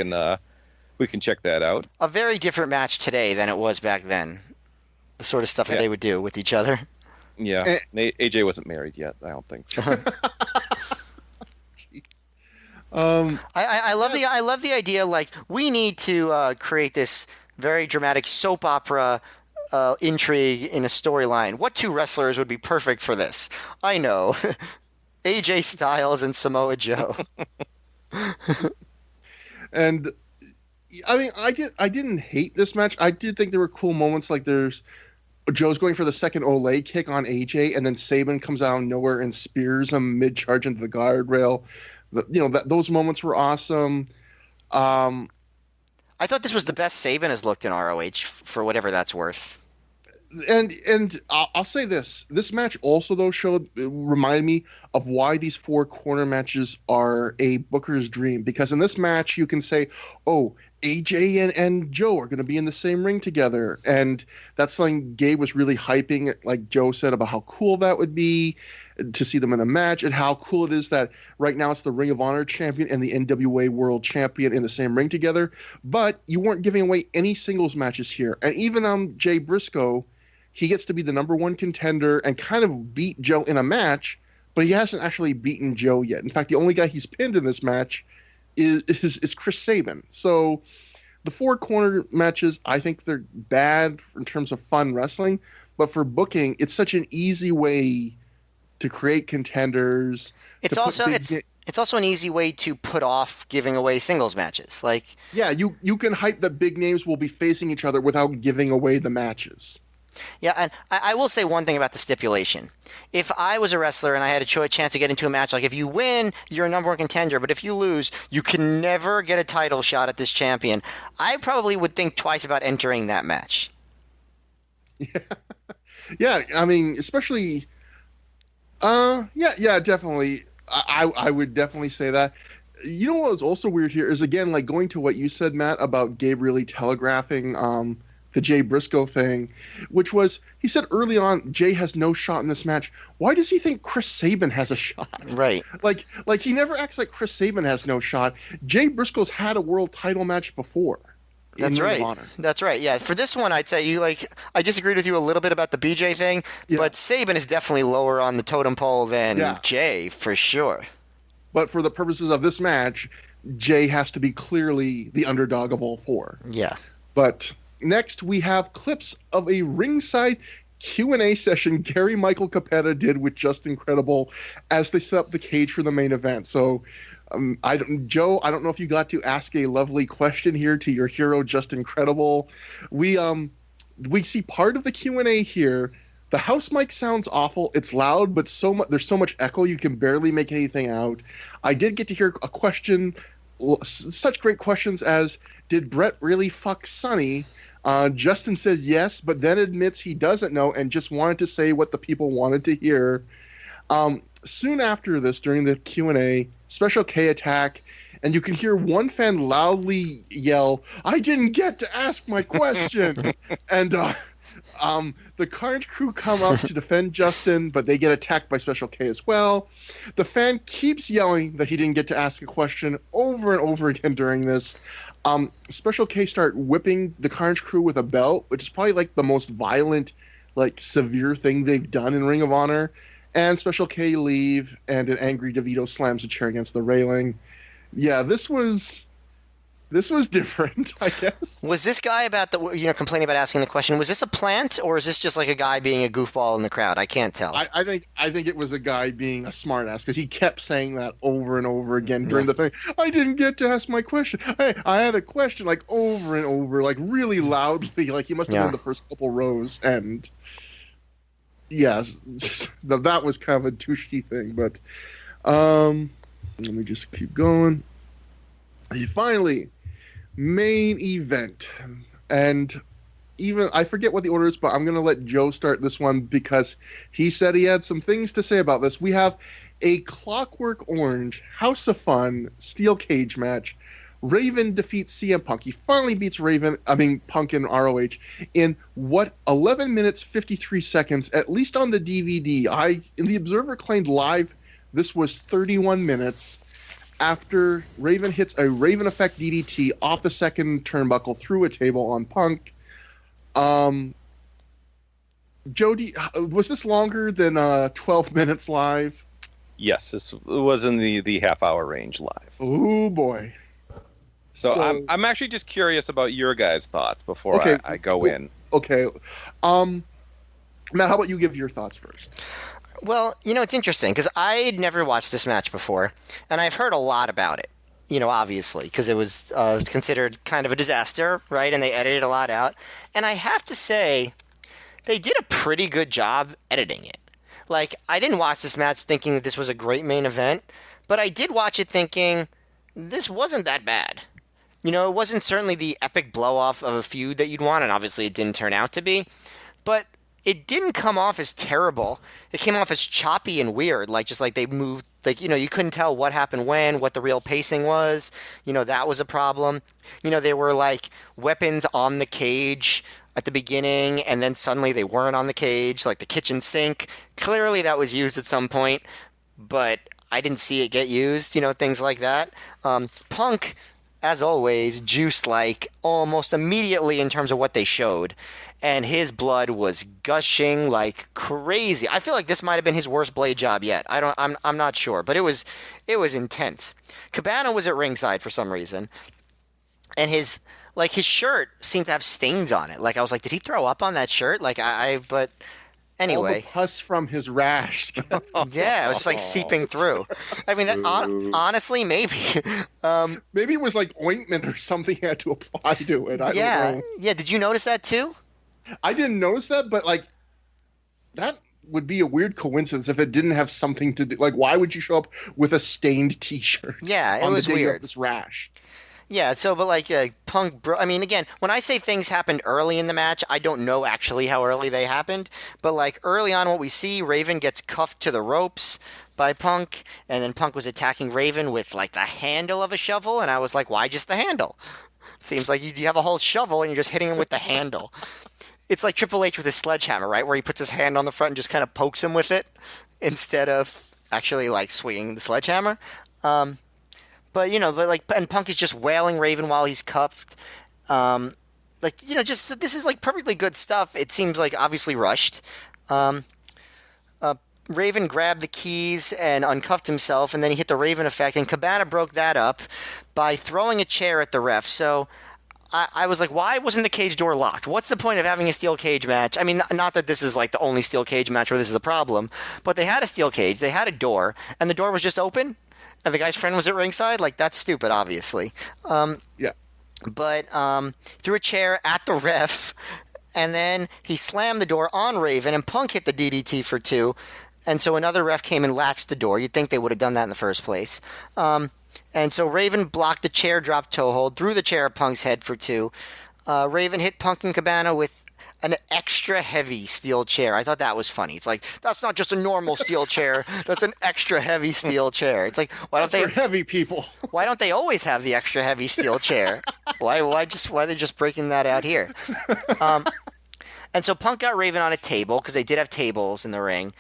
can check that out. A very different match today than it was back then. The sort of stuff that they would do with each other. Yeah, AJ wasn't married yet, I don't think so. I love the idea, like, we need to create this very dramatic soap opera intrigue in a storyline. What two wrestlers would be perfect for this? I know. AJ Styles and Samoa Joe. And I mean, I didn't hate this match. I did think there were cool moments, like Joe's going for the second Olay kick on AJ, and then Sabin comes out of nowhere and spears him mid-charge into the guardrail. Those moments were awesome. I thought this was the best Sabin has looked in ROH for whatever that's worth. And I'll say this match also, though, reminded me of why these four corner matches are a booker's dream. Because in this match, you can say, oh, AJ and Joe are going to be in the same ring together. And that's something Gabe was really hyping, like Joe said, about how cool that would be to see them in a match, and how cool it is that right now it's the Ring of Honor champion and the NWA World Champion in the same ring together. But you weren't giving away any singles matches here. And even Jay Briscoe, he gets to be the number one contender and kind of beat Joe in a match, but he hasn't actually beaten Joe yet. In fact, the only guy he's pinned in this match is Chris Sabin. So the four corner matches, I think they're bad in terms of fun wrestling, but for booking, it's such an easy way to create contenders. It's also an easy way to put off giving away singles matches. Like, yeah, you can hype that big names will be facing each other without giving away the matches. Yeah, and I will say one thing about the stipulation. If I was a wrestler and I had a chance to get into a match, like if you win, you're a number one contender, but if you lose, you can never get a title shot at this champion, I probably would think twice about entering that match. Yeah, I mean, especially... Yeah, definitely. I would definitely say that. You know what was also weird here is, again, like going to what you said, Matt, about Gabe really telegraphing the Jay Briscoe thing, which was, he said early on, Jay has no shot in this match. Why does he think Chris Sabin has a shot? Right. Like he never acts like Chris Sabin has no shot. Jay Briscoe's had a world title match before. That's right. That's right. Yeah. For this one, I'd say I disagreed with you a little bit about the BJ thing, but Sabin is definitely lower on the totem pole than Jay, for sure. But for the purposes of this match, Jay has to be clearly the underdog of all four. Yeah. But next, we have clips of a ringside Q&A session Gary Michael Capetta did with Justin Credible as they set up the cage for the main event. So, Joe, I don't know if you got to ask a lovely question here to your hero, Justin Credible. We see part of the Q&A here. The house mic sounds awful. It's loud, but there's so much echo you can barely make anything out. I did get to hear a question, such great questions as, did Brett really fuck Sonny? Justin says yes, but then admits he doesn't know and just wanted to say what the people wanted to hear. Soon after this, during the Q&A, Special K attack, and you can hear one fan loudly yell, "I didn't get to ask my question!" And the Carnage crew come up to defend Justin, but they get attacked by Special K as well. The fan keeps yelling that he didn't get to ask a question over and over again during this. Special K start whipping the Carnage crew with a belt, which is probably like the most violent, like severe thing they've done in Ring of Honor. And Special K leave, and an angry DeVito slams a chair against the railing. Yeah, this was This was different, I guess. Was this guy about complaining about asking the question, was this a plant or is this just like a guy being a goofball in the crowd? I can't tell. I think it was a guy being a smartass because he kept saying that over and over again during the thing. I didn't get to ask my question. Hey, I had a question like over and over, like really loudly, like he must have been in the first couple rows. And yes, that was kind of a douchey thing. But let me just keep going. Finally, main event. And even I forget what the order is, but I'm going to let Joe start this one because he said he had some things to say about this. We have a Clockwork Orange House of Fun steel cage match. Raven defeats CM Punk. He finally beats Punk in ROH in 11 minutes 53 seconds, at least on the DVD. In the Observer claimed live this was 31 minutes. After Raven hits a Raven Effect DDT off the second turnbuckle through a table on Punk. Jody, was this longer than 12 minutes live? Yes, this was in the half-hour range live. Oh, boy. So I'm actually just curious about your guys' thoughts before I go in. Okay. Matt, how about you give your thoughts first? Well, it's interesting because I'd never watched this match before, and I've heard a lot about it, obviously, because it was considered kind of a disaster, right? And they edited a lot out. And I have to say, they did a pretty good job editing it. Like, I didn't watch this match thinking that this was a great main event, but I did watch it thinking this wasn't that bad. It wasn't certainly the epic blow-off of a feud that you'd want, and obviously it didn't turn out to be, but it didn't come off as terrible. It came off as choppy and weird, just like they moved, you couldn't tell what happened when, what the real pacing was. That was a problem. There were like weapons on the cage at the beginning, and then suddenly they weren't on the cage, like the kitchen sink. Clearly that was used at some point, but I didn't see it get used, things like that. Punk, as always, juiced like almost immediately in terms of what they showed. And his blood was gushing like crazy. I feel like this might have been his worst blade job yet. I'm not sure, but it was intense. Cabana was at ringside for some reason, and his shirt seemed to have stains on it. Like I was like, did he throw up on that shirt? But anyway, all the pus from his rash. Yeah, it was like seeping through. I mean, honestly, maybe. Maybe it was like ointment or something he had to apply to it. I don't know. Yeah. Did you notice that too? I didn't notice that, but that would be a weird coincidence if it didn't have something to do. Like, why would you show up with a stained T-shirt? Yeah, it on was the day weird. Of this rash. Yeah, so but Punk. I mean, again, when I say things happened early in the match, I don't know actually how early they happened. But early on, what we see, Raven gets cuffed to the ropes by Punk, and then Punk was attacking Raven with the handle of a shovel, and I was like, why just the handle? It seems like you have a whole shovel and you're just hitting him with the handle. It's like Triple H with his sledgehammer, right? Where he puts his hand on the front and just kind of pokes him with it instead of actually swinging the sledgehammer. And Punk is just wailing Raven while he's cuffed. This is perfectly good stuff. It seems obviously rushed. Raven grabbed the keys and uncuffed himself, and then he hit the Raven effect, and Cabana broke that up by throwing a chair at the ref. So I was like, why wasn't the cage door locked? What's the point of having a steel cage match? I mean, not that this is the only steel cage match where this is a problem, but they had a steel cage, they had a door, and the door was just open, and the guy's friend was at ringside? That's stupid, obviously. Yeah. But threw a chair at the ref, and then he slammed the door on Raven, and Punk hit the DDT for 2, and so another ref came and latched the door. You'd think they would have done that in the first place. And so Raven blocked the chair drop toe hold, threw the chair at Punk's head for 2. Raven hit Punk and Cabana with an extra heavy steel chair. I thought that was funny. It's that's not just a normal steel chair. That's an extra heavy steel chair. It's why don't That's for heavy people? Why don't they always have the extra heavy steel chair? Why are they just breaking that out here? And so Punk got Raven on a table because they did have tables in the ring.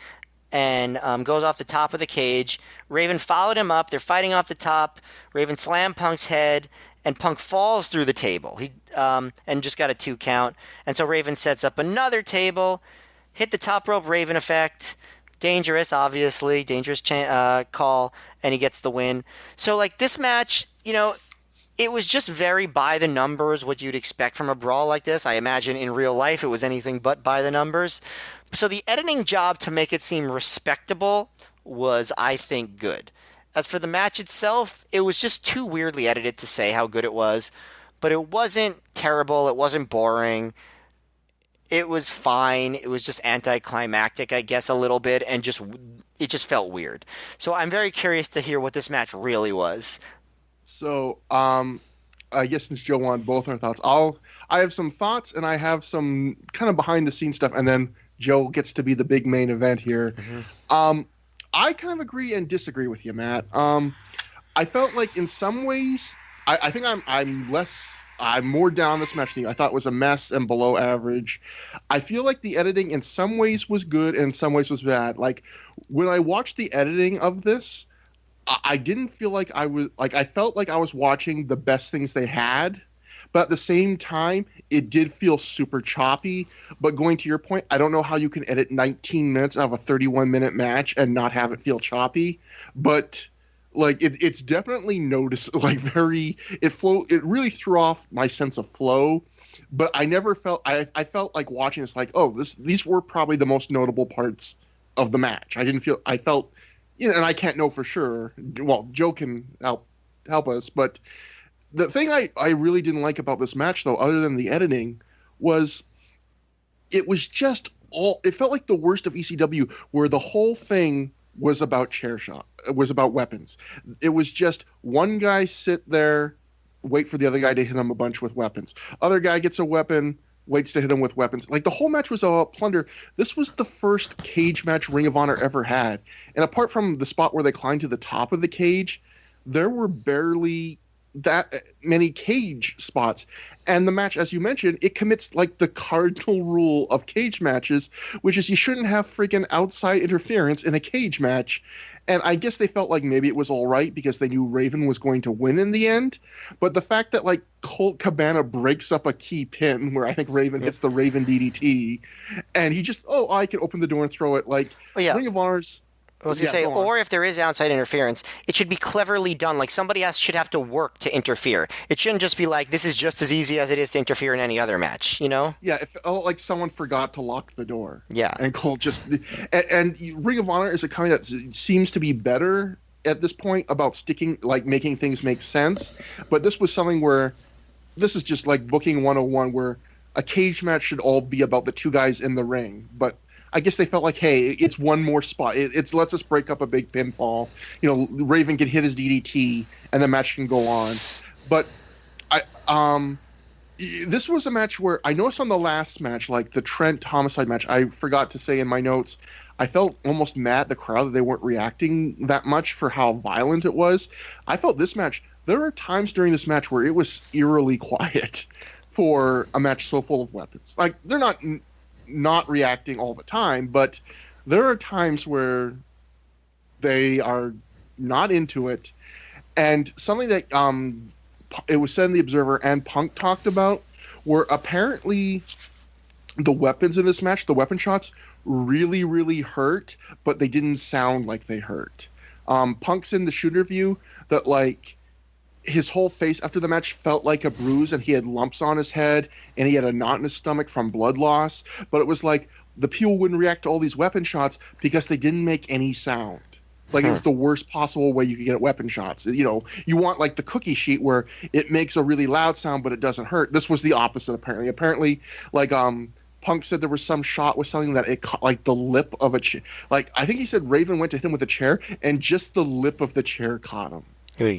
And goes off the top of the cage. Raven followed him up. They're fighting off the top. Raven slammed Punk's head, and Punk falls through the table. He and just got a 2 count. And so Raven sets up another table, hit the top rope Raven effect. Dangerous, obviously. Dangerous call, and he gets the win. So, this match, It was just very by the numbers, what you'd expect from a brawl like this. I imagine in real life it was anything but by the numbers. So the editing job to make it seem respectable was, I think, good. As for the match itself, it was just too weirdly edited to say how good it was. But it wasn't terrible, it wasn't boring. It was fine. It was just anticlimactic, I guess, a little bit, and it just felt weird. So I'm very curious to hear what this match really was. So, I guess since Joe wanted both our thoughts, I have some thoughts and I have some kind of behind the scenes stuff, and then Joe gets to be the big main event here. I kind of agree and disagree with you, Matt. I felt like in some ways, I think I'm more down on this match than you. I thought it was a mess and below average. I feel like the editing in some ways was good and in some ways was bad. Like when I watched the editing of this, I didn't feel like I felt like I was watching the best things they had, but at the same time, it did feel super choppy. But going to your point, I don't know how you can edit 19 minutes out of a 31-minute match and not have it feel choppy. But like it's definitely noticed. Like it really threw off my sense of flow. But I never felt I felt like watching this like, oh, these were probably the most notable parts of the match. I felt. And I can't know for sure. Well, Joe can help us. But the thing I really didn't like about this match, though, other than the editing, was it was just it felt like the worst of ECW, where the whole thing was about chair shot. It was about weapons. It was just one guy sit there, wait for the other guy to hit him a bunch with weapons. Other guy gets a weapon, waits to hit him with weapons. Like the whole match was all plunder. This was the first cage match Ring of Honor ever had. And apart from the spot where they climbed to the top of the cage, there were barely that many cage spots. And the match, as you mentioned, it commits like the cardinal rule of cage matches, which is you shouldn't have freaking outside interference in a cage match. And I guess they felt like maybe it was all right because they knew Raven was going to win in the end. But the fact that like Colt Cabana breaks up a key pin where I think Raven hits the Raven DDT, and he just, I can open the door and throw it. Like Ring of Honor's. I was going to say, or if there is outside interference, it should be cleverly done. Like somebody else should have to work to interfere. It shouldn't just be like, this is just as easy as it is to interfere in any other match, you know? Yeah, it felt like someone forgot to lock the door. Yeah. And Cole just... And Ring of Honor is a company that seems to be better at this point about making things make sense. But this was something where... This is just like booking 101, where a cage match should all be about the two guys in the ring. But I guess they felt like, hey, it's one more spot. It's lets us break up a big pinfall. Raven can hit his DDT, and the match can go on. But this was a match where I noticed on the last match, like the Trent Homicide match, I forgot to say in my notes, I felt almost mad at the crowd that they weren't reacting that much for how violent it was. I felt this match, there were times during this match where it was eerily quiet for a match so full of weapons. Like, they're not reacting all the time, but there are times where they are not into it. And something that it was said in the Observer and Punk talked about were apparently the weapons in this match, the weapon shots, really, really hurt, but they didn't sound like they hurt. Punk's in the shoot interview that like his whole face after the match felt like a bruise, and he had lumps on his head, and he had a knot in his stomach from blood loss. But it was like the people wouldn't react to all these weapon shots because they didn't make any sound. Like it was the worst possible way you could get weapon shots. You want like the cookie sheet where it makes a really loud sound, but it doesn't hurt. This was the opposite, apparently. Apparently, like Punk said there was some shot with something that it caught like the lip of a chair. Like I think he said Raven went to hit him with a chair, and just the lip of the chair caught him.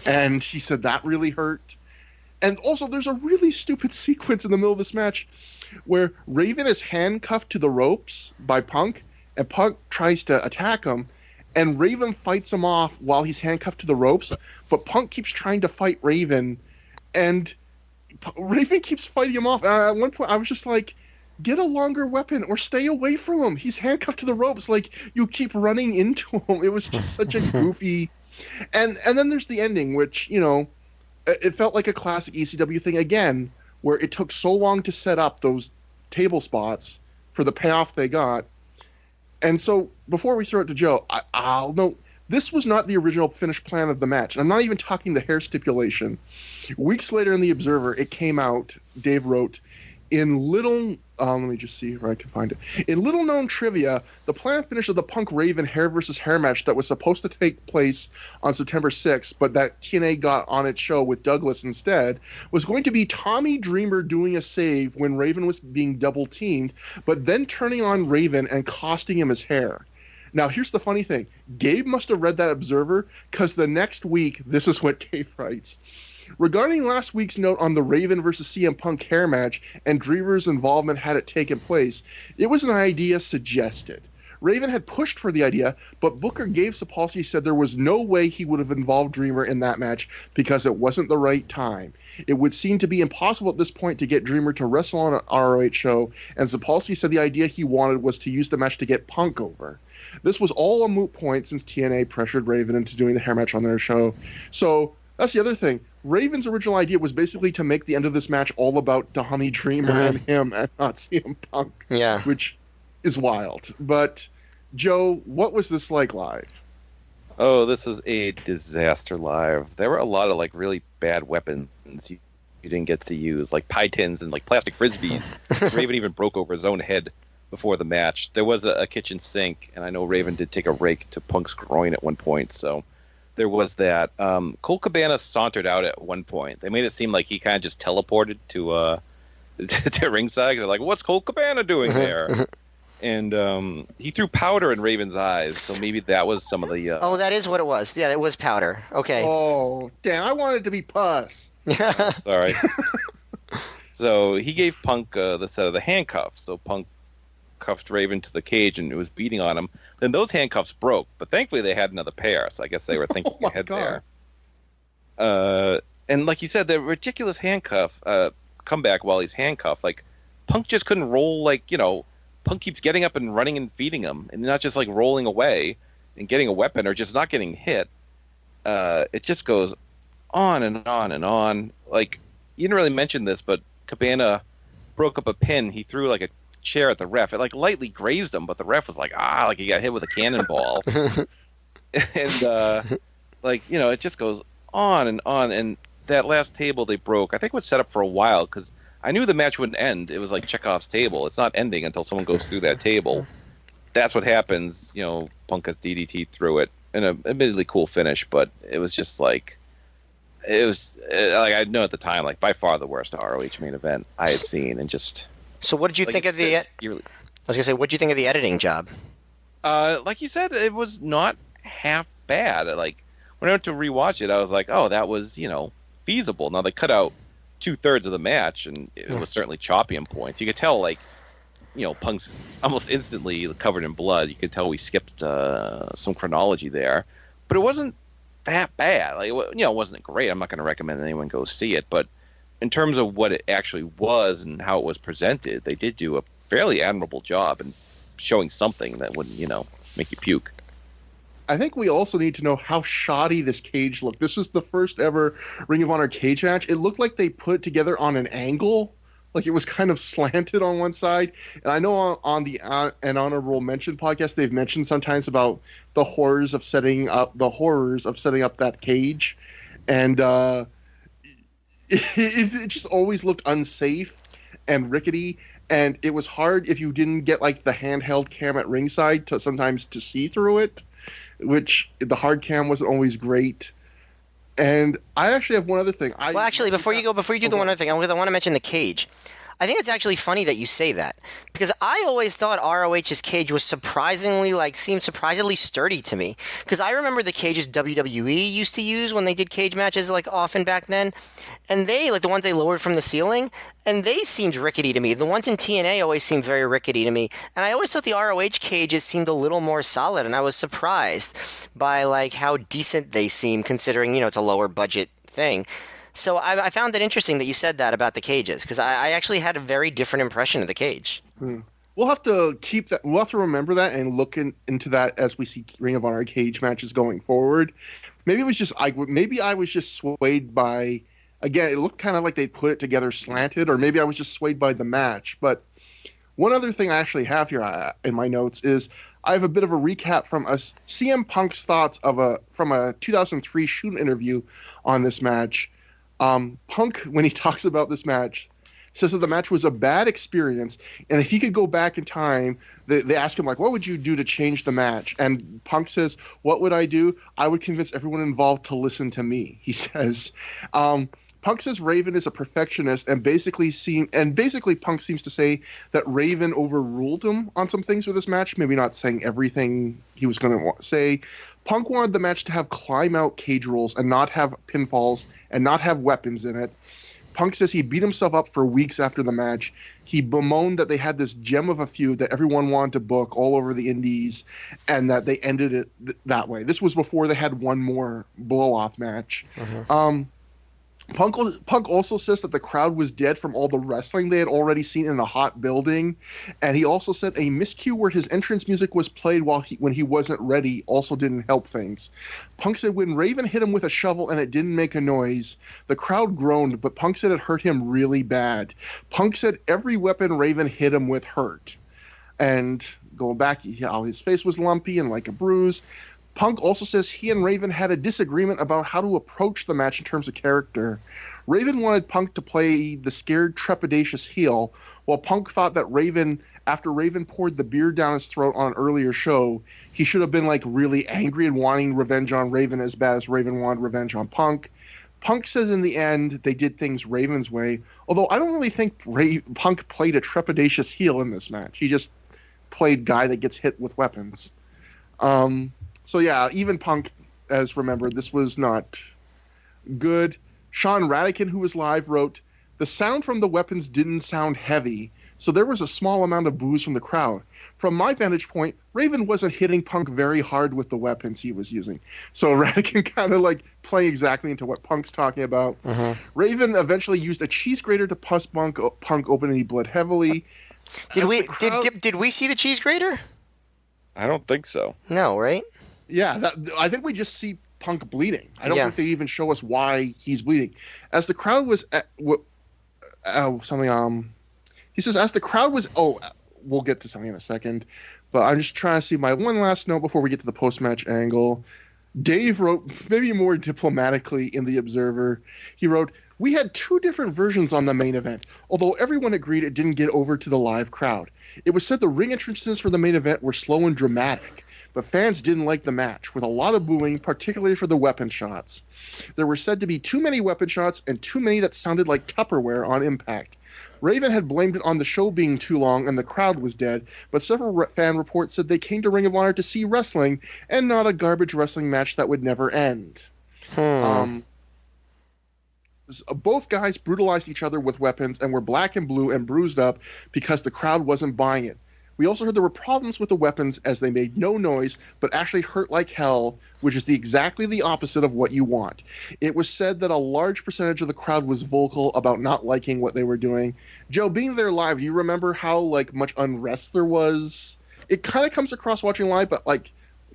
And he said that really hurt. And also, there's a really stupid sequence in the middle of this match where Raven is handcuffed to the ropes by Punk, and Punk tries to attack him, and Raven fights him off while he's handcuffed to the ropes, but Punk keeps trying to fight Raven, and Raven keeps fighting him off. At one point, I was just like, get a longer weapon or stay away from him. He's handcuffed to the ropes. Like, you keep running into him. It was just such a goofy... And then there's the ending, which, it felt like a classic ECW thing again, where it took so long to set up those table spots for the payoff they got. And so before we throw it to Joe, I'll note This was not the original finished plan of the match. I'm not even talking the hair stipulation. Weeks later in The Observer, it came out, Dave wrote, in little, let me just see where I can find it. In little known trivia, the planned finish of the Punk Raven hair versus hair match that was supposed to take place on September 6th, but that TNA got on its show with Douglas instead, was going to be Tommy Dreamer doing a save when Raven was being double teamed, but then turning on Raven and costing him his hair. Now, here's the funny thing. Gabe must have read that Observer, because the next week, this is what Dave writes. Regarding last week's note on the Raven versus CM Punk hair match and Dreamer's involvement had it taken place, it was an idea suggested. Raven had pushed for the idea, but Booker Gabe Sapolsky said there was no way he would have involved Dreamer in that match because it wasn't the right time. It would seem to be impossible at this point to get Dreamer to wrestle on an ROH show, and Sapolsky said the idea he wanted was to use the match to get Punk over. This was all a moot point since TNA pressured Raven into doing the hair match on their show. So that's the other thing. Raven's original idea was basically to make the end of this match all about Tommy Dreamer and him and not CM Punk. Yeah. Which is wild. But, Joe, what was this like live? Oh, this is a disaster live. There were a lot of, like, really bad weapons you didn't get to use, like pie tins and, like, plastic frisbees. Raven even broke over his own head before the match. There was a kitchen sink, and I know Raven did take a rake to Punk's groin at one point, so there was that. Colt Cabana sauntered out at one point. They made it seem like he kind of just teleported to to ringside. They're like, "What's Colt Cabana doing there?" And he threw powder in Raven's eyes, so maybe that was some of the. Oh, that is what it was. Yeah, it was powder. Okay. Oh, damn! I wanted it to be pus. Sorry. So he gave Punk the set of the handcuffs. So Punk cuffed Raven to the cage and it was beating on him. Then those handcuffs broke, but thankfully they had another pair, so I guess they were thinking ahead there. And like you said, the ridiculous handcuff comeback while he's handcuffed, like Punk just couldn't roll. Like, you know, Punk keeps getting up and running and feeding him, and not just like rolling away and getting a weapon or just not getting hit. It just goes on and on and on. Like, you didn't really mention this, but Cabana broke up a pin. He threw like a chair at the ref. It like lightly grazed him, but the ref was like, like he got hit with a cannonball. And like, you know, it just goes on and on. And that last table they broke, I think was set up for a while because I knew the match wouldn't end. It was like Chekhov's table. It's not ending until someone goes through that table. That's what happens. You know, Punk gets DDT through it. And an admittedly cool finish, but it was just like, it was like I know at the time, like by far the worst ROH main event I had seen, and just. So what did you think of the? I was gonna say, what did you think of the editing job? Like you said, it was not half bad. Like when I went to rewatch it, I was like, oh, that was, you know, feasible. Now they cut out 2/3 of the match, and it was certainly choppy in points. You could tell, like, you know, Punk's almost instantly covered in blood. You could tell we skipped some chronology there, but it wasn't that bad. Like, you know, it wasn't great. I'm not going to recommend anyone go see it, but in terms of what it actually was and how it was presented, they did do a fairly admirable job in showing something that wouldn't, you know, make you puke. I think we also need to know how shoddy this cage looked. This was the first ever Ring of Honor cage match. It looked like they put it together on an angle. Like it was kind of slanted on one side. And I know on the An Honorable Mention podcast, they've mentioned sometimes about the horrors of setting up that cage. And it just always looked unsafe and rickety. And it was hard if you didn't get like the handheld cam at ringside to sometimes to see through it, which the hard cam wasn't always great. And I actually have one other thing. Before you do the one other thing, I want to mention the cage. I think it's actually funny that you say that, because I always thought ROH's cage was seemed surprisingly sturdy to me. Because I remember the cages WWE used to use when they did cage matches like often back then, and they, like the ones they lowered from the ceiling, and they seemed rickety to me. The ones in TNA always seemed very rickety to me, and I always thought the ROH cages seemed a little more solid, and I was surprised by like how decent they seem considering, you know, it's a lower budget thing. So I found it interesting that you said that about the cages, because I actually had a very different impression of the cage. We'll have to keep that. We'll have to remember that and look into that as we see Ring of Honor cage matches going forward. Maybe it was just I was just swayed by. Again, it looked kind of like they put it together slanted, or maybe I was just swayed by the match. But one other thing I actually have here in my notes is I have a bit of a recap from CM Punk's thoughts from a 2003 shoot interview on this match. Punk, when he talks about this match, says that the match was a bad experience, and if he could go back in time, they ask him, like, what would you do to change the match? And Punk says, what would I do? I would convince everyone involved to listen to me, he says. Punk says Raven is a perfectionist, and basically Punk seems to say that Raven overruled him on some things with this match, maybe not saying everything he was going to say. Punk wanted the match to have climb-out cage rolls and not have pinfalls and not have weapons in it. Punk says he beat himself up for weeks after the match. He bemoaned that they had this gem of a feud that everyone wanted to book all over the indies, and that they ended it that way. This was before they had one more blow-off match. Punk also says that the crowd was dead from all the wrestling they had already seen in a hot building, and he also said a miscue where his entrance music was played when he wasn't ready also didn't help things. Punk said when Raven hit him with a shovel and it didn't make a noise, the crowd groaned, but Punk said it hurt him really bad. Punk said every weapon Raven hit him with hurt. And going back, his face was lumpy and like a bruise. Punk also says he and Raven had a disagreement about how to approach the match in terms of character. Raven wanted Punk to play the scared, trepidatious heel, while Punk thought that after Raven poured the beer down his throat on an earlier show, he should have been like really angry and wanting revenge on Raven as bad as Raven wanted revenge on Punk. Punk says in the end they did things Raven's way, although I don't really think Punk played a trepidatious heel in this match. He just played guy that gets hit with weapons. So yeah, even Punk has remembered this was not good. Sean Radican, who was live, wrote, the sound from the weapons didn't sound heavy, so there was a small amount of boos from the crowd. From my vantage point, Raven wasn't hitting Punk very hard with the weapons he was using. So Radican kind of like playing exactly into what Punk's talking about. Raven eventually used a cheese grater to push Punk open, and he bled heavily. Did we see the cheese grater? I don't think so. No, right? Yeah, I think we just see Punk bleeding. I don't think they even show us why he's bleeding. As the crowd was he says as the crowd was we'll get to something in a second, but I'm just trying to see my one last note before we get to the post-match angle. Dave wrote, maybe more diplomatically in The Observer, he wrote, we had two different versions on the main event, although everyone agreed it didn't get over to the live crowd. It was said the ring entrances for the main event were slow and dramatic, but fans didn't like the match, with a lot of booing, particularly for the weapon shots. There were said to be too many weapon shots and too many that sounded like Tupperware on Impact. Raven had blamed it on the show being too long and the crowd was dead, but several fan reports said they came to Ring of Honor to see wrestling and not a garbage wrestling match that would never end. Both guys brutalized each other with weapons and were black and blue and bruised up because the crowd wasn't buying it. We also heard there were problems with the weapons as they made no noise but actually hurt like hell, which is exactly the opposite of what you want. It was said that a large percentage of the crowd was vocal about not liking what they were doing. Joe, being there live, do you remember how much unrest there was? It kind of comes across watching live, but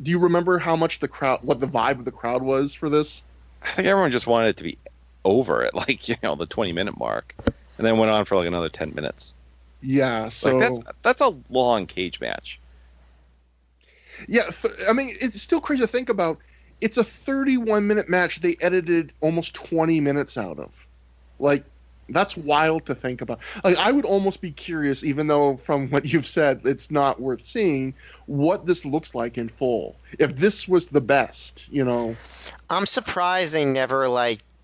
do you remember how much what the vibe of the crowd was for this? I think everyone just wanted it to be over at the 20-minute mark, and then went on for another 10 minutes. Yeah, so that's a long cage match. Yeah, it's still crazy to think about. It's a 31-minute match they edited almost 20 minutes out of. That's wild to think about. I would almost be curious, even though from what you've said, it's not worth seeing, what this looks like in full. If this was the best, I'm surprised they never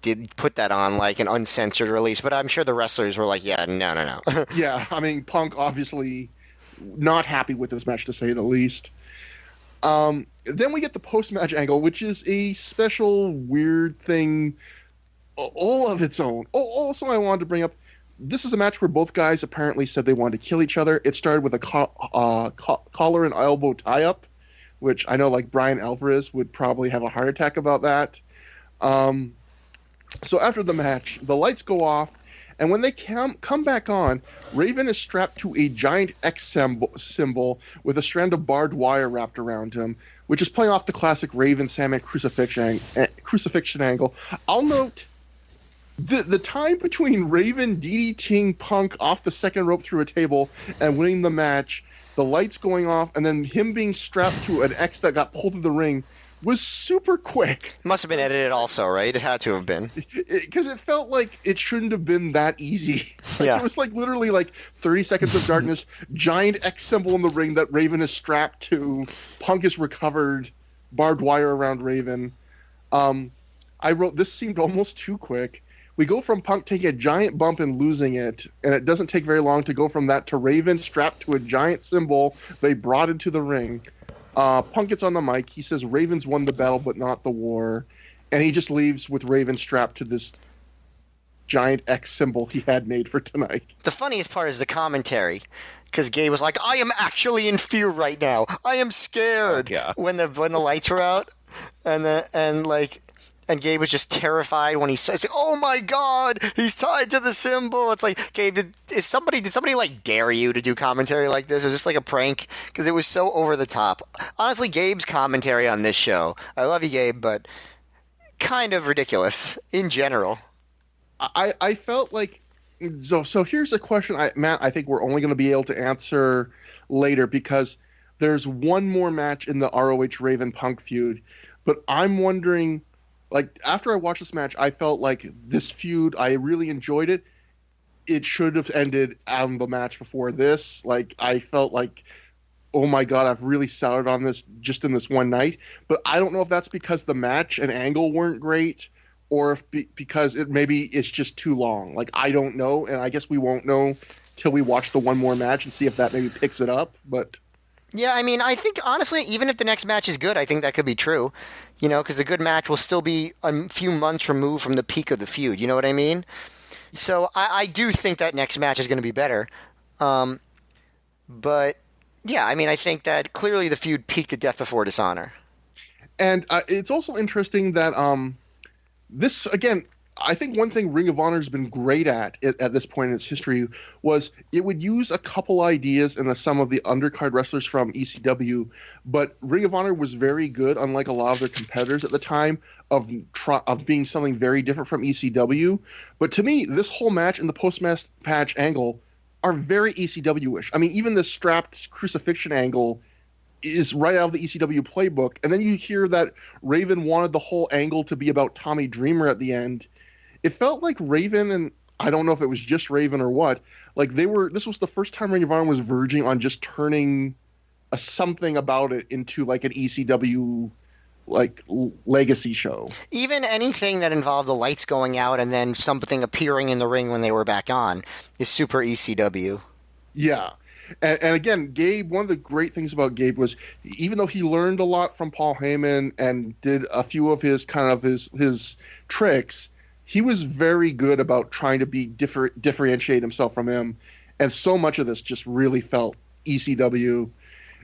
did put that on an uncensored release, but I'm sure the wrestlers were yeah, no. Yeah, Punk obviously not happy with this match, to say the least. Then we get the post-match angle, which is a special weird thing all of its own. Also, I wanted to bring up, this is a match where both guys apparently said they wanted to kill each other. It started with a collar and elbow tie-up, which I know Brian Alvarez would probably have a heart attack about that. So after the match, the lights go off, and when they come back on, Raven is strapped to a giant X symbol with a strand of barbed wire wrapped around him, which is playing off the classic Raven Sandman crucifixion angle. I'll note the time between Raven DDTing Punk off the second rope through a table and winning the match the lights going off, and then him being strapped to an X that got pulled through the ring was super quick. Must have been edited also, right? It had to have been. Because it felt like it shouldn't have been that easy. Yeah. It was like literally like 30 seconds of darkness, giant X symbol in the ring that Raven is strapped to, Punk is recovered, barbed wire around Raven. I wrote, this seemed almost too quick. We go from Punk taking a giant bump and losing it, and it doesn't take very long to go from that to Raven strapped to a giant symbol they brought into the ring. Punk gets on the mic. He says Raven's won the battle, but not the war. And he just leaves with Raven strapped to this giant X symbol he had made for tonight. The funniest part is the commentary, because Gabe was like, "I am actually in fear right now. I am scared." Yeah. When the lights were out, and Gabe was just terrified when he says, "Oh my God, he's tied to the symbol." It's like, Gabe, did somebody like dare you to do commentary like this? Or was this like a prank? Because it was so over the top. Honestly, Gabe's commentary on this show, I love you, Gabe, but kind of ridiculous in general. I felt like, so here's a question, Matt, I think we're only going to be able to answer later because there's one more match in the ROH Raven Punk feud, but I'm wondering, like, after I watched this match, I felt like this feud, I really enjoyed it. It should have ended on the match before this. Like, I felt like, oh my God, I've really soured on this just in this one night. But I don't know if that's because the match and angle weren't great, or if because maybe it's just too long. Like, I don't know, and I guess we won't know till we watch the one more match and see if that maybe picks it up. But yeah, I mean, I think, honestly, even if the next match is good, I think that could be true. You know, because a good match will still be a few months removed from the peak of the feud. You know what I mean? So I do think that next match is going to be better. But, yeah, I mean, I think that clearly the feud peaked at Death Before Dishonor. And it's also interesting that this, again, I think one thing Ring of Honor has been great at this point in its history was it would use a couple ideas in some of the undercard wrestlers from ECW, but Ring of Honor was very good, unlike a lot of their competitors at the time, of being something very different from ECW. But to me, this whole match and the post-match patch angle are very ECW-ish. I mean, even the strapped crucifixion angle is right out of the ECW playbook, and then you hear that Raven wanted the whole angle to be about Tommy Dreamer at the end. It felt like Raven, and I don't know if it was just Raven or what, like this was the first time Ring of Honor was verging on just turning something about it into like an ECW like legacy show. Even anything that involved the lights going out and then something appearing in the ring when they were back on is super ECW. Yeah. And again, Gabe, one of the great things about Gabe was, even though he learned a lot from Paul Heyman and did a few of his his tricks, he was very good about trying to be differentiate himself from him. And so much of this just really felt ECW.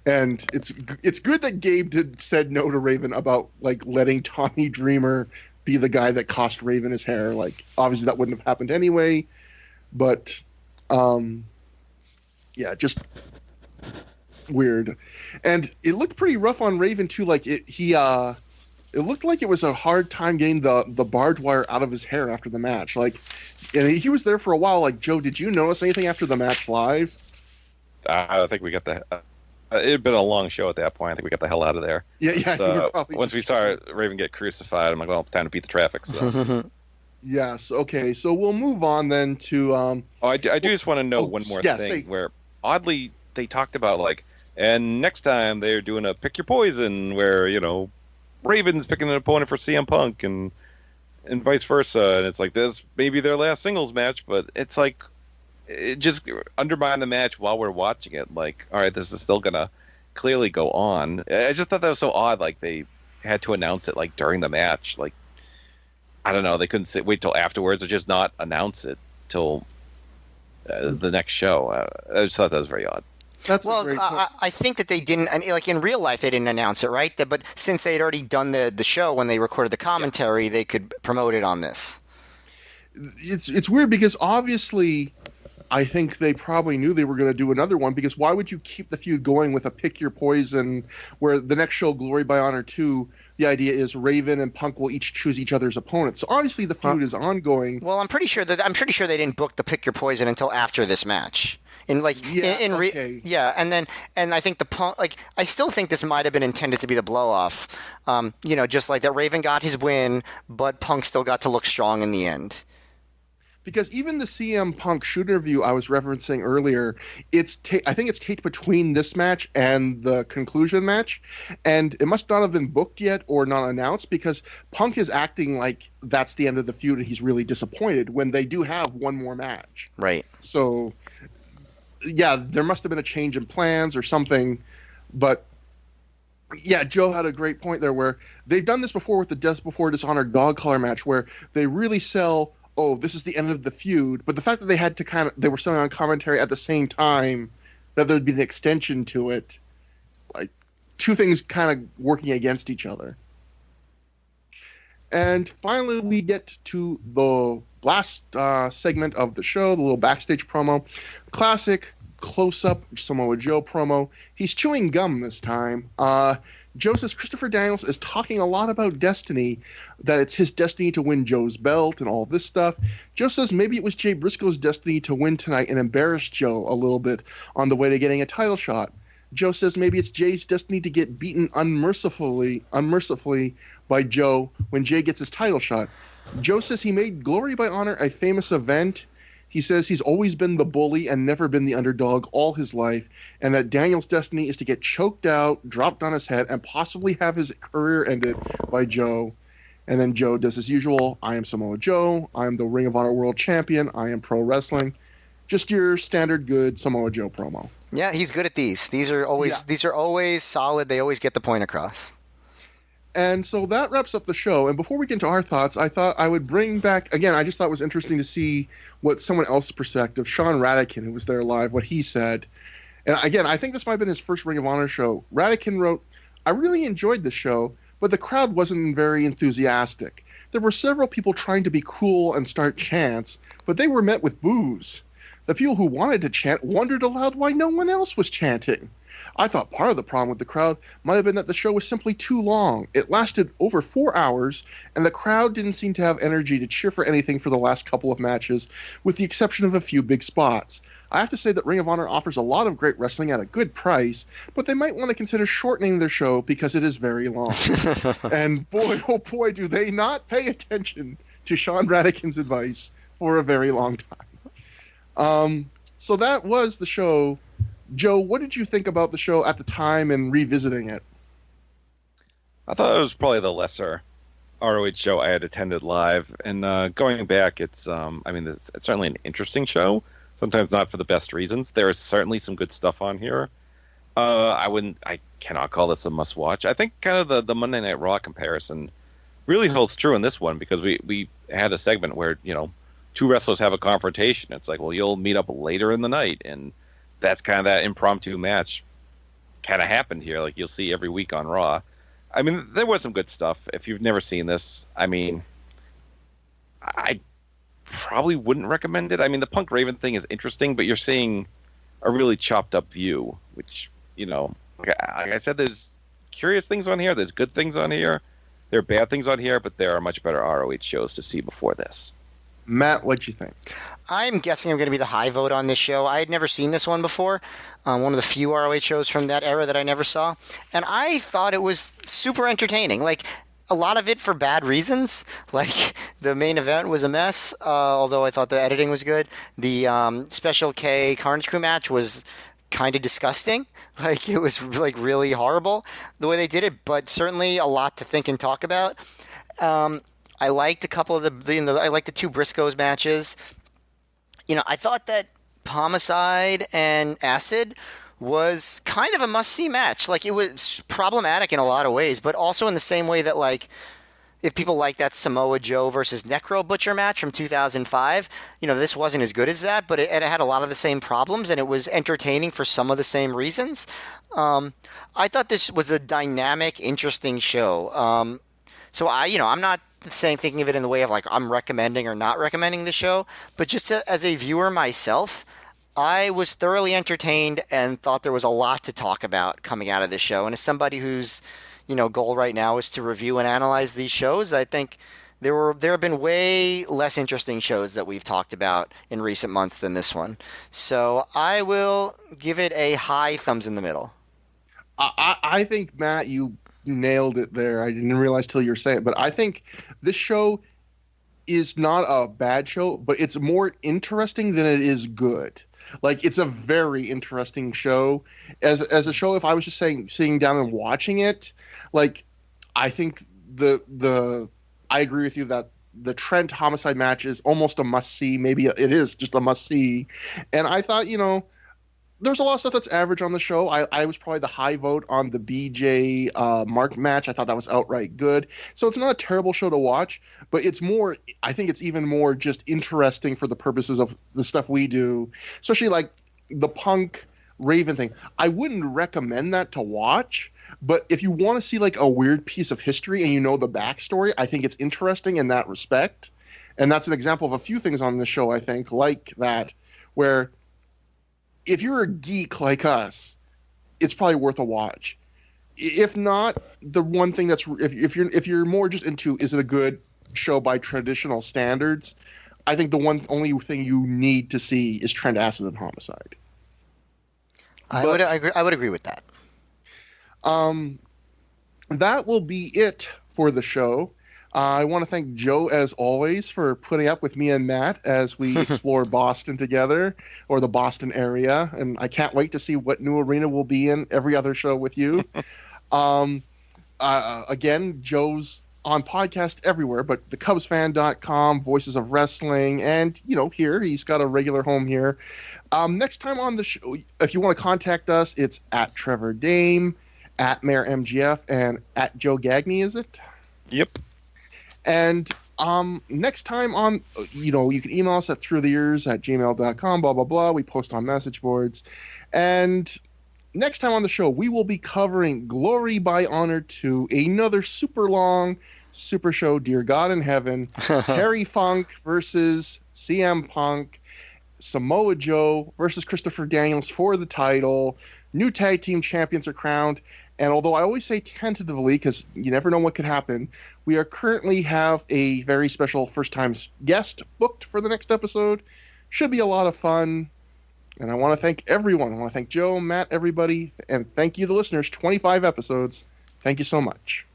And it's good that Gabe said no to Raven about like letting Tommy Dreamer be the guy that cost Raven his hair. Like, obviously that wouldn't have happened anyway, but yeah, just weird. And it looked pretty rough on Raven too. Like it looked like it was a hard time getting the barbed wire out of his hair after the match. Like, and he was there for a while. Like, Joe, did you notice anything after the match live? I think we got the. It had been a long show at that point. I think we got the hell out of there. Yeah. So once we saw Raven get crucified, I'm like, well, time to beat the traffic. So. Yes. Okay. So we'll move on then to. I do just want to know one more thing where oddly they talked about like, and next time they're doing a pick your poison where Raven's picking an opponent for CM Punk and vice versa, and it's like this maybe their last singles match, but it's like it just undermined the match while we're watching it. Like, all right, this is still gonna clearly go on. I just thought that was so odd. Like they had to announce it like during the match. Like I don't know, they couldn't wait till afterwards or just not announce it till the next show. I just thought that was very odd. That's I think that they didn't, like in real life, they didn't announce it, right? But since they had already done the show when they recorded the commentary, they could promote it on this. It's weird because obviously I think they probably knew they were going to do another one, because why would you keep the feud going with a pick your poison where the next show, Glory by Honor 2, the idea is Raven and Punk will each choose each other's opponents. So obviously the feud is ongoing. Well, I'm pretty sure they didn't book the pick your poison until after this match. And like okay. and I think the Punk, like, I still think this might have been intended to be the blow off. Just like that Raven got his win, but Punk still got to look strong in the end. Because even the CM Punk shoot interview I was referencing earlier, I think it's taped between this match and the conclusion match, and it must not have been booked yet or not announced, because Punk is acting like that's the end of the feud and he's really disappointed when they do have one more match. Right. So, yeah, there must have been a change in plans or something, but yeah, Joe had a great point there where they've done this before with the Death Before Dishonor dog collar match where they really sell, oh, this is the end of the feud. But the fact that they had to they were selling on commentary at the same time that there'd be an extension to it, like two things kind of working against each other. And finally, we get to the last segment of the show, the little backstage promo. Classic close-up Samoa Joe promo. He's chewing gum this time. Joe says Christopher Daniels is talking a lot about destiny, that it's his destiny to win Joe's belt and all this stuff. Joe says maybe it was Jay Briscoe's destiny to win tonight and embarrass Joe a little bit on the way to getting a title shot. Joe says maybe it's Jay's destiny to get beaten unmercifully by Joe when Jay gets his title shot. Joe says he made Glory by Honor a famous event. He says he's always been the bully and never been the underdog all his life, and that Daniel's destiny is to get choked out, dropped on his head, and possibly have his career ended by Joe. And then Joe does his usual, I am Samoa Joe, I am the Ring of Honor World Champion, I am pro wrestling. Just your standard good Samoa Joe promo. Yeah, he's good at these. These are always solid. They always get the point across. And so that wraps up the show. And before we get into our thoughts, I thought I would bring back, again, I just thought it was interesting to see what someone else's perspective, Sean Radican, who was there live, what he said. And again, I think this might have been his first Ring of Honor show. Radican wrote, I really enjoyed the show, but the crowd wasn't very enthusiastic. There were several people trying to be cool and start chants, but they were met with boos. The people who wanted to chant wondered aloud why no one else was chanting. I thought part of the problem with the crowd might have been that the show was simply too long. It lasted over 4 hours, and the crowd didn't seem to have energy to cheer for anything for the last couple of matches, with the exception of a few big spots. I have to say that Ring of Honor offers a lot of great wrestling at a good price, but they might want to consider shortening their show because it is very long. And boy, oh boy, do they not pay attention to Sean Radican's advice for a very long time. So that was the show. Joe, what did you think about the show at the time and revisiting it? I thought it was probably the lesser ROH show I had attended live. And going back, it's certainly an interesting show. Sometimes not for the best reasons. There is certainly some good stuff on here. I cannot call this a must-watch. I think kind of the Monday Night Raw comparison really holds true in this one, because we had a segment where, two wrestlers have a confrontation. It's like, well, you'll meet up later in the night, and that's kind of that impromptu match kind of happened here, like you'll see every week on Raw. I mean, there was some good stuff. If you've never seen this, I mean, I probably wouldn't recommend it. I mean, the Punk Raven thing is interesting, but you're seeing a really chopped up view, which, like I said, there's curious things on here. There's good things on here. There are bad things on here, but there are much better ROH shows to see before this. Matt, what'd you think? I'm guessing I'm going to be the high vote on this show. I had never seen this one before. One of the few ROH shows from that era that I never saw. And I thought it was super entertaining. Like, a lot of it for bad reasons. Like, the main event was a mess, although I thought the editing was good. The Special K Carnage Crew match was kind of disgusting. Like, it was like really horrible the way they did it, but certainly a lot to think and talk about. I liked a couple of I liked the two Briscoes matches. I thought that Homicide and Acid was kind of a must-see match. Like, it was problematic in a lot of ways, but also in the same way that, like, if people like that Samoa Joe versus Necro Butcher match from 2005, this wasn't as good as that, but it had a lot of the same problems, and it was entertaining for some of the same reasons. I thought this was a dynamic, interesting show. So I'm not thinking of it in the way of like I'm recommending or not recommending the show, but just as a viewer myself, I was thoroughly entertained and thought there was a lot to talk about coming out of this show. And as somebody whose goal right now is to review and analyze these shows, I think There have been way less interesting shows that we've talked about in recent months than this one. So I will give it a high thumbs in the middle. I think, Matt, you nailed it there. I didn't realize till you were saying it, but I think this show is not a bad show, but it's more interesting than it is good. Like, it's a very interesting show. As a show, if I was just sitting down and watching it, like, I think I agree with you that the Trent Homicide match is almost a must-see. Maybe it is just a must-see. And I thought, there's a lot of stuff that's average on the show. I was probably the high vote on the BJ Mark match. I thought that was outright good. So it's not a terrible show to watch, but I think it's even more just interesting for the purposes of the stuff we do, especially like the Punk Raven thing. I wouldn't recommend that to watch, but if you want to see like a weird piece of history and the backstory, I think it's interesting in that respect. And that's an example of a few things on this show, I think, like that, where if you're a geek like us, it's probably worth a watch. If not, the one thing that's if you're more just into, is it a good show by traditional standards, I think the only thing you need to see is Trent Acid and Homicide. I would agree with that. That will be it for the show. I want to thank Joe, as always, for putting up with me and Matt as we explore Boston together, or the Boston area. And I can't wait to see what new arena we'll be in every other show with you. Again, Joe's on podcast everywhere, but thecubsfan.com, Voices of Wrestling, and, here, he's got a regular home here. Next time on the show, if you want to contact us, it's at Trevor Dame, at Mayor MGF, and at Joe Gagne, is it? Yep. And next time on, you can email us at ThROH@gmail.com, blah, blah, blah. We post on message boards. And next time on the show, we will be covering Glory by Honor 2, another super long super show, Dear God in Heaven. Terry Funk versus CM Punk. Samoa Joe versus Christopher Daniels for the title. New tag team champions are crowned. And although I always say tentatively, because you never know what could happen, we are currently have a very special first-time guest booked for the next episode. Should be a lot of fun. And I want to thank everyone. I want to thank Joe, Matt, everybody. And thank you, the listeners. 25 episodes. Thank you so much.